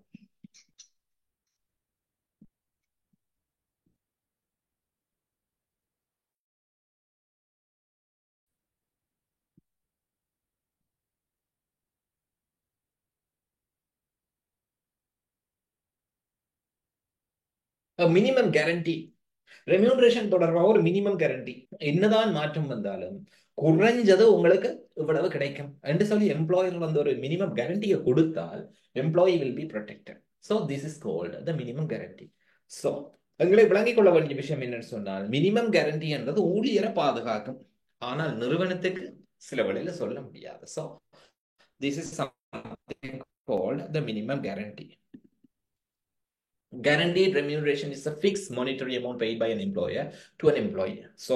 a minimum guarantee, remuneration தொடர்பாக ஒரு மினிமம் கேரண்டி, என்னதான் மாற்றம் வந்தாலும் குறைஞ்சது உங்களுக்கு இவ்வளவு கிடைக்கும் என்று சொல்லி எம்ப்ளாயர் வந்து ஒரு மினிமம் கேரண்டியை கொடுத்தால் employee will be protected. So this is called the minimum guarantee. So எங்களை விளங்கிக் கொள்ள வேண்டிய விஷயம் என்னன்னு சொன்னால், மினிமம் கேரண்டி என்றது ஊழியரை பாதுகாக்கும், ஆனால் நிறுவனத்துக்கு சில வழியில சொல்ல முடியாது. So this is something called the minimum guarantee. Guaranteed remuneration is a fixed monetary amount paid by an employer to an employee. So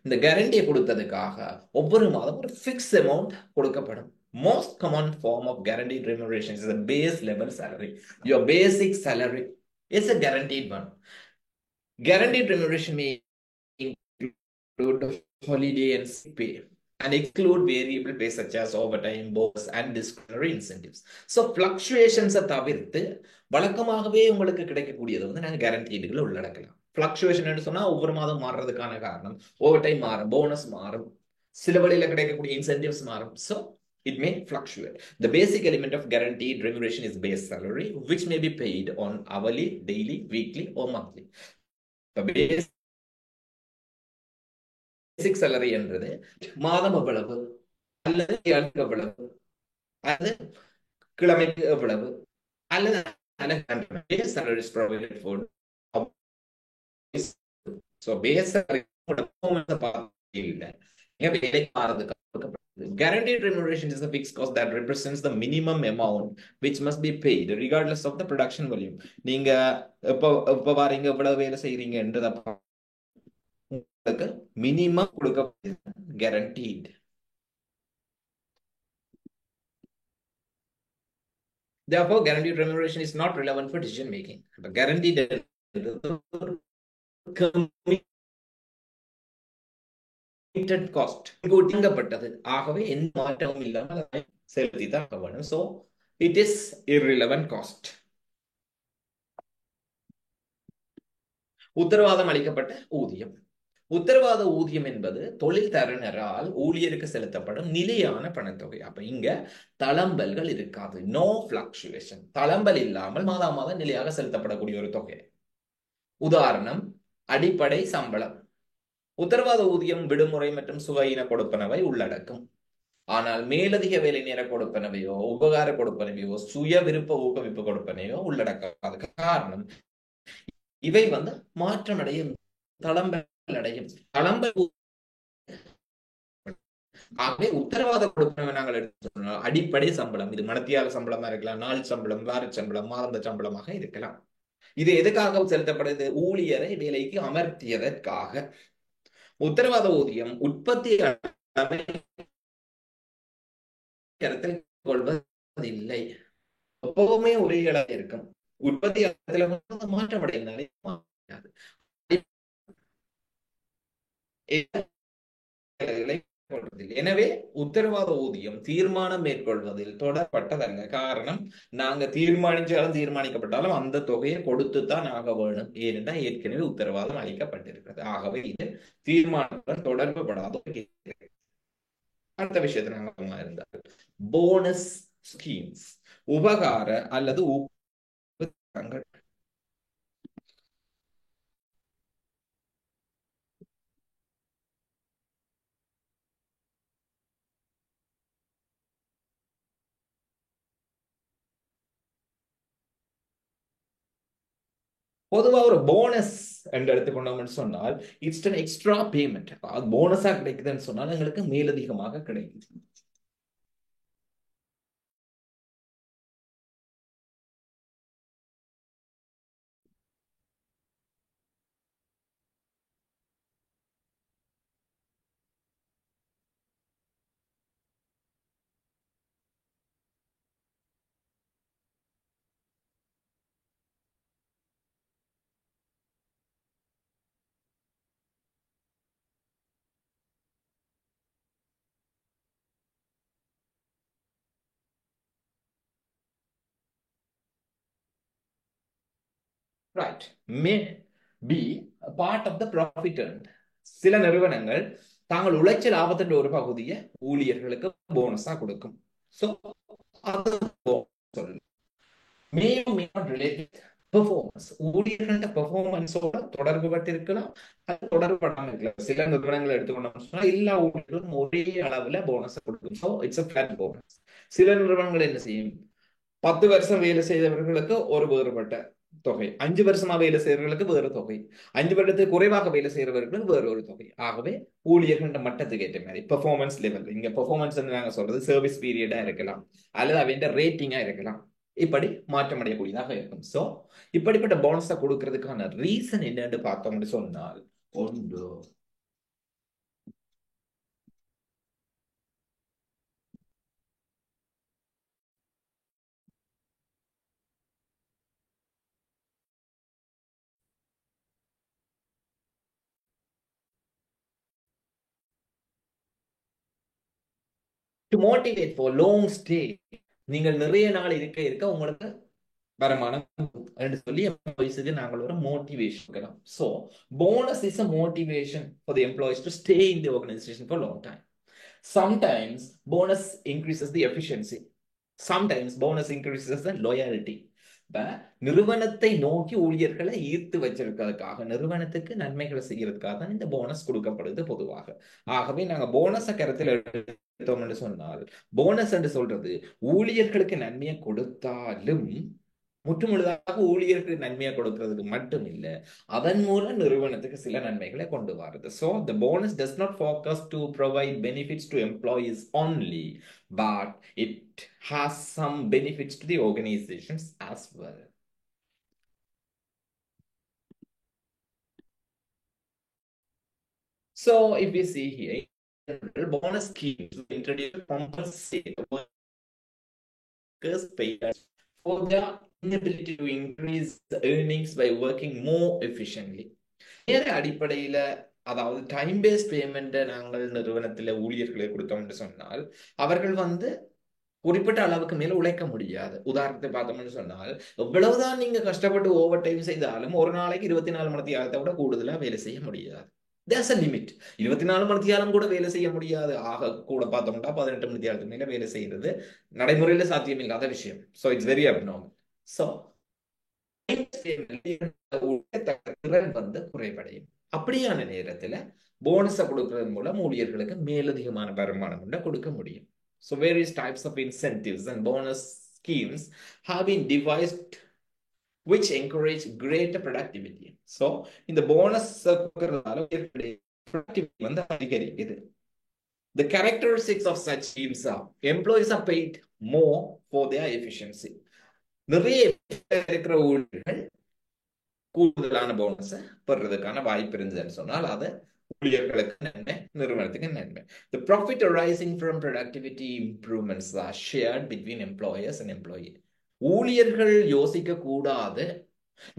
இந்த guarantee கொடுத்ததுக்காக ஒவ்வொரு மாதம் ஒரு fixed amount கொடுக்கப்படும். Most common form of guaranteed remuneration is a base level salary. Your basic salary is a guaranteed one. Guaranteed remuneration may include holiday and sick pay and exclude variable pay such as overtime, bonus and discretionary incentives. So fluctuations தவிர்த்து வழக்கமாகவே உங்களுக்கு கிடைக்கக்கூடியது வந்து நாங்கள் கேரண்டீடுகளை உள்ளடக்கலாம். Fluctuation சொன்னா ஒவ்வொரு மாதம் மாறுறதுக்கான காரணம் over time மாறும், போனஸ் மாறும், சில வழியில கிடைக்கக்கூடிய இன்சென்டிவ்ஸ் மாறும். So it may fluctuate. The basic element of guaranteed remuneration is base salary, which may be paid on hourly, daily, weekly or monthly. The basic salary என்றது மாதம் எவ்வளவு அல்லது எவ்வளவு அல்லது கிழமைக்கு எவ்வளவு அல்லது base salary is provided for. So base salary guaranteed remuneration is a fixed cost that represents the minimum amount which must be paid regardless of the production volume. நீங்க எப்ப வாரீங்க எவ்வளவு வேலை செய்றீங்கன்றத உங்களுக்கு மினிமம் கொடுக்க guaranteed. Therefore, guaranteed remuneration is not relevant for decision making. But guaranteed committed cost கொடுக்கப்பட்டது, ஆகவே எந்த மாற்றமும் இல்லாமல் செலுத்தி தான் வேணும். So it is irrelevant cost. உத்தரவாதம் அளிக்கப்பட்ட ஊதியம். உத்தரவாத ஊதியம் என்பது தொழில் தரனரால் ஊழியருக்கு செலுத்தப்படும் நிலையான பணத்தொகை. அப்ப இங்க தளம்பல்கள் இருக்காது, நோ பிளக்சுவேஷன். தளம்பல் இல்லாமல் மாதா மாதம் நிலையாக செலுத்தப்படக்கூடிய ஒரு தொகை. உதாரணம், அடிப்படை சம்பளம். உத்தரவாத ஊதியம் விடுமுறை மற்றும் சுகையின கொடுப்பனவை உள்ளடக்கும். ஆனால் மேலதிக வேலை நேர கொடுப்பனவையோ உபகார கொடுப்பனவையோ சுய விருப்ப ஊக்குவிப்பு கொடுப்பனையோ உள்ளடக்காது. காரணம், இவை வந்து மாற்றமடையும், தளம்பல் அடையும். தளம்பல் ஆகவே உத்தரவாத கொடுப்பனவை நாங்கள் எடுத்து அடிப்படை சம்பளம், இது மணத்தியால சம்பளமா இருக்கலாம், நாள் சம்பளம், வார சம்பளம், மாத சம்பளமாக இருக்கலாம். இது எதுக்காக செலுத்தப்படுது? ஊழியரை வேலைக்கு அமர்த்தியதற்காக. உத்தரவாத ஊதியம் உற்பத்தி கருத்தில் கொள்வதில்லை, எப்பவுமே ஒரே அளவு இருக்கும். உற்பத்தி மாற்றம் அடைந்தாலே மாறாது. எனவே உத்தரவாத ஊதியம் தீர்மானம் மேற்கொள்வதில் தொடரப்பட்டதல்ல. காரணம், நாங்க தீர்மானிச்சாலும் தீர்மானிக்கப்பட்டாலும் அந்த தொகையை கொடுத்துத்தான் ஆக வேணும், ஏனென்றால் ஏற்கனவே உத்தரவாதம் அளிக்கப்பட்டிருக்கிறது. ஆகவே இது தீர்மானத்துடன் தொடர்புபடாத. அடுத்த விஷயத்தை நாங்கள் இருந்தால் போனஸ் ஸ்கீம்ஸ், உபகார அல்லது ஊக்கங்கள். பொதுவா ஒரு போனஸ் என்று எடுத்துக்கொண்டோம்னு சொன்னால் இட்ஸ் an எக்ஸ்ட்ரா பேமெண்ட். போனஸா கிடைக்குதுன்னு சொன்னால் எங்களுக்கு மேலதிகமாக கிடைக்குது. Right, may be part of the profit earned. சில நிறுவனங்கள் தாங்கள் உழைச்ச லாபத்தின் ஒரு பகுதியை ஊழியர்களுக்கு போனஸா கொடுக்கும். சோ அது சொல்லு மே மே நாட் ரிலேட்டட் பெர்ஃபார்மன்ஸ், ஊழியர்களோட பெர்ஃபார்மன்ஸோட தொடர்பு பட்டிருக்கலாம், அது தொடர்பு படாமல் இருக்கலாம். சில நிறுவனங்கள் எடுத்துக்கொண்டோம்னு சொன்னா எல்லா ஊழியர்களும் ஒரே அளவுல போனஸ் கொடுக்கும். So it's a flat bonus. சில நிறுவனங்கள் என்ன செய்யும், 10 வருஷம் வேலை செய்தவர்களுக்கு ஒரு வேறுபட்ட தொகை, 5 வருஷமா வேலை செய்யறவர்களுக்கு வேறு தொகை, 5 வருடத்துக்கு குறைவாக வேலை செய்யறவர்களுக்கு வேறு ஒரு தொகை. ஆகவே ஊழியர்கள் மட்டத்துக்கு ஏற்ற மாதிரி பெர்ஃபார்மன்ஸ் லெவல், இங்க பெர்ஃபார்மன்ஸ் நாங்க சொல்றது சர்வீஸ் பீரியடா இருக்கலாம் அல்லது அவன் ரேட்டிங்கா இருக்கலாம், இப்படி மாற்றம் அடையக்கூடியதாக இருக்கும். சோ இப்படிப்பட்ட போனஸை கொடுக்கறதுக்கான ரீசன் என்னன்னு பார்த்தோம்னு சொன்னால், ஒன்று to motivate for long stay. நீங்கள் நிறைய நாள் இருக்க இருக்க உங்களுக்கு வருமானம் என்று சொல்லி எம்ப்ளாயிஸுக்கு நாங்கள் ஒரு மோட்டிவேஷன் கொடுக்கலாம். So bonus is a motivation for the employees to stay in the organisation for long time. Sometimes bonus increases the efficiency. Sometimes bonus increases the loyalty. நிறுவனத்தை நோக்கி ஊழியர்களை ஈர்த்து வச்சிருக்கிறதுக்காக, நிறுவனத்துக்கு நன்மைகளை செய்யறதுக்காக தான் இந்த போனஸ் கொடுக்கப்படுது பொதுவாக. ஆகவே நாங்க போனஸை கருத்தில் எடுத்தோம் என்று சொன்னால், போனஸ் என்று சொல்றது ஊழியர்களுக்கு நன்மையை கொடுத்தாலும் முற்றுமுழுதாக ஊழியர்களுக்கு நன்மையை கொடுக்கிறதுக்கு மட்டும் இல்ல, அதன் மூலம் நிறுவனத்துக்கு சில நன்மைகளை கொண்டு வருது. So the bonus does not focus to provide benefits to employees only, but it has some benefits to the organizations as well. So if we see here, bonus schemes introduced to compensate workers' pay for their inability to increase earnings by working more efficiently. நேர அடிப்படையில, அதாவது time paste payment நாங்கள் நிறுவனத்தில் ஊழியர்களை கொடுத்தோம்னு சொன்னால் அவர்கள் வந்து குறிப்பிட்ட அளவுக்கு மேல உழைக்க முடியாது. உதாரணத்தை பார்த்தோம்னு சொன்னால், எவ்வளவுதான் நீங்க கஷ்டப்பட்டு ஓவர் டைம் செய்தாலும் ஒரு நாளைக்கு 24 மணி நேரத்தை விட கூடுதலா வேலை செய்ய முடியாது. There's a limit. 24 மணி நேரம் கூட வேலை செய்ய முடியாது. ஆக கூட பார்த்தோம்னா 18 மணி நேரத்துக்கு மேல வேலை செய்யறது நடைமுறையில சாத்தியம் இல்லாத விஷயம். So it's very abnormal. So வந்து குறைவடையும். அப்படியான நேரத்துல போனஸை கொடுக்கறதன் மூலம் ஊழியர்களுக்கு மேலதிகமான வருமானம் கொடுக்க முடியும். So various types of incentives and bonus schemes have been devised which encourage greater productivity. So இந்த போனஸ் productivity வந்து அதிகரிக்குது. The characteristics of such schemes are employees are paid more for their efficiency. நிறைய இருக்கிற ஊழியர்கள் கூடுதலான போனஸை பெறதுக்கான வாய்ப்பு இருந்ததுன்னு சொன்னால் அது ஊழியர்களுக்கு நன்மை, நிறுவனத்துக்கு நன்மை. The profit arising from productivity improvements are shared between employers and employee. ஊழியர்கள் யோசிக்க கூடாது,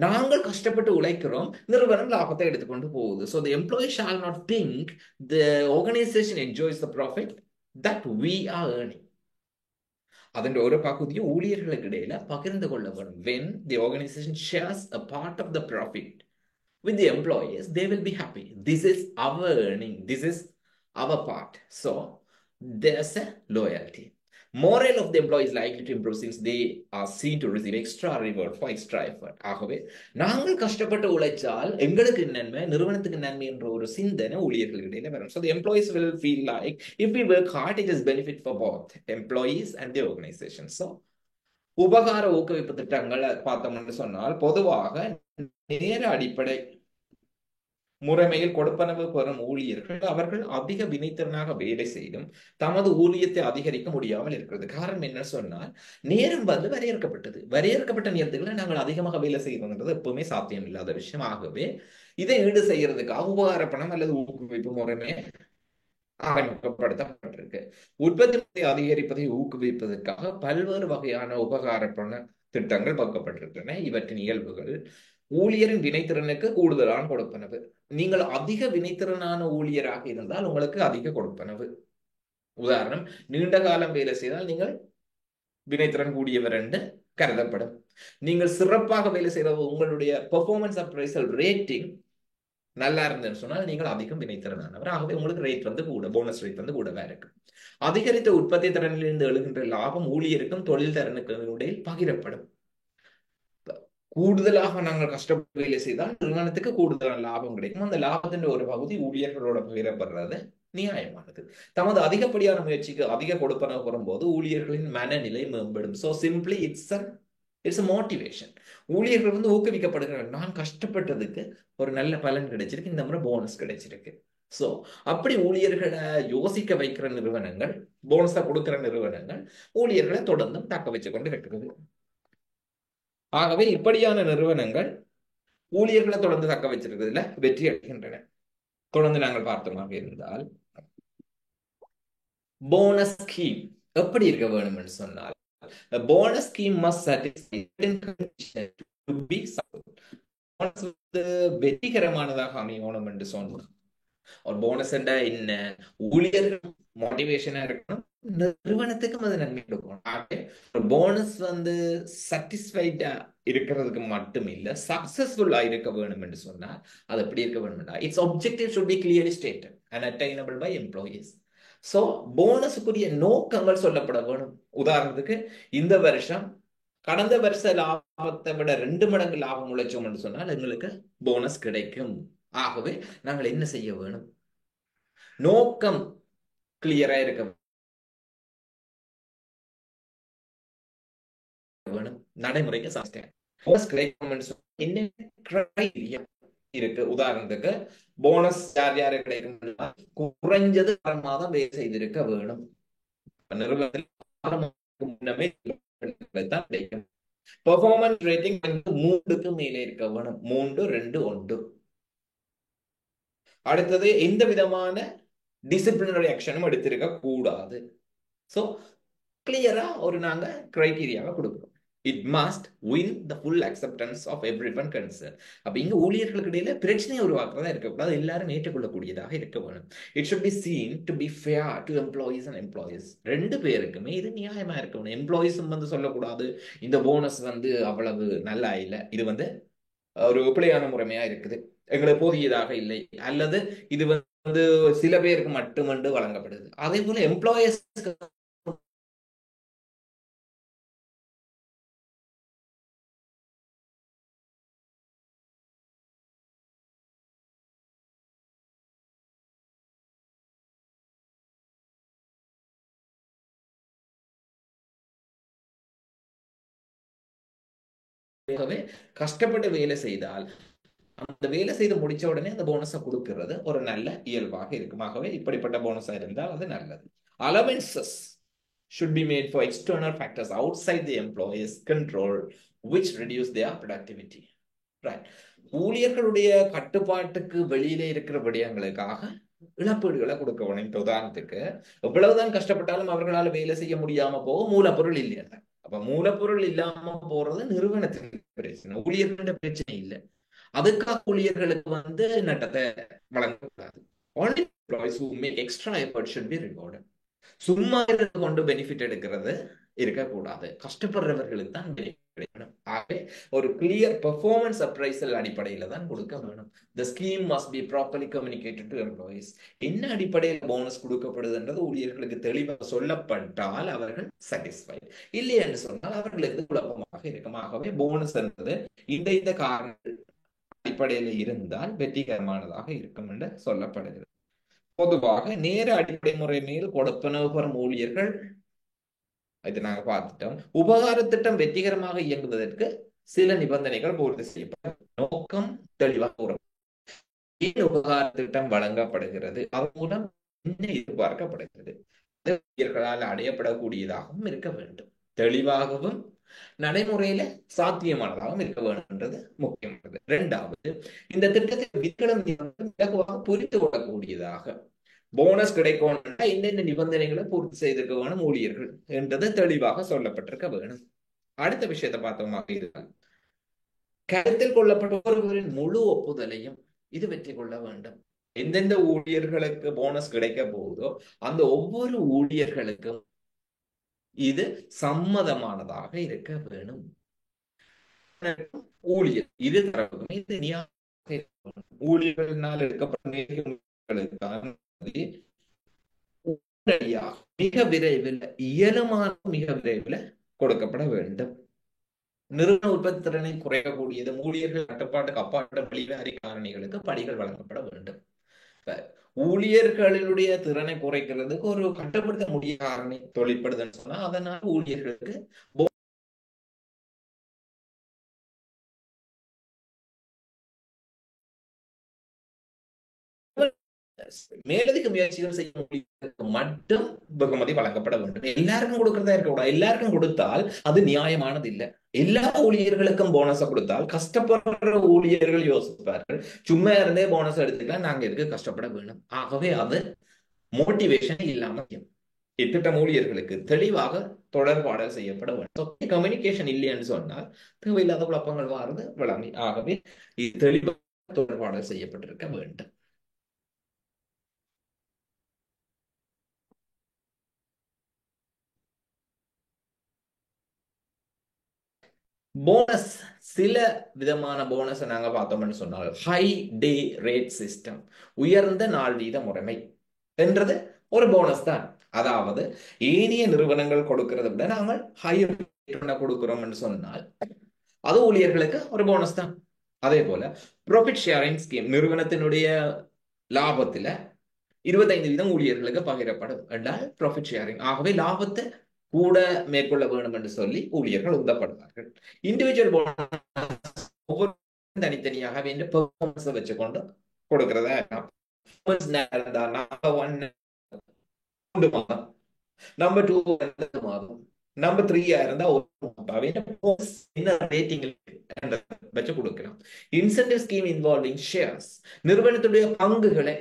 நாங்கள் கஷ்டப்பட்டு உழைக்கிறோம், நிறுவனம் லாபத்தை எடுத்துக்கொண்டு போகுது. So the employee shall not think the organization enjoys the profit that we are earning. அதன் ஒரு பகுதியை ஊழியர்களுக்கு இடையில பகிர்ந்து கொள்ள வேண்டும். When the organization shares a part of the profit with the employees, they will be happy. This is our earning. This is our part. So there's a loyalty. Morale of the employee is likely to improve since they are seen to receive extra reward for extra effort. ஆகவே நாங்கள் கஷ்டப்பட்டு உழைச்சால் எங்களுக்கு நன்மை, நிறுவனத்துக்கு நன்மை என்ற ஒரு சிந்தனை ஊழியர்களிடையில வரும். So the employees will feel like if we work hard, it is benefit for both employees and the organization. So உபகார ஊக்குவிப்பு திட்டங்களை பார்த்தோம்னு சொன்னால் பொதுவாக நேர அடிப்படை முறைமையில் கொடுப்பனவு பெறும் ஊழியர்கள் அவர்கள் அதிக வினைத்திறனாக வேலை செய்தும் தமது ஊதியத்தை அதிகரிக்க முடியாமல் இருக்கிறது. காரணம் என்ன சொன்னால் நேரம் வந்து வரையறுக்கப்பட்டது. வரையறுக்கப்பட்ட நேரத்துக்குள்ள நாங்கள் அதிகமாக வேலை செய்யறதுன்றது எப்பவுமே சாத்தியம் இல்லாத விஷயம். ஆகவே இதை ஈடு செய்யறதுக்காக உபகார பணம் அல்லது ஊக்குவிப்பு முறைமை ஆரம்பிக்கப்படுத்தப்பட்டிருக்கு. உற்பத்தி அதிகரிப்பதை ஊக்குவிப்பதற்காக பல்வேறு வகையான உபகார பண திட்டங்கள் வகுக்கப்பட்டிருக்கின்றன. இவற்றின் இயல்புகள் ஊழியரின் வினைத்திறனுக்கு கூடுதலான கொடுப்பனவு. நீங்கள் அதிக வினைத்திறனான ஊழியராக இருந்தால் உங்களுக்கு அதிக கொடுப்பனவு. உதாரணம், நீண்ட காலம் வேலை செய்தால் நீங்கள் வினைத்திறன் கூடியவர் என்று கருதப்படும். நீங்கள் சிறப்பாக வேலை செய்த உங்களுடைய பெர்ஃபார்மன்ஸ் அப்ரைசல் ரேட்டிங் நல்லா இருந்ததுன்னு சொன்னால் நீங்கள் அதிகம் வினைத்திறனானவர். ஆகவே உங்களுக்கு ரேட் வந்து கூட, போனஸ் ரேட் வந்து கூடவே இருக்கு. அதிகரித்த உற்பத்தி திறனிலிருந்து எழுகின்ற லாபம் ஊழியருக்கும் தொழில் திறனுக்கு இடையில் பகிரப்படும். கூடுதலாக நாங்கள் கஷ்டப்பட்டு வேலை செய்தால் நிறுவனத்துக்கு கூடுதலான லாபம் கிடைக்கும். அந்த லாபத்தின் ஒரு பகுதி ஊழியர்களோட பகிரப்படுறது நியாயமானது. தமது அதிகப்படியான முயற்சிக்கு அதிக கொடுப்பனவு பெறும்போது ஊழியர்களின் மனநிலை மேம்படும். So simply it's a motivation. ஊழியர்கள் வந்து ஊக்குவிக்கப்படுகிறார்கள். நான் கஷ்டப்பட்டதுக்கு ஒரு நல்ல பலன் கிடைச்சிருக்கு, இந்த முறை போனஸ் கிடைச்சிருக்கு. ஸோ அப்படி ஊழியர்களை யோசிக்க வைக்கிற நிறுவனங்கள், போனஸா கொடுக்கிற நிறுவனங்கள் ஊழியர்களை தொடர்ந்தும் தக்க வச்சு கொண்டு இருக்கிறது. ஆகவே இப்படியான நிறுவனங்கள் ஊழியர்களை தொடர்ந்து தக்க வச்சிருக்கிறதுல வெற்றி அடைகின்றன. தொடர்ந்து நாங்கள் பார்த்தோமாக இருந்தால் போனஸ் ஸ்கீம் எப்படி இருக்க வேணும் என்று சொன்னால் bonus scheme must satisfy to be successful. வெற்றிகரமானதாக அமையணும் என்று சொன்னோம். ஒரு போனஸ் என்ன, ஊழியர்கள் மோட்டிவேஷனா இருக்கணும், நிறுவனத்துக்கும் அது நன்மை கொடுக்கணும். போனஸ் வந்து சாட்டிஸ்ஃபைடா இருக்கிறதுக்கு மட்டும் இல்ல, சக்சஸ்ஃபுல்லா இருக்க வேணும் என்று சொன்னா அது எப்படி இருக்க வேணும்னா its objective should be clearly stated and attainable by employees. So போனஸுக்குரிய நோக்கங்கள் சொல்லப்பட வேணும். உதாரணத்துக்கு இந்த வருஷம் கடந்த வருஷ லாபத்தை விட 2 மடங்கு லாபம் உழைச்சோம் என்று சொன்னால் எங்களுக்கு போனஸ் கிடைக்கும். ஆகவே நாங்கள் என்ன செய்ய வேணும், நோக்கம் கிளியரா இருக்க வேணும், நடைமுறைக்கு இருக்கு. உதாரணத்துக்கு போனஸ் யார் யாரு கிடைக்கும், குறைஞ்சது 6 மாதம் வேலை செய்திருக்க வேணும். நிறுவனத்தில் 6 மாதத்துக்கு முன்னமே கிடைக்கும். பெர்ஃபார்மன்ஸ் ரேட்டிங் 3க்கு மேலே இருக்க வேணும். 3, 2, 1. அடுத்தது எந்த விதமான டிசிப்ளினரி ஆக்ஷனும் எடுத்திருக்க கூடாது. சோ கிளியரா ஒரு நாங்க கிரைட்டீரியாவை கொடுக்கிறோம். It must win the full acceptance of everyone concerned. அப்ப இங்க ஊழியர்களுக்கு இடையில பிரச்சனையை உருவாக்குறதா இருக்கக்கூடாது, எல்லாரும் ஏற்றுக்கொள்ளக்கூடியதாக இருக்க வேணும். It should be seen to be fair to employees and employees. 2 பேருக்குமே இது நியாயமா இருக்கணும். எம்ப்ளாயிஸும் வந்து சொல்லக்கூடாது இந்த போனஸ் வந்து அவ்வளவு நல்லா இல்லை, இது வந்து ஒரு பிழையான முறைமையா இருக்குது, எங்களுக்கு போதியதாக இல்லை, அல்லது இது வந்து சில பேருக்கு மட்டுமன்று வழங்கப்படுது. அதே போல எம்ப்ளாயர்ஸ் கஷ்டப்பட்டு வேலை செய்தால் அந்த வேலை செய்து முடிச்ச உடனே அந்த போனஸை கொடுக்கிறது ஒரு நல்ல இயல்பாக இருக்கும். ஆகவே இப்படிப்பட்ட போனஸா இருந்தால் அது நல்லது. Allowances should be made for external factors outside the employee's control which reduce their productivity. Right. ஊழியர்களுடைய கட்டுப்பாட்டுக்கு வெளியிலே இருக்கிற விடயங்களுக்காக இழப்பீடுகளை கொடுக்க வேணும். இப்ப உதாரணத்துக்கு எவ்வளவுதான் கஷ்டப்பட்டாலும் அவர்களால் வேலை செய்ய முடியாம போக மூலப்பொருள் இல்லையா? அப்ப மூலப்பொருள் இல்லாம போறது நிறுவனத்தின் பிரச்சனை, ஊழியர்களோட பிரச்சனை இல்லை. அதுக்காக ஊழியர்களுக்கு நட்டத்தை வழங்கக்கூடாது. All employees who make extra effort should be rewarded. சும்மா இருந்து கொண்டு பெனிஃபிட் எடுக்கிறது இருக்கக்கூடாது. கஷ்டப்படுறவர்களுக்கு தான் கிடைக்கணும். ஆகவே ஒரு கிளியர் பெர்ஃபார்மன்ஸ் அப்ரைசல் அடிப்படையில தான் கொடுக்க வேணும். The scheme must be properly communicated to employees. என்ன அடிப்படையில் போனஸ் கொடுக்கப்படுதுன்றது ஊழியர்களுக்கு தெளிவாக சொல்லப்பட்டால் அவர்கள் சாட்டிஸ்ஃபைட். இல்லை என்று சொன்னால் அவர்களுக்கு குழப்பமாக இருக்கும். ஆகவே போனஸ் என்பது இந்த காரணங்கள் அடிப்படையில் இருந்தால் வெற்றிகரமானதாக இருக்கும் என்று சொல்லப்படுகிறது. பொதுவாக நேர அடிப்படை முறை மேல் கொடுப்பனவு பெறும் ஊழியர்கள், இது நாங்க பார்த்துட்டோம். உபகார திட்டம் வெற்றிகரமாக இயங்குவதற்கு சில நிபந்தனைகள் பூர்த்தி செய்யப்படும். நோக்கம் தெளிவாக கூறும். ஏன் உபகார திட்டம் வழங்கப்படுகிறது, அதன் மூலம் என்ன எதிர்பார்க்கப்படுகிறது, ஊழியர்களால் அடையப்படக்கூடியதாகவும் இருக்க வேண்டும். தெளிவாகவும் நடைமுறையில சாத்தியமானதாகவும் இருக்க வேண்டும் என்றது முக்கியமானது. இரண்டாவது, இந்த திட்டத்தை விற்கலம் இலகுவாக புரிந்து கொள்ளக்கூடியதாக போனஸ் கிடைக்கும் என்னென்ன நிபந்தனைகளை பூர்த்தி செய்திருக்க வேணும் ஊழியர்கள் என்றது தெளிவாக சொல்லப்பட்டிருக்க வேணும். அடுத்த விஷயத்தை பார்த்தோமாக கருத்தில் கொள்ளப்பட்ட ஒருவரின் முழு ஒப்புதலையும் இது வெற்றி கொள்ள வேண்டும். எந்தெந்த ஊழியர்களுக்கு போனஸ் கிடைக்க போகுதோ அந்த ஒவ்வொரு ஊழியர்களுக்கும் இது சம்மதமானதாக இருக்க வேணும். ஊழியர் இரு தரப்புமே இது ஊழியர்களினால் எடுக்கப்பட்ட மிக விரைவில் இயலுமான மிக விரைவில் கொடுக்கப்பட வேண்டும். நிறுவன உற்பத்தி திறனை குறைக்கக்கூடியது ஊழியர்கள் கட்டுப்பாட்டுக்கு அப்பாற்பட்ட வெளிவாரி காரணிகளுக்கு படிகள் வழங்கப்பட வேண்டும். ஊழியர்களுடைய திறனை குறைக்கிறதுக்கு ஒரு கட்டுப்படுத்த முடிய காரணி தொழிற்படுதுன்னு சொன்னா அதனால ஊழியர்களுக்கு மேலதிக முயற்சிகள் செய்ய முடியும் மட்டும் வெகுமதி வழங்கப்பட வேண்டும். எல்லாருக்கும் கொடுக்கறதா இருக்கக்கூடாது. எல்லாருக்கும் கொடுத்தால் அது நியாயமானது இல்லை. எல்லா ஊழியர்களுக்கும் போனஸை கொடுத்தால் கஷ்டப்படுற ஊழியர்கள் யோசிப்பார்கள், சும்மா இருந்தே போனஸ் எடுத்துக்கலாம், நாங்க எதுக்கு கஷ்டப்பட வேண்டும். ஆகவே அது மோட்டிவேஷன் இல்லாம இத்திட்டம் ஊழியர்களுக்கு தெளிவாக தொடர்பாடல் செய்யப்பட வேண்டும். கம்யூனிகேஷன் இல்லைன்னு சொன்னால் தேவையில்லாத குழப்பங்கள் வாரது விளங்கி. ஆகவே தெளிவாக தொடர்பாடல் செய்யப்பட்டிருக்க வேண்டும். போனஸ் சில விதமான போனஸ் நாங்க பார்த்தோம்னு சொன்னால் ஹை டே ரேட் சிஸ்டம், உயர்ந்த நாள் வீத முறைமை என்றது ஒரு போனஸ் தான். அதாவது ஏனைய நிறுவனங்கள் கொடுக்கிறத விட நாங்கள் ஹையர் கொடுக்கிறோம்னு சொன்னால் அது ஊழியர்களுக்கு ஒரு போனஸ் தான். அதே போல ப்ராஃபிட் ஷேரிங் ஸ்கீம், நிறுவனத்தினுடைய லாபத்துல 25% ஊழியர்களுக்கு பகிரப்படும் என்றால் ப்ராஃபிட் ஷேரிங். ஆகவே லாபத்தை கூட மேற்கொள்ள வேண்டும் என்று சொல்லி ஊழியர்கள் உந்தப்படுவார்கள். இண்டிவிஜுவல் போனஸ் ஒவ்வொரு தனித்தனியாக வேண்டிய பெர்ஃபார்மன்ஸை வச்சுக்கொண்டு கொடுக்கிறதா நம்பர் 1 2 மாதம், நம்பர் 2 மாதம், நம்பர் 3 இருந்தா ரேட்டிங் வச்சு கொடுக்கலாம். இன்சென்டிவ் ஸ்கீம் இன்வால்விங் ஷேர்ஸ், நிறுவனத்துடைய பங்குகளை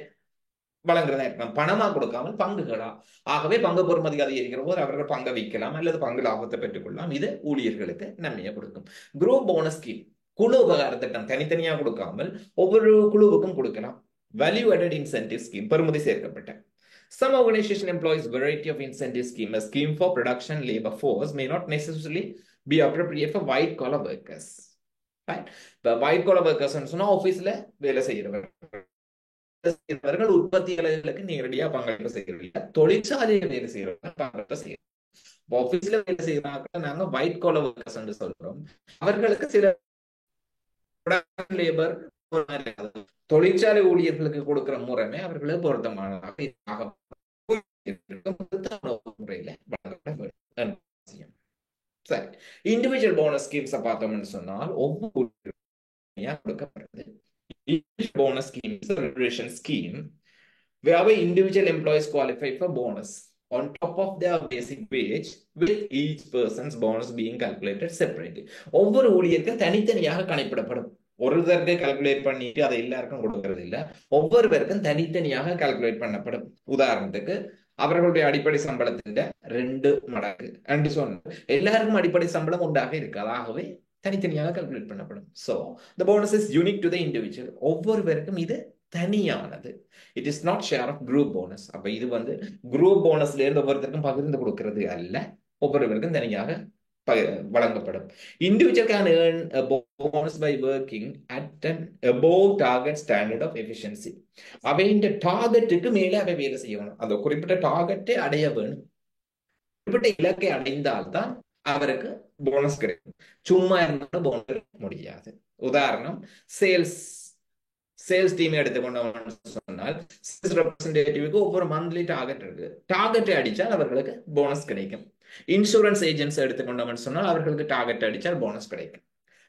வழங்குறதா இருக்கலாம், பணமா கொடுக்காமல் பங்குகளா. ஆகவே பங்கு பொறுமதி அதிகரிக்கிற போது அவர்கள் பங்கை விற்கலாம் அல்லது பங்கு லாபத்தை பெற்றுக்கொள்ளலாம். இது ஊழியர்களுக்கு நன்மையை கொடுக்கும். குரூப் போனஸ் ஸ்கீம், குழு உபகார திட்டம் தனித்தனியா கொடுக்காமல் ஒவ்வொரு குழுவுக்கும் கொடுக்கலாம். வேல்யூ added incentive scheme, பெறுமதி சேர்க்கப்பட்ட. Some organization employs variety of incentive scheme. A scheme for production labor force may not necessarily be appropriate for white collar workers. Right? But white collar workers சொன்னா ஆபீஸ்ல வேலை செய்யறவர்கள் உற்பத்தியாளர்களுக்கு நேரடியா பங்களிப்பு செய்யறதில்லை, தொழிற்சாலையில் வேலை செய்யறவர்கள் பங்களிப்பு செய்யறோம். ஆபீஸ்ல வேலை செய்யறாங்க நாங்க ஒயிட் காலர் வர்க்கர்ஸ் என்று சொல்றோம். அவர்களுக்கு சில லேபர் தொழிற்சாலை ஊழியர்களுக்கு கொடுக்கிற முறைமை அவர்களுக்கு பொருத்தமானதாக முறையில வழங்கப்பட வேண்டும். சரி, இண்டிவிஜுவல் போனஸ் ஸ்கீம்ஸை பார்த்தோம்னு சொன்னால் ஒவ்வொரு கொடுக்கப்படுறது. Bonus scheme is a remuneration scheme where individual employees qualify for bonus on top of their basic wage, with each person's bonus being calculated separately. ஒவ்வொரு ஊழியருக்கும் தனித்தனியாக கணக்கிடப்படும். ஒருத்தருக்கு கால்குலேட் பண்ணிட்டு அதை எல்லாருக்கும் கொடுக்கறது இல்ல, ஒவ்வொரு பேருக்கும் தனித்தனியாக கால்குலேட் பண்ணப்படும். உதாரணத்துக்கு அவர்களுடைய அடிப்படை சம்பளத்தின் 2 மடங்கு என்று சொன்ன எல்லாருக்கும் அடிப்படை சம்பளம் உண்டாக இருக்காது, ஆகவே தனித்தனியாக கால்குலேட் பண்ணப்படும். So the bonus is unique to the individual. ஒவ்வொருவருக்கும் இது தனியானது. It is not share of group bonus. அப்ப இது குரூப் போனஸ்ல இருந்து ஒவ்வொருத்தருக்கும் பகிர்ந்து கொடுக்கிறது அல்ல, ஒவ்வொருவருக்கும் தனியாக வழங்கப்படும். Individual can earn a bonus by working at an above target standard of efficiency. அவையின் டார்கெட்டுக்கு மேலே அவை வேலை செய்யணும். அந்த குறிப்பிட்ட டார்கெட்டை அடைய வேணும். குறிப்பிட்ட இலக்கை அடைந்தால்தான் அவருக்கு போனஸ் கிடைக்கும். சும்மா இருந்தாலும் போனஸ் முடியாது. உதாரணம், சேல்ஸ் டீம் எடுத்துக்கொண்டோம்னு சொன்னால் சேல்ஸ் ரெப்ரசன்டேட்டிவ்க்கு ஒவ்வொரு மந்த்லி டார்கெட் இருக்கு. டார்கெட்டை அடிச்சால் அவர்களுக்கு போனஸ் கிடைக்கும். இன்சூரன்ஸ் ஏஜென்ட்ஸ் எடுத்துக்கொண்டோம்னு சொன்னால் அவர்களுக்கு டார்கெட் அடிச்சால் போனஸ் கிடைக்கும்.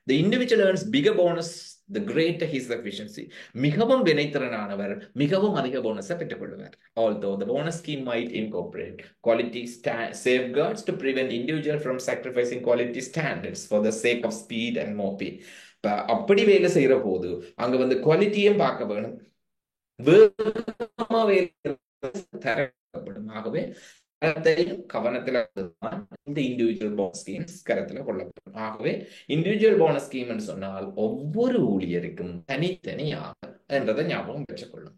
The individual earns bigger bonus the greater his efficiency. மிகவும் வினைத்திறனானவர் மிகவும் அதிக போனஸை பெற்றுக்கொள்வார். Although the bonus scheme might incorporate quality safeguards to prevent individual from sacrificing quality standards for the sake of speed and more pay. அப்படி வேலை செய்யற போது அங்க குவாலிட்டியும் பார்க்க வேணும், ஆகவே கவனத்துல இந்த இண்டிவிஜுவல் போனஸ் ஸ்கீம்ஸ் கருத்துல கொள்ளப்படும். ஆகவே இண்டிவிஜுவல் போனஸ் ஸ்கீம் சொன்னால் ஒவ்வொரு ஊழியருக்கும் தனித்தனியாக என்றதை ஞாபகம் பெற்றுக்கொள்ளும்.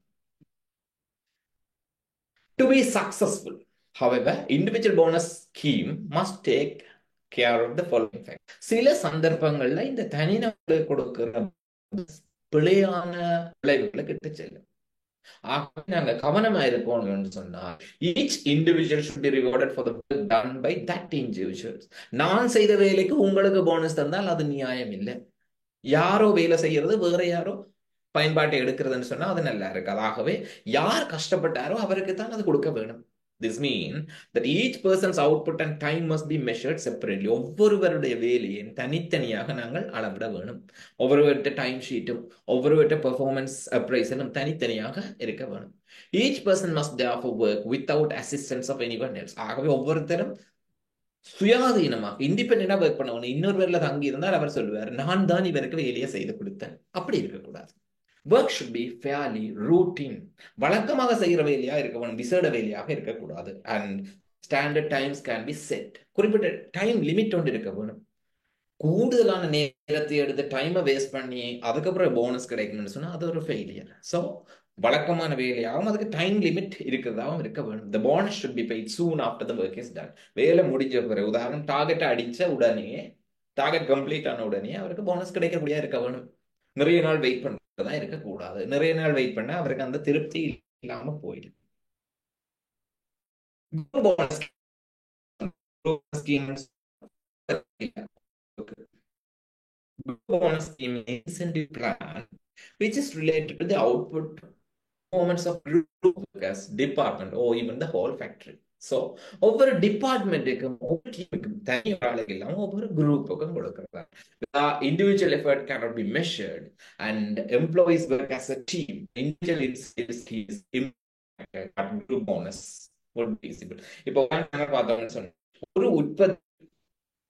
To be successful, however, individual bonus scheme must take care of the following fact. சில சந்தர்ப்பங்கள்ல இந்த தனிநபர்களுக்கு கொடுக்கிற பிழையான விளைவுகளை கிட்ட செல்லும். நாங்க கவனமா இருக்கணும்னு சொன்னா each individual should be rewarded for the work done by that individual. நான் செய்த வேலைக்கு உங்களுக்கு போனஸ் தந்தால் அது நியாயம் இல்லை. யாரோ வேலை செய்யறது வேற யாரோ பயன்பாட்டை எடுக்கிறதுன்னு சொன்னா அது நல்லா இருக்காது. ஆகவே யார் கஷ்டப்பட்டாரோ அவருக்கு தான் அது கொடுக்க வேணும். This means that each person's output and time must be measured separately. ஒவ்வொருவருடைய வேலையும் தனித்தனியாக நாங்கள் அளவிட வேணும். ஒவ்வொருவருடைய டைம் ஷீட்டும் ஒவ்வொருவருடைய பெர்ஃபார்மன்ஸ் அப்ரைசலும் தனித்தனியாக இருக்க வேணும். Each person must therefore work without assistance of anyone else. ஆகவே ஒவ்வொருத்தரும் சுயாதீனமாக இண்டிபெண்டா ஒர்க் பண்ணணும். இன்னொரு வேலை தங்கி இருந்தால் அவர் சொல்லுவார், நான் தான் இவருக்கு வேலையை செய்து கொடுத்தேன். அப்படி இருக்கக்கூடாது. Work should be fairly routine. வழக்கமாக செய்கிற வேலையா இருக்க வேணும், விசேட வேலையாக இருக்கக்கூடாது. And standard times can be set. குறிப்பிட்ட டைம் லிமிட் ஒன்று இருக்க வேணும். கூடுதலான நேரத்தை எடுத்து டைமை வேஸ்ட் பண்ணி அதுக்கப்புறம் போனஸ் கிடைக்கணும்னு சொன்னா அது ஒரு ஃபெயிலியர். ஸோ வழக்கமான வேலையாகவும் அதுக்கு டைம் லிமிட் இருக்கிறதாகவும் இருக்க வேணும். The bonus should be paid soon after the work is done. வேலை முடிஞ்ச பிறகு, உதாரணம் டார்கெட்டை அடிச்ச உடனே, டார்கெட் கம்ப்ளீட் ஆன உடனே அவருக்கு போனஸ் கிடைக்கக்கூடிய இருக்க வேணும். நிறைய நாள் வெயிட் பண்றதா இருக்கக்கூடாது. நிறைய நாள் வெயிட் பண்ண அவருக்கு அந்த திருப்தி இல்லாம போயிடும். Bonus scheme incentive plan which is related to the output performance of group workers, department, or even the whole factory. So ஒவ்வொரு டிபார்ட்மெண்ட்டுக்கும் ஒவ்வொரு டீமுக்கும் தனி ஆளுகள் இல்லாம ஒவ்வொரு குரூப்புக்கும் கொடுக்கிறாங்க. Individual effort cannot be measured and employees work as a team. Individual is impacted but group bonus would be visible. இப்போ பார்த்தோம்னு சொன்னா ஒரு உற்பத்தி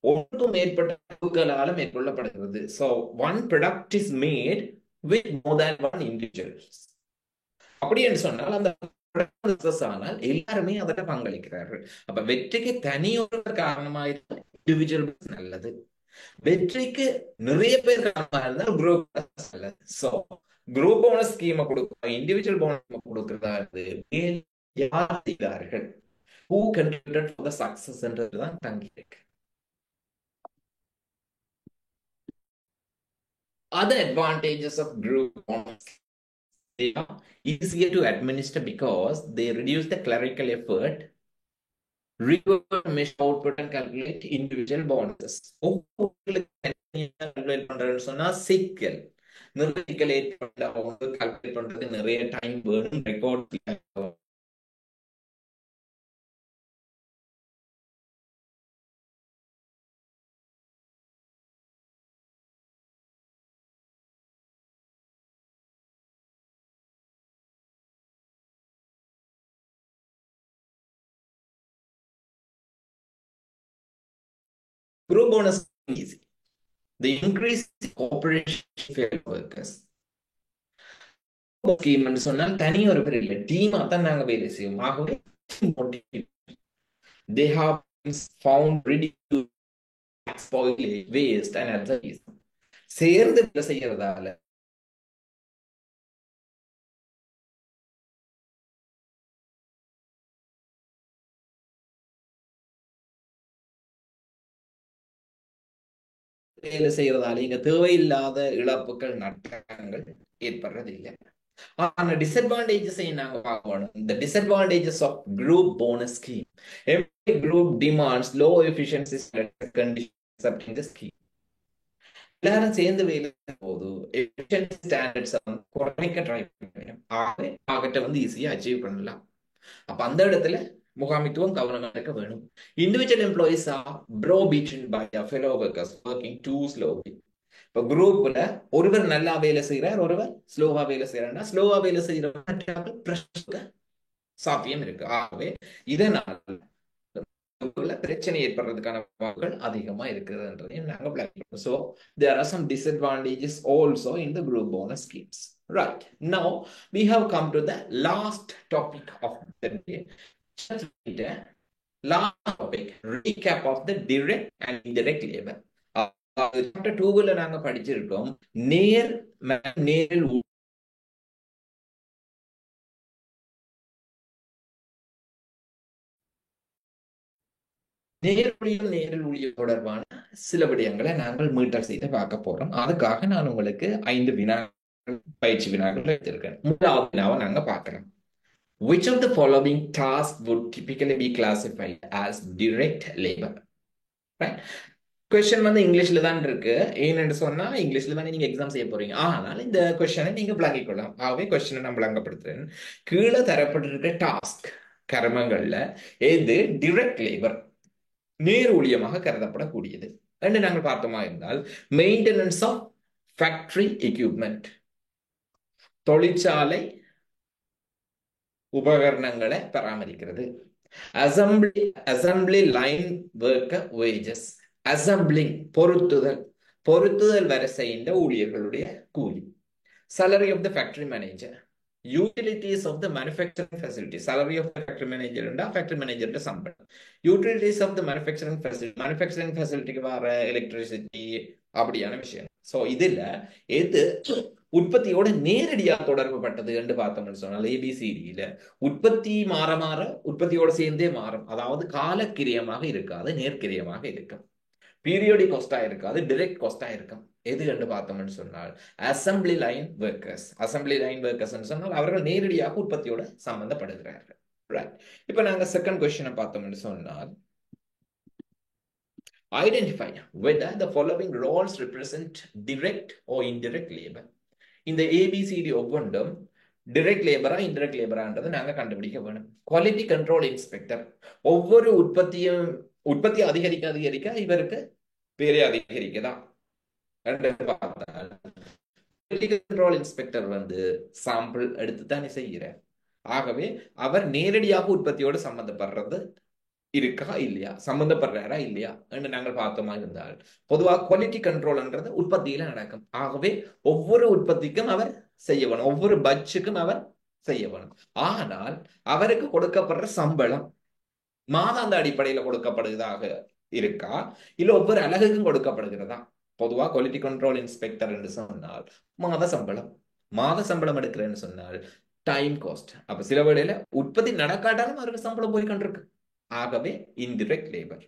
ஒன்றுக்கும் மேற்பட்ட குழுக்களால மேற்கொள்ளப்படுகிறது. So one product is made with more than one individual. அப்படி என்று சொன்னால் அந்த ஆனால் எல்லாருமே அதில் பங்களிக்கிறார்கள். அப்ப வெற்றிக்கு தனியொரு காரணமாக இருந்தால் இண்டிவிஜுவல் நல்லது, வெற்றிக்கு நிறைய பேர் காரணமாக இருந்தால் குரூப் நல்லது. சோ குரூப் போனஸ் ஸ்கீமை கொடுக்க இண்டிவிஜுவல் போனஸ் கொடுக்கிறதா யார் செய்தார்கள், who contributed for the success என்றதுதான் தங்கி இருக்கு. Other advantages of group bonus, they are easier to administer because they reduce the clerical effort, record, measure output and calculate individual bonuses. சிக்கல் calculate பண்றது நிறைய time வேணும், record Group bonus is easy. The increase in cooperation workers. Scheme என்று சொன்னால் தனி ஒரு பேர் இல்லை, டீமா தான் நாங்க வேலை செய்வோம். ஆகவே they have found reduced spoilage, waste and absenteeism. சேர்ந்து வேலை செய்யறதால வேலை செய்யறதால இங்க தேவையில்லாத இழப்புகள் நட்டங்கள் ஏற்படுறதில்லை. ஆனா டிஸ்அட்வான்டேஜஸ் நாங்க பார்க்கணும். இந்த disadvantages of group bonus scheme. Every group demands low efficiency conditions இந்த ஸ்கீம். எல்லாரும் சேர்ந்து வேலை போது எஃபிஷியன்சி ஸ்டாண்டர்ட்ஸ் குறைக்க ட்ரை பண்ணணும். ஆகவே டார்கெட்டை ஈஸியா அச்சீவ் பண்ணலாம். அப்ப அந்த இடத்துல முகாமித்துவம் கவனமா இருக்க வேணும். Individual employees are browbeaten by their fellow workers working too slowly. இப்ப குரூப்ல ஒருவர் நல்லா வேலை செய்யறார், ஒருவர் ஸ்லோவா வேலை செய்யறாருன்னா ஸ்லோவா வேலை செய்யறவங்க சாத்தியம் இருக்கு. ஆகவே இதனால் பிரச்சனை ஏற்படுறதுக்கான வாய்ப்புகள் அதிகமா இருக்குதுன்றதையும் நாங்க பிளாக் பண்ணுவோம். So there are some disadvantages also in the group bonus schemes. Right, now we have come to the last topic of the day. Last topic, recap of the direct and indirect labor. Chapter 2 நாங்க படிச்சிருக்கோம். நேரில் நேரில் ஊழியர் தொடர்பான சில விடயங்களை நாங்கள் metre செய்து பார்க்க போறோம். அதுக்காக நான் உங்களுக்கு 5 பயிற்சி வினாக்கள் எடுத்திருக்கேன். முதலாவது வினாவை நாங்க பார்க்கலாம். Which of the following tasks would typically be classified as direct labor? Right? Question இங்கிலீஷ்ல தான் இருக்கு. ஏன்னு சொன்னா இங்கிலீஷ்ல தானே நீங்க எக்ஸாம் செய்ய போறீங்க. ஆனால் இந்த கொஸ்டினை நீங்க விளங்கிக் கொள்ளலாம். ஆகவே கொஸ்டினை நான் விளங்கப்படுத்துறேன். கீழே தரப்பட்டிருக்க டாஸ்க் கர்மங்கள்ல எது டிரெக்ட் லேபர் நேர் ஊழியமாக கருதப்படக்கூடியது என்று நாங்கள் பார்த்தோமா இருந்தால், மெயின்டெனன்ஸ் ஆஃப் ஃபேக்டரி எக்யூப்மெண்ட், தொழிற்சாலை உபகரணங்களை பராமரிக்கிறது. Assembly line worker wages, assembling பொருத்துதல் வரிசையின் ஊழியர்களுடைய கூலி. salary of the factory manager, utilities of the manufacturing facility, salary of the factory manager and factory manager சம்பளம், utilities of the manufacturing facility வர electricity அப்படியான விஷயம். சோ இதுல எது உற்பத்தியோட நேரடியா தொடர்பு பட்டது என்று பார்த்தோம்னு சொன்னால், ஏபிசிடியில உற்பத்தி மாற உற்பத்தியோட சேர்ந்தே மாறும். அதாவது காலக்கிரியமாக இருக்காது, நேர்க்கிரியமாக இருக்கும். பீரியோடிக் காஸ்டா இருக்காது, டைரக்ட் காஸ்டா இருக்கும். எது என்று பார்த்தோம்னு சொன்னால் assembly line workers. Assembly line workers சொன்னால் அவர்கள் நேரடியாக உற்பத்தியோட சம்பந்தப்படுகிறார்கள். ரைட். இப்ப நாங்க செகண்ட் கொஸ்டினை பார்த்தோம்னு சொன்னால், identify whether the following roles represent direct or indirect labor. இந்த ஏபிசிடி ஒவ்வொன்றும் டிரெக்ட் லேபரா இன்டிரெக்ட் லேபரான்றதை நாங்க கண்டுபிடிக்க வேணும். குவாலிட்டி கண்ட்ரோல் இன்ஸ்பெக்டர் ஒவ்வொரு உற்பத்தி அதிகரிக்க இவருக்கு பேரே அதிகரிக்கதா பார்த்தால், குவாலிட்டி கண்ட்ரோல் இன்ஸ்பெக்டர் சாம்பிள் எடுத்து தானே செய்கிறார். ஆகவே அவர் நேரடியாக உற்பத்தியோடு சம்பந்தப்படுறது இருக்கா இல்லையா, சம்பந்தப்படுறாரா இல்லையா என்று நாங்கள் பார்த்தோமா இருந்தால், பொதுவாக குவாலிட்டி கண்ட்ரோல்ன்றது உற்பத்தியில நடக்கும். ஆகவே ஒவ்வொரு உற்பத்திக்கும் அவர் செய்ய வேணும், ஒவ்வொரு பட்ஜுக்கும் அவர் செய்ய வேணும். ஆனால் அவருக்கு கொடுக்கப்படுற சம்பளம் மாதாந்த அடிப்படையில கொடுக்கப்படுவதாக இருக்கா, இல்ல ஒவ்வொரு அலகுக்கும் கொடுக்கப்படுகிறதா? பொதுவா குவாலிட்டி கண்ட்ரோல் இன்ஸ்பெக்டர் என்று சொன்னால் மாத சம்பளம் எடுக்கிறேன்னு சொன்னால் டைம் காஸ்ட். அப்ப சில வேளையில உற்பத்தி நடக்காட்டாலும் அவருக்கு சம்பளம் போய் கொண்டிருக்கு. ஆகவே இன்டிரெக்ட் லேபர்.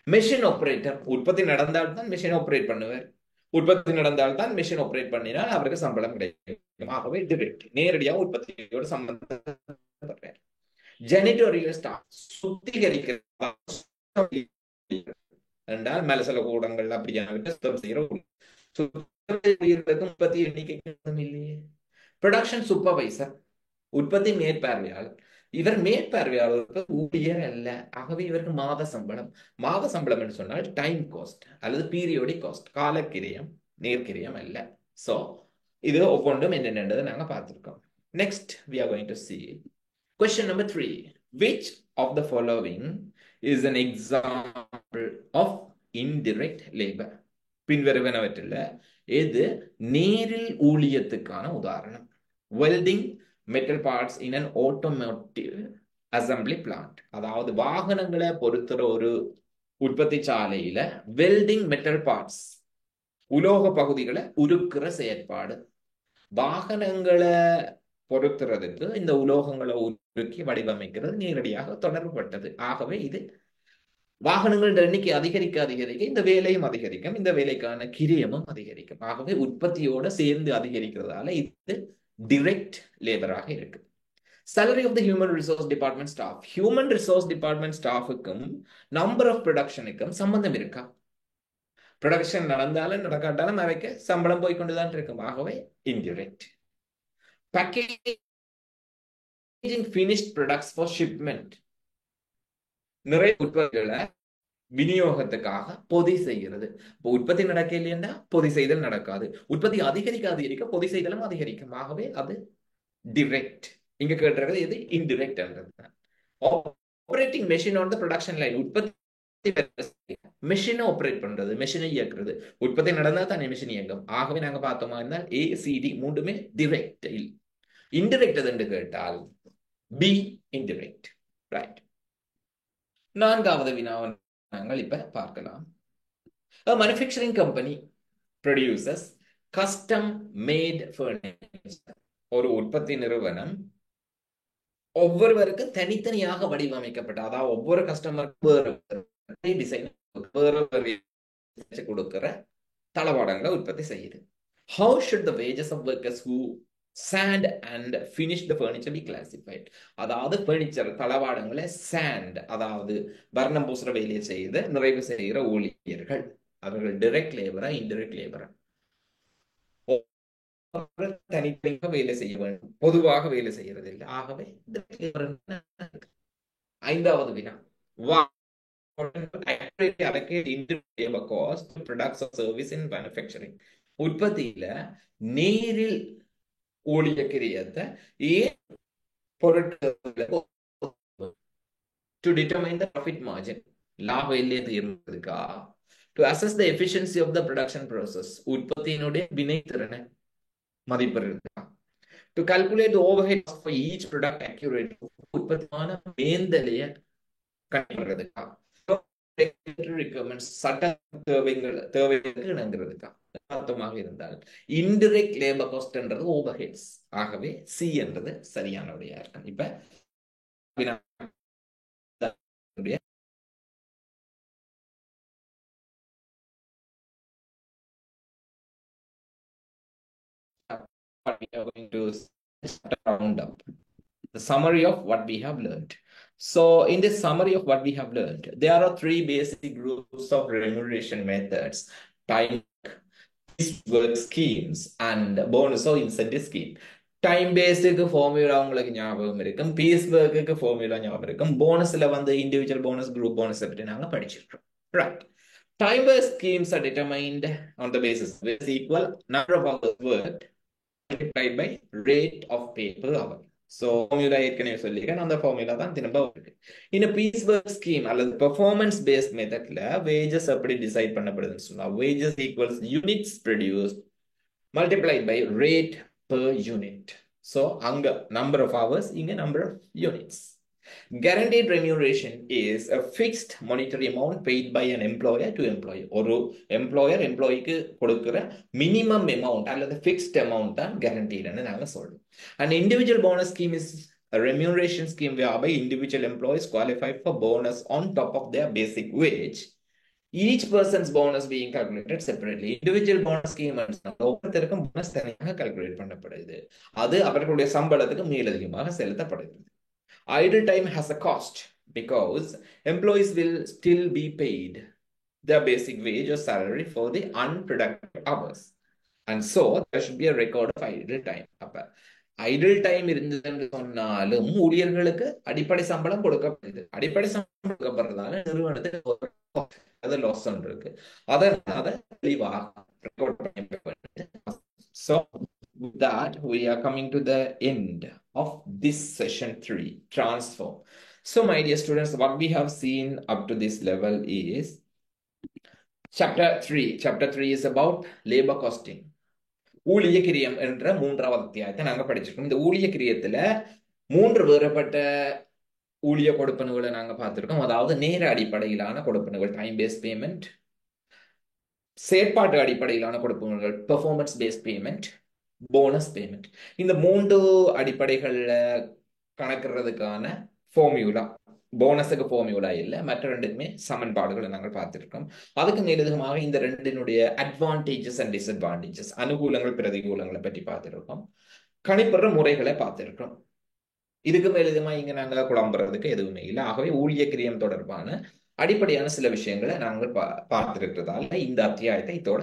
மெஷின் ஆபரேட்டர் உற்பத்தி நடந்தால்தான் மெஷின் ஆபரேட் பண்ணுவார், உற்பத்தி நடந்தால்தான் மெஷின் ஆபரேட் பண்ணினால் அவருக்கு சம்பளம் கிடைக்கும். ஆகவே டிரெக்ட், நேரடியா உற்பத்தியோட சம்பந்தப்படுறார். ஜெனிட்டோரியல் ஸ்டாஃப் சுத்திகரிக்கிற என்றால் மலசல கூடங்கள் அப்படியான சுத்தம் செய்யற உற்பத்தி எண்ணிக்கை இல்லையே. ப்ரொடக்ஷன் சூப்பர்வைசர் உற்பத்தி மேற்பார்வையாளர். இவர் மேற்பார்வையாளருக்கு ஊழியர் அல்ல. ஆகவே இவருக்கு மாத சம்பளம் என்று சொன்னால் டைம் காஸ்ட் அல்லது பீரியோடிக் காஸ்ட், காலக்கிரியம், நேர்க்கிரியம் அல்ல. சோ இது ஒவ்வொன்றும் என்னென்னதை நாங்க பார்த்திருக்கோம். Next we are going to see question number 3. Which of the following is an example of indirect labour. பின்வருவனவற்றில் எது நேரில் ஊழியத்துக்கான உதாரணம்? Welding metal parts in an automotive assembly plant. அதாவது வாகனங்களை பொறுத்துற ஒரு உற்பத்தி சாலையில வெல்டிங் மெட்டல் பார்ட்ஸ் உலோக பகுதிகளை உருக்குற செயற்பாடு. வாகனங்களை பொறுத்துறதுக்கு இந்த உலோகங்களை உருக்கி வடிவமைக்கிறது நேரடியாக தொடர்புபட்டது. ஆகவே இது வாகனங்கள் எண்ணிக்கை அதிகரிக்க அதிகரிக்க இந்த வேலையும் அதிகரிக்கும், இந்த வேலைக்கான கிரியமும் அதிகரிக்கும். ஆகவே உற்பத்தியோட சேர்ந்து அதிகரிக்கிறதால இது டிரெக்ட் லேபராக இருக்கு. salary of the human resource department staff. human resource department staffுக்கும் number of productionுக்கும் சம்பந்தம் இருக்கா? ப்ரொடக்ஷன் நடந்தாலும் நடக்காட்டாலும் அவைக்கு சம்பளம் போய்கொண்டுதான் இருக்கும். ஆகவே indirect. packaging finished products for shipment. நிறைய உற்பத்திகளை விநியோகத்துக்காக பொதி செய்கிறது. இப்போ உற்பத்தி நடக்க இல்லையா பொதி செய்தல் நடக்காது. உற்பத்தி அதிகரிக்க அதிகரிக்க பொதி செய்தலும் அதிகரிக்கும். ஆகவே அது டிரெக்ட். இங்க கேட்டிருக்கிறது எது? Indirect. Operating machine on the production line. உற்பத்தி மெஷினை ஆபரேட் பண்றது, மெஷினை இயக்குறது. உற்பத்தி நடந்தா தானே மெஷின் இயங்கும். ஆகவே நாங்க பார்த்தோமா இருந்தால் ஏசிடி மூன்றுமே டிரெக்ட். இன்டிரெக்ட் என்று கேட்டால் பி இன்டிரெக்ட். ரைட். நான்காவது வினாவை நாங்கள் இப்ப பார்க்கலாம். A manufacturing company produces custom made furniture. ஒரு உற்பத்தி நிறுவனம் ஒவ்வொருவருக்கு தனித்தனியாக வடிவமைக்கப்பட்ட, அதாவது ஒவ்வொரு கஸ்டமருக்கு டிசைன் கொடுக்கிற தளவாடங்களை உற்பத்தி செய்யுது. How should the wages of workers who sand and finish the furniture be classified? அதாவது பர்னிச்சர் தளவாடங்களை சாண்ட், அதாவது வர்ணம் பூசுற வேலையை செய்து நிறைவு செய்கிற ஊழியர்கள், அவர்கள் டைரக்ட் லேபரா இன்டைரக்ட் லேபரா? தனித்தனியாக வேலை செய்ய வேண்டும், பொதுவாக வேலை செய்யறது இல்லை. ஆகவே ஐந்தாவது வினா, உற்பத்தியில நேரில் ஊழிய கிரியத்தை ஏன் பொருட்கள் to determine the profit margin, லாப எல்லையை தீர்மானிக்கிறதுக்கா? to assess the efficiency of the production process, உற்பத்தியினுடைய வினைத்திறனை மதிப்பிடுறதுக்கா? to calculate the overhead for each product accurately, உற்பத்தியான மேந்தலையை கண்டுபிடிக்கிறதுக்கா? சட்ட தேவைகளுக்கு இணங்குறதுக்கா? அர்த்தமாக இருந்தால் இன்டிரெக்ட் லேபர் காஸ்ட் என்றது ஓவர்ஹெட்ஸ். ஆகவே சி என்றது சரியான விடையா இருக்கும். இப்ப we are going to round up the summary of what we have learned. So in this summary of what we have learned, there are three basic groups of remuneration methods: time, work schemes, and bonus or incentive scheme. Time based formula உங்களுக்கு ஞாபகம் இருக்கும், piece ஒர்க்குக்கு formula ஞாபகம் இருக்கும், போனஸ்ல வந்து individual bonus, group bonus பற்றி நாங்க படிச்சிருக்கோம். Right. Time based schemes are determined on the basis which is equal number of hours worked multiplied by rate of pay per hour. So formula ஏற்கனவே சொல்லிருக்கேன், அந்த formula தான் திரும்ப இருக்கு. In a piece work scheme அல்லது performance based methodல wages எப்படி decide பண்ணப்படுதுன்னு சொன்னா, wages equals units produced multiplied by rate per unit. So அங்க number of hours, இங்க number of units. Guaranteed remuneration is a fixed monetary amount paid by an employer to employee. ஒரு employer employeeக்கு கொடுக்கிற minimum amount அல்லது fixed amount தான் guaranteed ன்னு நாங்க சொல்றோம். An individual bonus scheme is a remuneration scheme whereby individual employees qualify for bonus on top of their basic wage. Each person's bonus being calculated separately. Individual bonus scheme ஒவ்வொருத்தருக்கும் bonus தனியாக calculate பண்ணப்படுது. அது அவர்களுடைய சம்பளத்துக்கு மேலதிகமாக செலுத்தப்படுகிறது. Idle time has a cost because employees will still be paid their basic wage or salary for the unproductive hours. And so there should be a record of idle time. அப்ப idle time இருந்ததுன்னு சொன்னாலும் ஊழியர்களுக்கு அடிப்படை சம்பளம் கொடுக்கப்படுது. அடிப்படை சம்பளம் கொடுக்கப்படுறதால நிறுவனத்துக்கு லாஸ் இருக்கு. அதை தெளிவாக So with that, we are coming to the end of this session 3, transform. So my dear students, what we have seen up to this level is Chapter 3 is about labor costing. ஊழிய கிரியம் என்ற 3வது அத்தியாயத்தை நாங்க படிச்சிருக்கோம். இந்த ஊழிய கிரியத்துல 3 வேறுபட்ட ஊழிய கொடுப்பனவுகளை நாங்க பார்த்திருக்கோம். அதாவது நேர அடிப்படையிலான கொடுப்பனவுகள், டைம் பேஸ்ட் பேமெண்ட், செயற்பாட்டு அடிப்படையிலான கொடுப்பனவுகள், performance based payment, bonus payment. இந்த 3 அடிப்படைகள்ல கணக்கிறதுக்கான ஃபார்முலா, போனஸுக்கு ஃபார்முலா இல்லை, மற்ற ரெண்டுக்குமே சமன்பாடுகளை நாங்கள் பார்த்திருக்கோம். அதுக்கு மேலதிகமாக இந்த ரெண்டினுடைய அட்வான்டேஜஸ் அண்ட் டிஸ்அட்வான்டேஜஸ், அனுகூலங்கள் பிரதிகூலங்களை பற்றி பார்த்திருக்கோம். கணிப்படுற முறைகளை பார்த்திருக்கோம். இதுக்கு மேலதிகமா இங்க நாங்க குழம்புறதுக்கு எதுவுமே இல்லை. ஆகவே ஊழிய கிரியம் தொடர்பான அடிப்படையான சில விஷயங்களை நாங்கள் பார்த்திருக்கிறதால இந்த அத்தியாயத்தை இதோட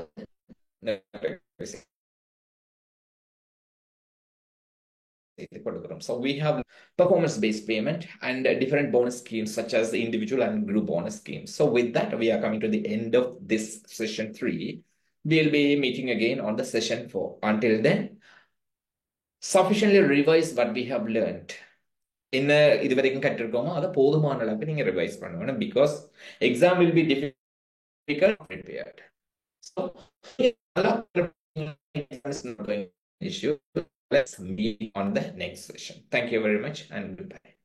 So we have performance-based payment and different bonus schemes such as the individual and group bonus schemes. So with that, we are coming to the end of this session 3. We'll be meeting again on the session 4. Until then, sufficiently revise what we have learned. என்ன இதுவரைக்கும் கற்றிருக்கோமோ அதை போதுமான அளவுக்கு நீங்க revise பண்ணணும். Because exam will be difficult prepared. So issue. Let's meet on the next session. Thank you very much and goodbye.